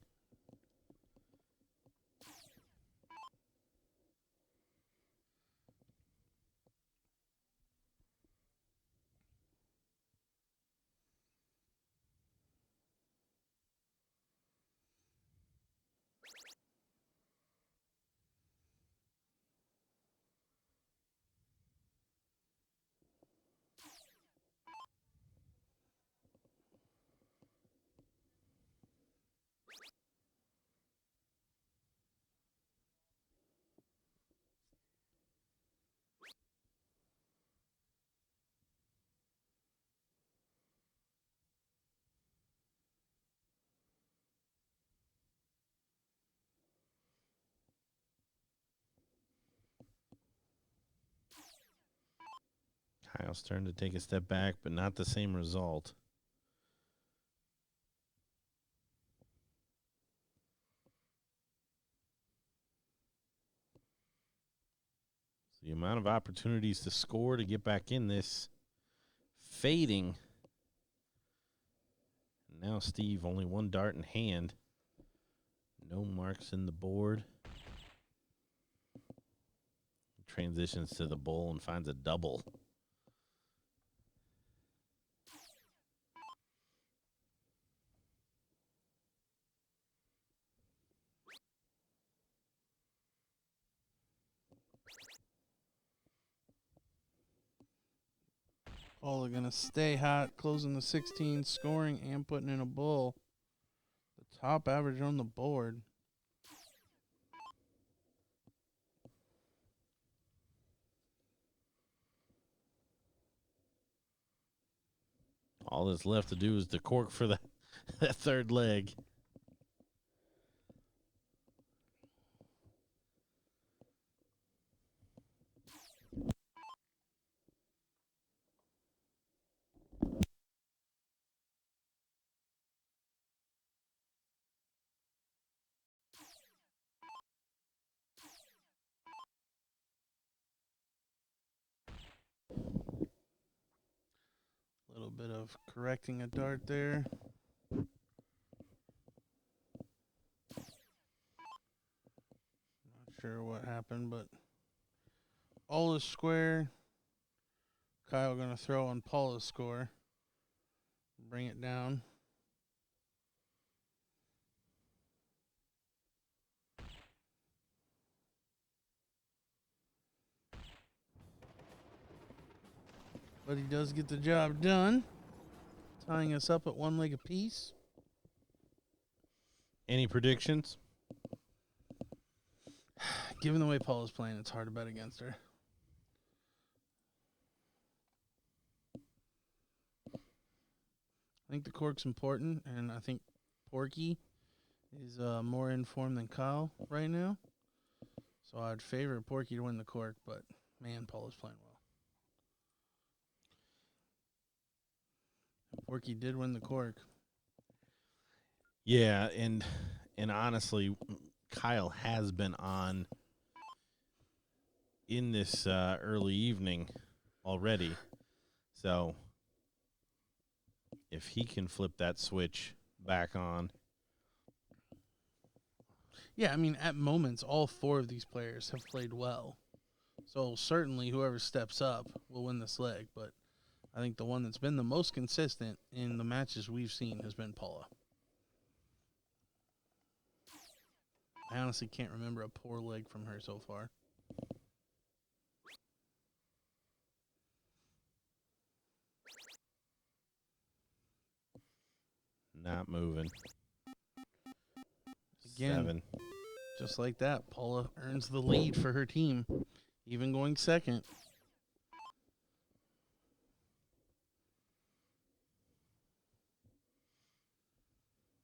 Kyle's starting to take a step back, but not the same result. The amount of opportunities to score to get back in this fading. Now Steve, only 1 dart in hand. No marks in the board. Transitions to the bull and finds a double. Paula going to stay hot, closing the 16, scoring and putting in a bull. The top average on the board. All that's left to do is the cork for that 3rd leg. A little bit of correcting a dart there. Not sure what happened, but all is square. Kyle going to throw on Paula's score. Bring it down. But he does get the job done, tying us up at 1 leg apiece. Any predictions? Given the way Paula's playing, it's hard to bet against her. I think the cork's important, and I think Porky is more in form than Kyle right now. So I'd favor Porky to win the cork, but, man, Paula's playing well. Porky did win the cork. Yeah, and honestly, Kyle has been on in this early evening already. So if he can flip that switch back on. Yeah, I mean, at moments, all 4 of these players have played well. So certainly whoever steps up will win this leg, but I think the one that's been the most consistent in the matches we've seen has been Paula. I honestly can't remember a poor leg from her so far. Not moving. Again, 7. just like that, Paula earns the lead for her team, even going second.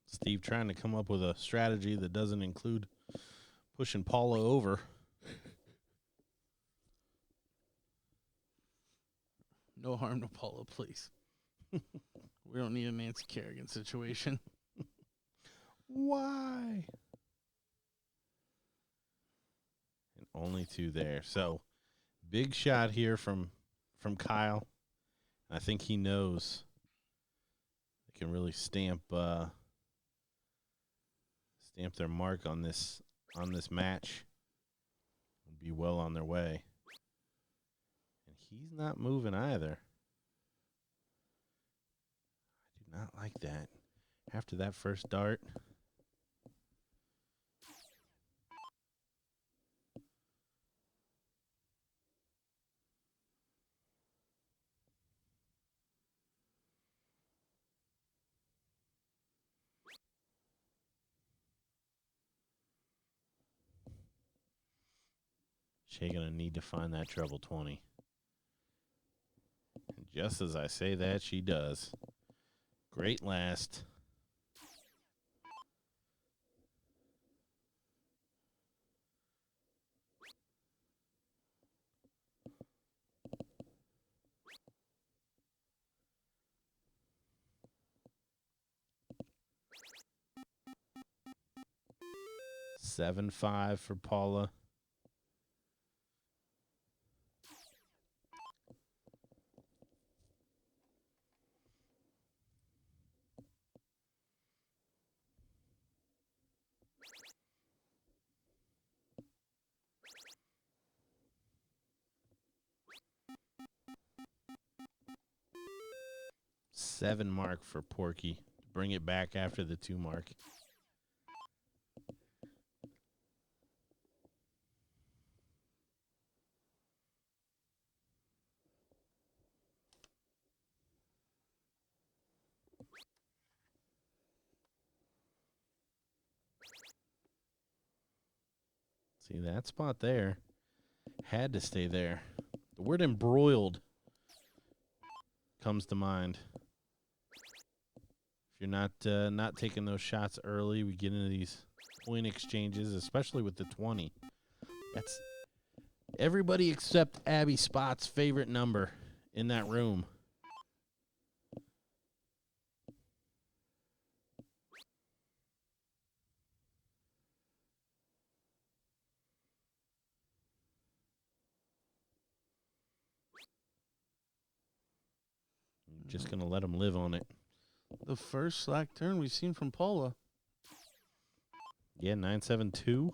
Steve trying to come up with a strategy that doesn't include pushing Paula over. No harm to Paula, please. We don't need a Nancy Kerrigan situation. Why? And only 2 there. So, big shot here from Kyle. I think he knows they can really stamp their mark on this match and be well on their way. And he's not moving either. I do not like that. After that first dart. Shay gonna need to find that treble 20. And just as I say that, she does. Great last. $7-5 for Paula. $7 mark for Porky. Bring it back after the 2 mark. See that spot there? Had to stay there. The word embroiled comes to mind. If you're not taking those shots early, we get into these point exchanges, especially with the 20. That's everybody except Abby Spot's favorite number in that room. I'm just going to let them live on it. The first slack turn we've seen from Paula. Yeah, 9-7-2.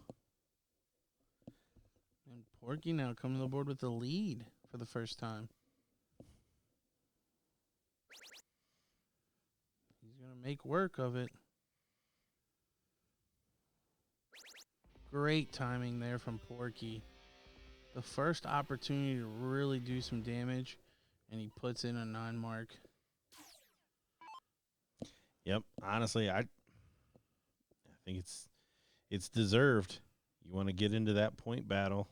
And Porky now coming to the board with the lead for the first time. He's going to make work of it. Great timing there from Porky. The first opportunity to really do some damage, and he puts in a 9 mark. Yep, honestly, I think it's deserved. You want to get into that point battle,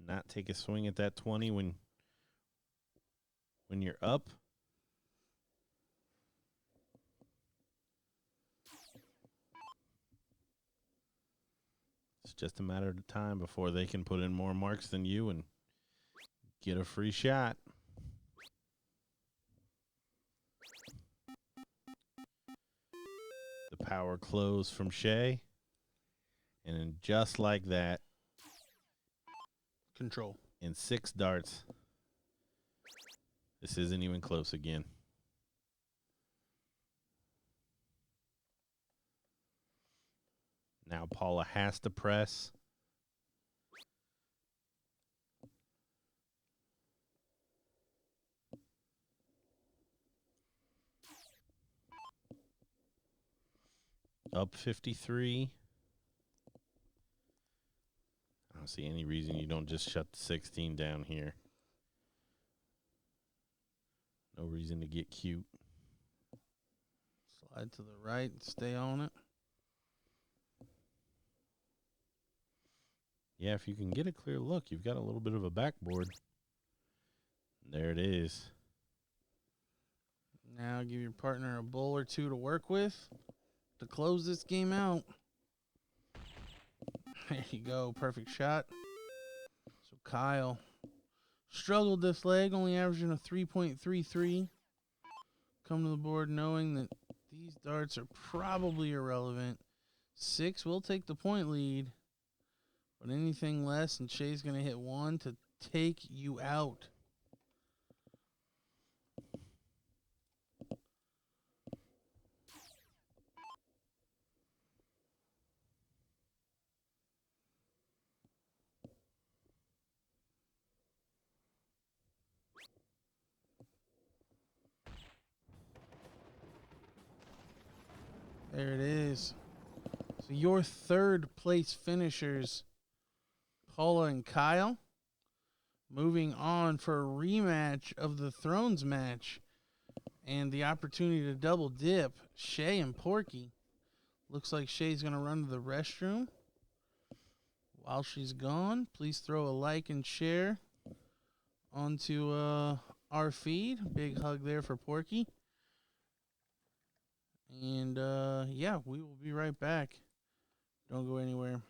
not take a swing at that 20 when you're up. It's just a matter of time before they can put in more marks than you and get a free shot. The power close from Shay. And then just like that. Control. In 6 darts. This isn't even close again. Now Paula has to press. Up 53. I don't see any reason you don't just shut the 16 down here. No reason to get cute. Slide to the right, stay on it. Yeah, if you can get a clear look, you've got a little bit of a backboard. There it is. Now give your partner a bull or 2 to work with to close this game out. There you go. Perfect shot. So Kyle Struggled this leg, only averaging a 3.33. Come to the board knowing that these darts are probably irrelevant. 6 will take the point lead, but anything less, and Shay's going to hit 1 to take you out. There it is. So your third place finishers, Paula and Kyle, moving on for a rematch of the Thrones match and the opportunity to double dip, Shay and Porky. Looks like Shay's going to run to the restroom. While she's gone, please throw a like and share onto our feed. Big hug there for Porky. And yeah, we will be right back. Don't go anywhere.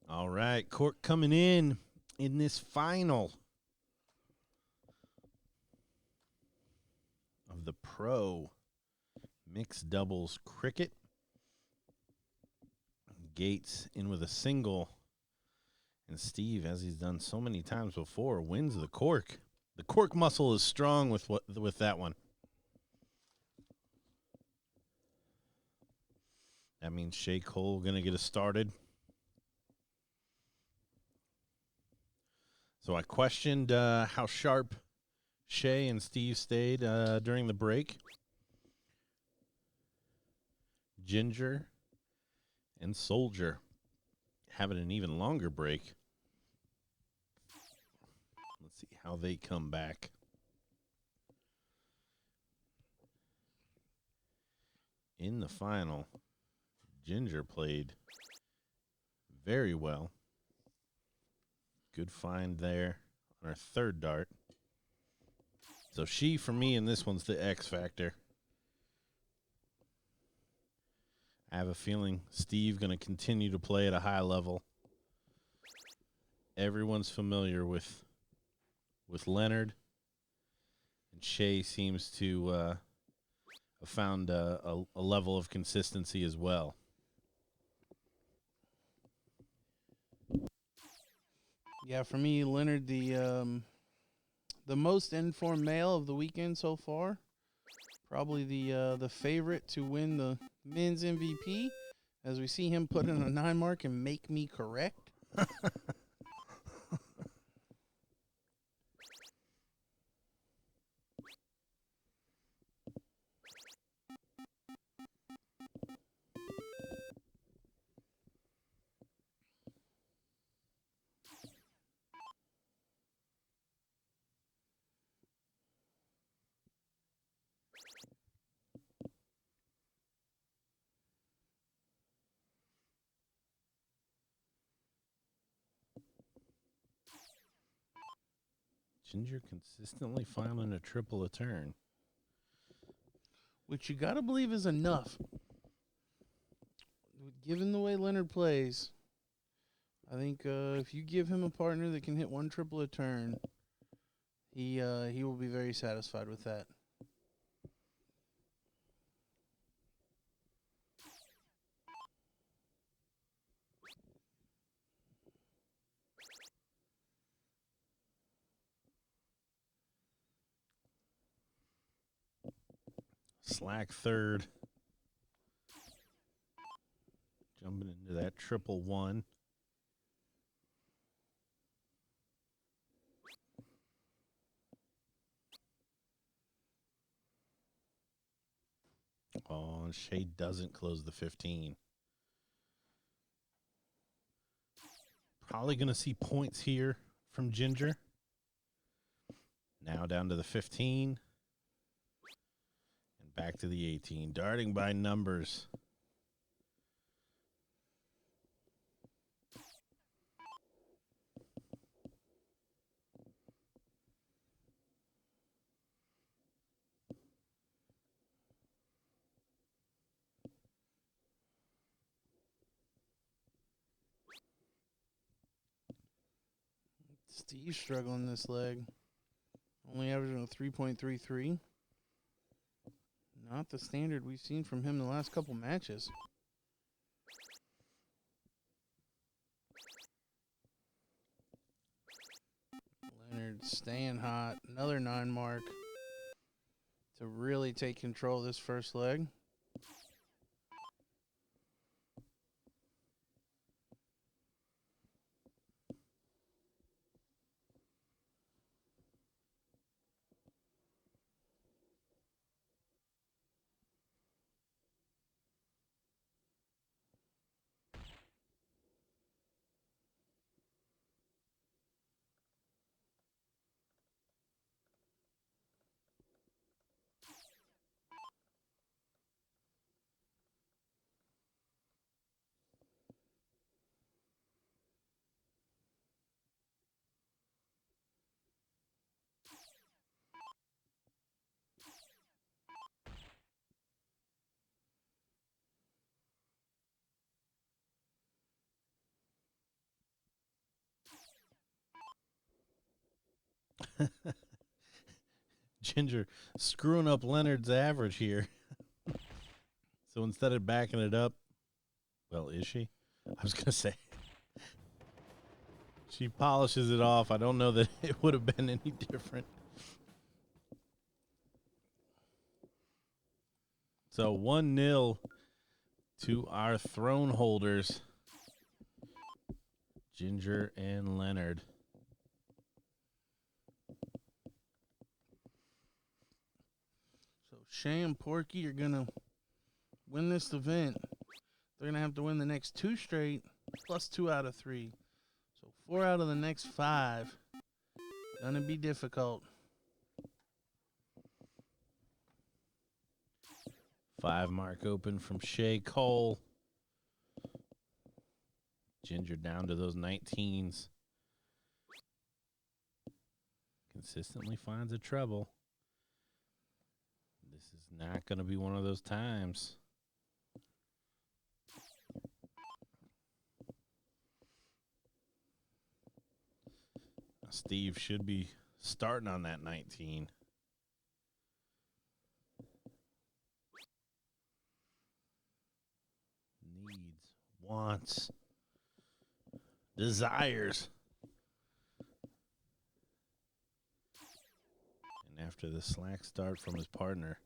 All right, cork coming in this final of the pro mixed doubles cricket. Gates in with a single, and Steve, as he's done so many times before, wins the cork. The cork muscle is strong with that one. That means Shea Cole going to get us started. So I questioned how sharp Shea and Steve stayed during the break. Ginger and Soldier having an even longer break. Let's see how they come back. In the final, Ginger played very well. Good find there on our third dart. So she, for me, in this one's the X factor. I have a feeling Steve going to continue to play at a high level. Everyone's familiar with Leonard, and Shea seems to have found a level of consistency as well. Yeah, for me, Leonard, the most informed male of the weekend so far. Probably the favorite to win the men's MVP, as we see him put in a 9 mark and make me correct. Ginger consistently finding a triple a turn. Which you got to believe is enough. Given the way Leonard plays, I think if you give him a partner that can hit 1 triple a turn, he will be very satisfied with that. Slack third. Jumping into that 111. Oh, and Shea doesn't close the 15. Probably going to see points here from Ginger. Now down to the 15. And back to the 18. Darting by numbers. Steve's struggling this leg. Only averaging a 3.33. Not the standard we've seen from him the last couple matches. Leonard staying hot. Another 9 mark to really take control of this first leg. Ginger screwing up Leonard's average here. So instead of backing it up, well, is she? I was going to say. She polishes it off. I don't know that it would have been any different. So 1-0 to our throne holders, Ginger and Leonard. So Shay and Porky are going to win this event. They're going to have to win the next 2 straight, plus 2 out of 3. So 4 out of the next 5. Going to be difficult. 5 mark open from Shay Cole. Ginger down to those 19s. Consistently finds a treble. This is not going to be one of those times. Steve should be starting on that 19. Needs, wants, desires. And after the slack start from his partner,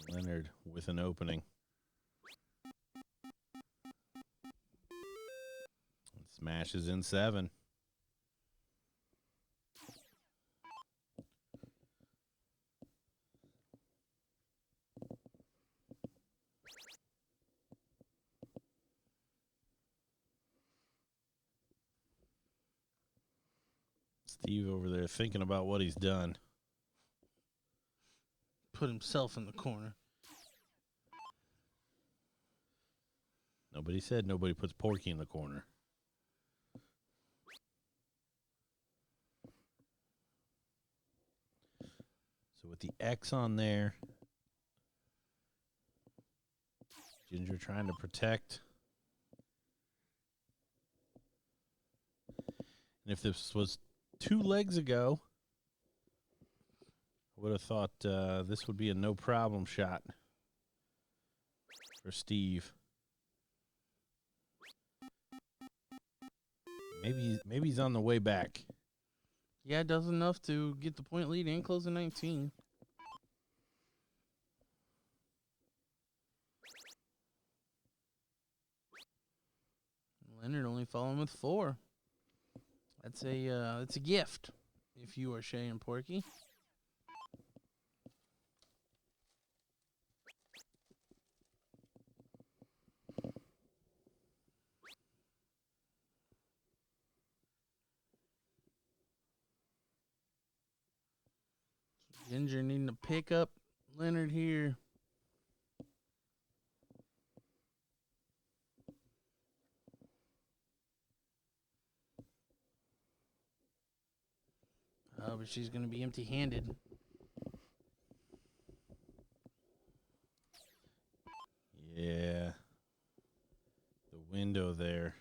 Leonard with an opening. And smashes in 7. Steve over there thinking about what he's done. Put himself in the corner. Nobody said nobody puts Porky in the corner. So with the X on there, Ginger trying to protect. And if this was 2 legs ago, I would have thought this would be a no-problem shot for Steve. Maybe he's on the way back. Yeah, it does enough to get the point lead and close the 19. Leonard only following with 4. That's a gift if you are Shay and Porky. Ginger needing to pick up Leonard here. Oh, but she's going to be empty-handed. Yeah. The window there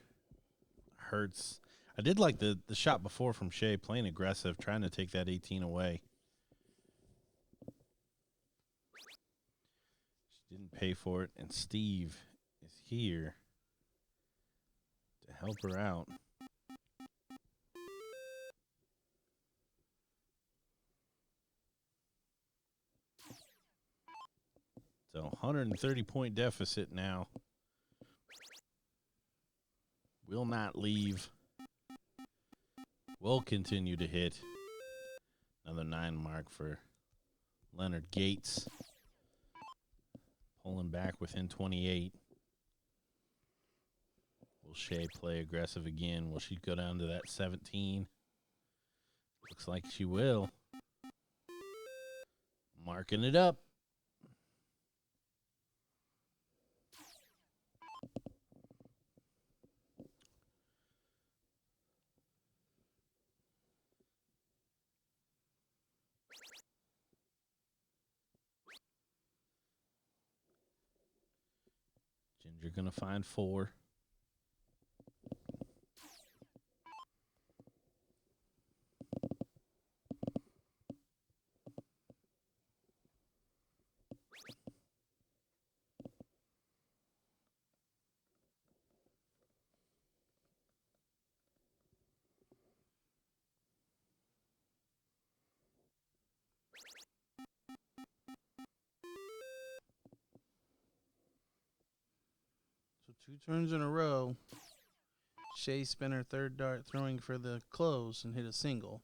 hurts. I did like the shot before from Shay, playing aggressive, trying to take that 18 away. She didn't pay for it, and Steve is here to help her out. So 130-point deficit now. Will not leave. Will continue to hit. Another 9 mark for Leonard Gates. Pulling back within 28. Will Shay play aggressive again? Will she go down to that 17? Looks like she will. Marking it up. Ginger gonna find 4. So 2 turns in a row. Shay spent her third dart throwing for the close and hit a single.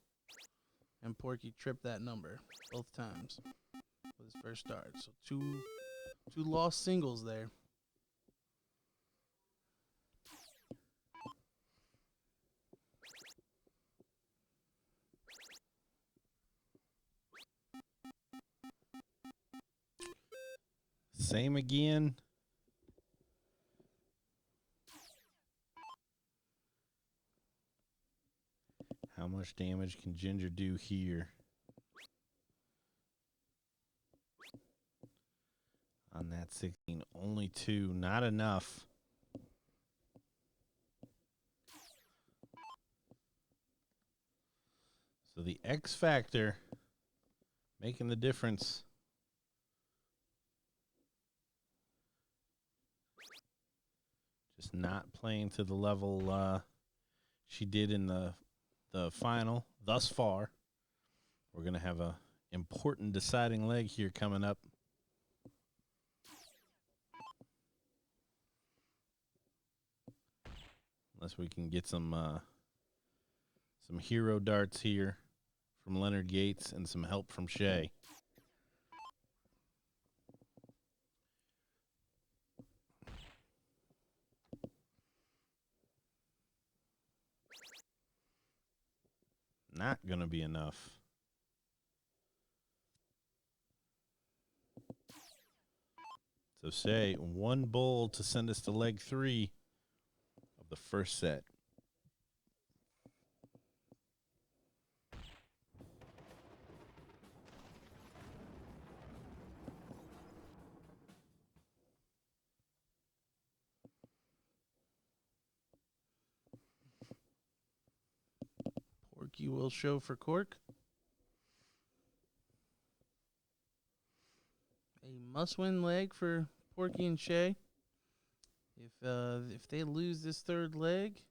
And Porky tripped that number both times with his first dart. So two lost singles there. Same again. How much damage can Ginger do here? On that 16, only 2, not enough. So the X factor making the difference. Just not playing to the level she did in the final thus far. We're going to have a important deciding leg here coming up. Unless we can get some hero darts here from Leonard Gates and some help from Shay. Not going to be enough. So Shay, 1 bull to send us to leg 3 of the first set. Porky will show for cork. A must-win leg for Porky and Shay. If they lose this third leg,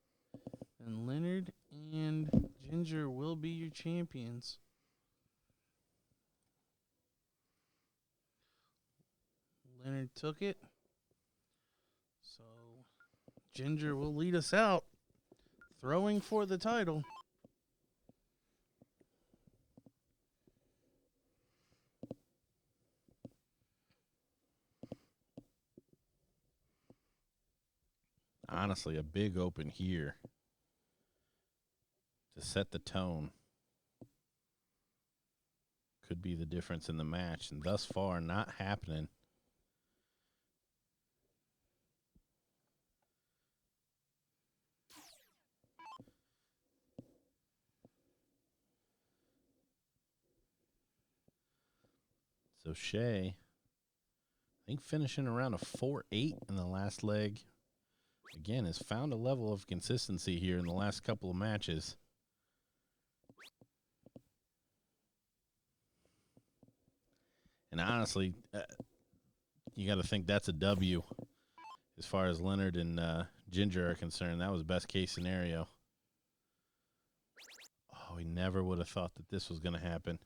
then Leonard and Ginger will be your champions. Leonard took it. So Ginger will lead us out, throwing for the title. Honestly, a big open here to set the tone. Could be the difference in the match, and thus far not happening. So Shay, I think finishing around a 4-8 in the last leg. Again, has found a level of consistency here in the last couple of matches. And honestly, you got to think that's a W as far as Leonard and Ginger are concerned. That was best case scenario. Oh, we never would have thought that this was going to happen.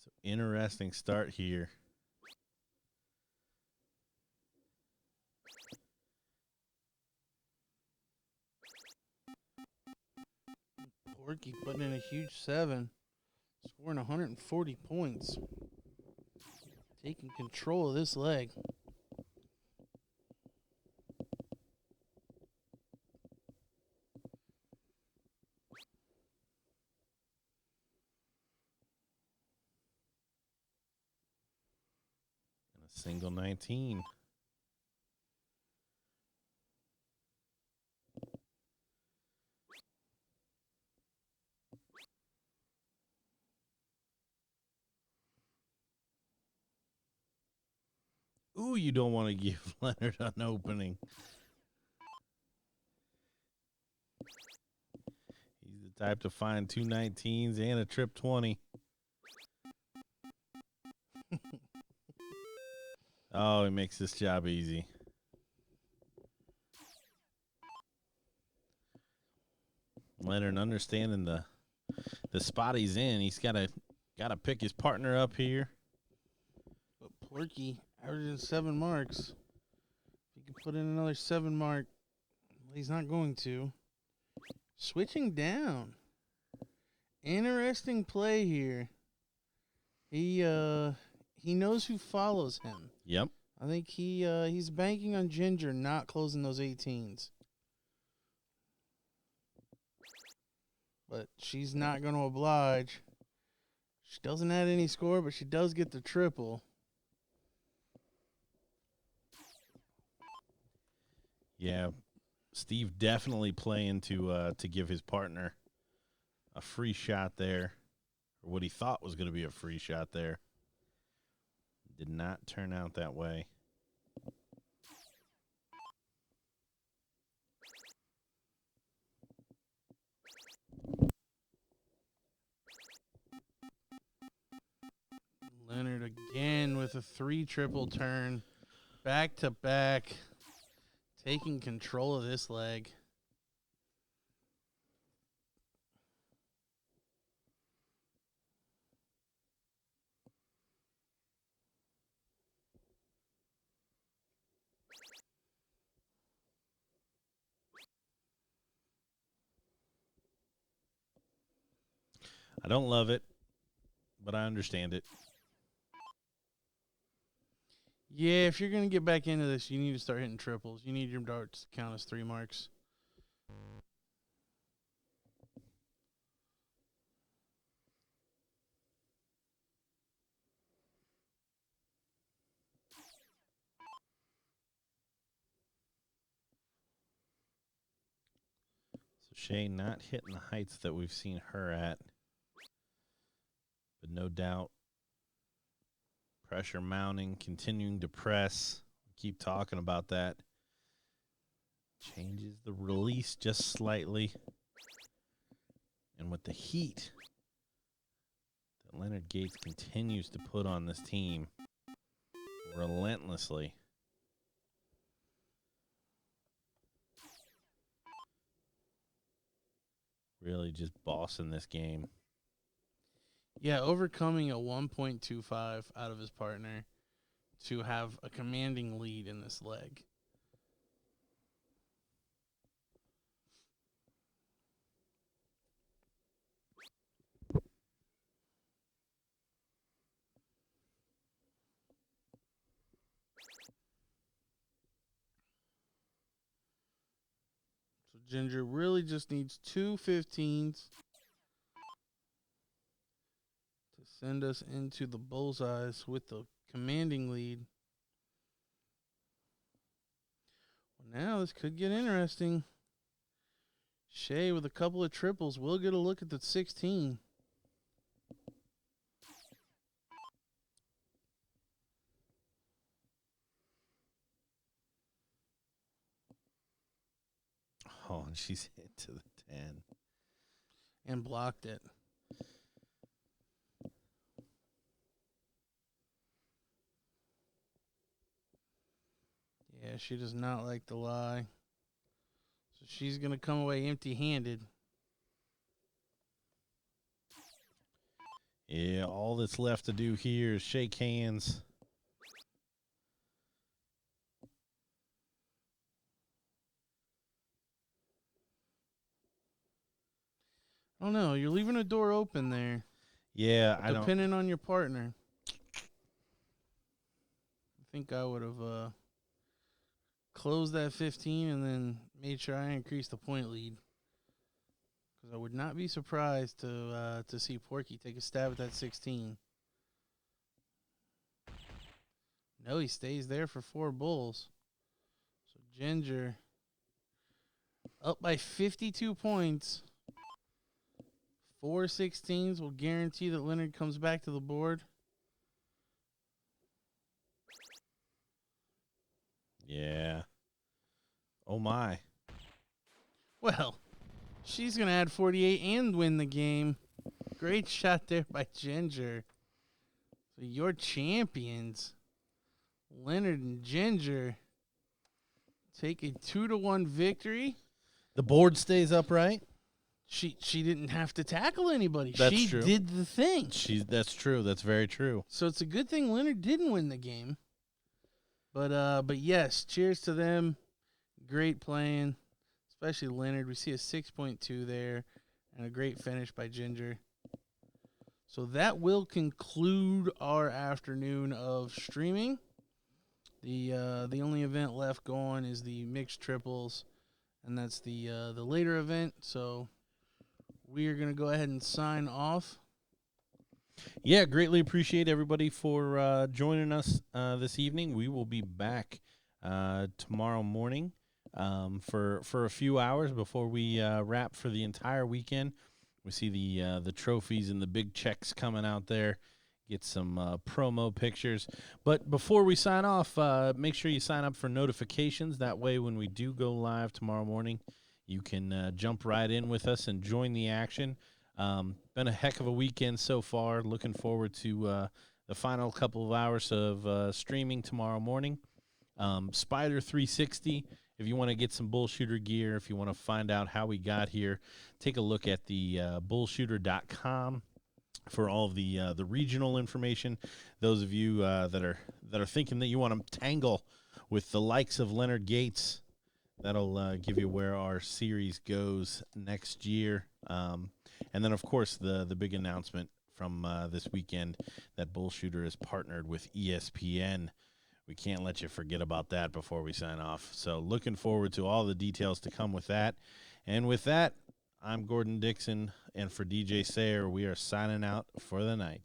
So interesting start here. Porky putting in a huge 7, scoring 140 points. Taking control of this leg. And a single 19. Ooh, you don't want to give Leonard an opening. He's the type to find 2 19s and a trip 20. Oh, he makes this job easy. Leonard understanding the spot he's in. He's gotta pick his partner up here. But Porky averaging 7 marks. If he can put in another 7 mark, well, he's not going to. Switching down. Interesting play here. He knows who follows him. Yep. I think he's banking on Ginger not closing those 18s. But she's not going to oblige. She doesn't add any score, but she does get the triple. Yeah, Steve definitely playing to give his partner a free shot there, or what he thought was going to be a free shot there. Did not turn out that way. Leonard again with a 3 triple turn. Back to back. Taking control of this leg. I don't love it, but I understand it. Yeah, if you're going to get back into this, you need to start hitting triples. You need your darts to count as 3 marks. So Shay not hitting the heights that we've seen her at, but no doubt pressure mounting, continuing to press. Keep talking about that. Changes the release just slightly. And with the heat that Leonard Gates continues to put on this team relentlessly. Really just bossing this game. Yeah, overcoming a 1.25 out of his partner to have a commanding lead in this leg. So Ginger really just needs 2 15s to send us into the bullseyes with the commanding lead. Well, now this could get interesting. Shay with a couple of triples will get a look at the 16. Oh, and she's hit to the 10. And blocked it. Yeah, she does not like the lie. So she's going to come away empty-handed. Yeah, all that's left to do here is shake hands. I don't know. You're leaving a door open there. Yeah, I don't. Depending on your partner. I think I would have closed that 15 and then made sure I increased the point lead. Because I would not be surprised to see Porky take a stab at that 16. No, he stays there for 4 bulls. So Ginger up by 52 points. 4 16s will guarantee that Leonard comes back to the board. Yeah. Oh, my. Well, she's going to add 48 and win the game. Great shot there by Ginger. So your champions Leonard and Ginger take a 2-1 victory. The board stays upright. She didn't have to tackle anybody. That's she true. did the thing. That's true. That's very true. So it's a good thing Leonard didn't win the game. But yes, cheers to them. Great playing, especially Leonard. We see a 6.2 there and a great finish by Ginger. So that will conclude our afternoon of streaming. The only event left going is the mixed triples, and that's the later event. So we are going to go ahead and sign off. Yeah, greatly appreciate everybody for joining us this evening. We will be back tomorrow morning for a few hours before we wrap for the entire weekend. We see the trophies and the big checks coming out there. Get some promo pictures. But before we sign off, make sure you sign up for notifications. That way when we do go live tomorrow morning, you can jump right in with us and join the action. Been a heck of a weekend so far. Looking forward to the final couple of hours of streaming tomorrow morning. Spider 360, if you want to get some BullShooter gear, if you want to find out how we got here, take a look at the BullShooter.com for all of the regional information. Those of you that are thinking that you want to tangle with the likes of Leonard Gates, that'll give you where our series goes next year. And then, of course, the big announcement from this weekend that BullShooter is partnered with ESPN. We can't let you forget about that before we sign off. So looking forward to all the details to come with that. And with that, I'm Gordon Dixon, and for DJ Sayer, we are signing out for the night.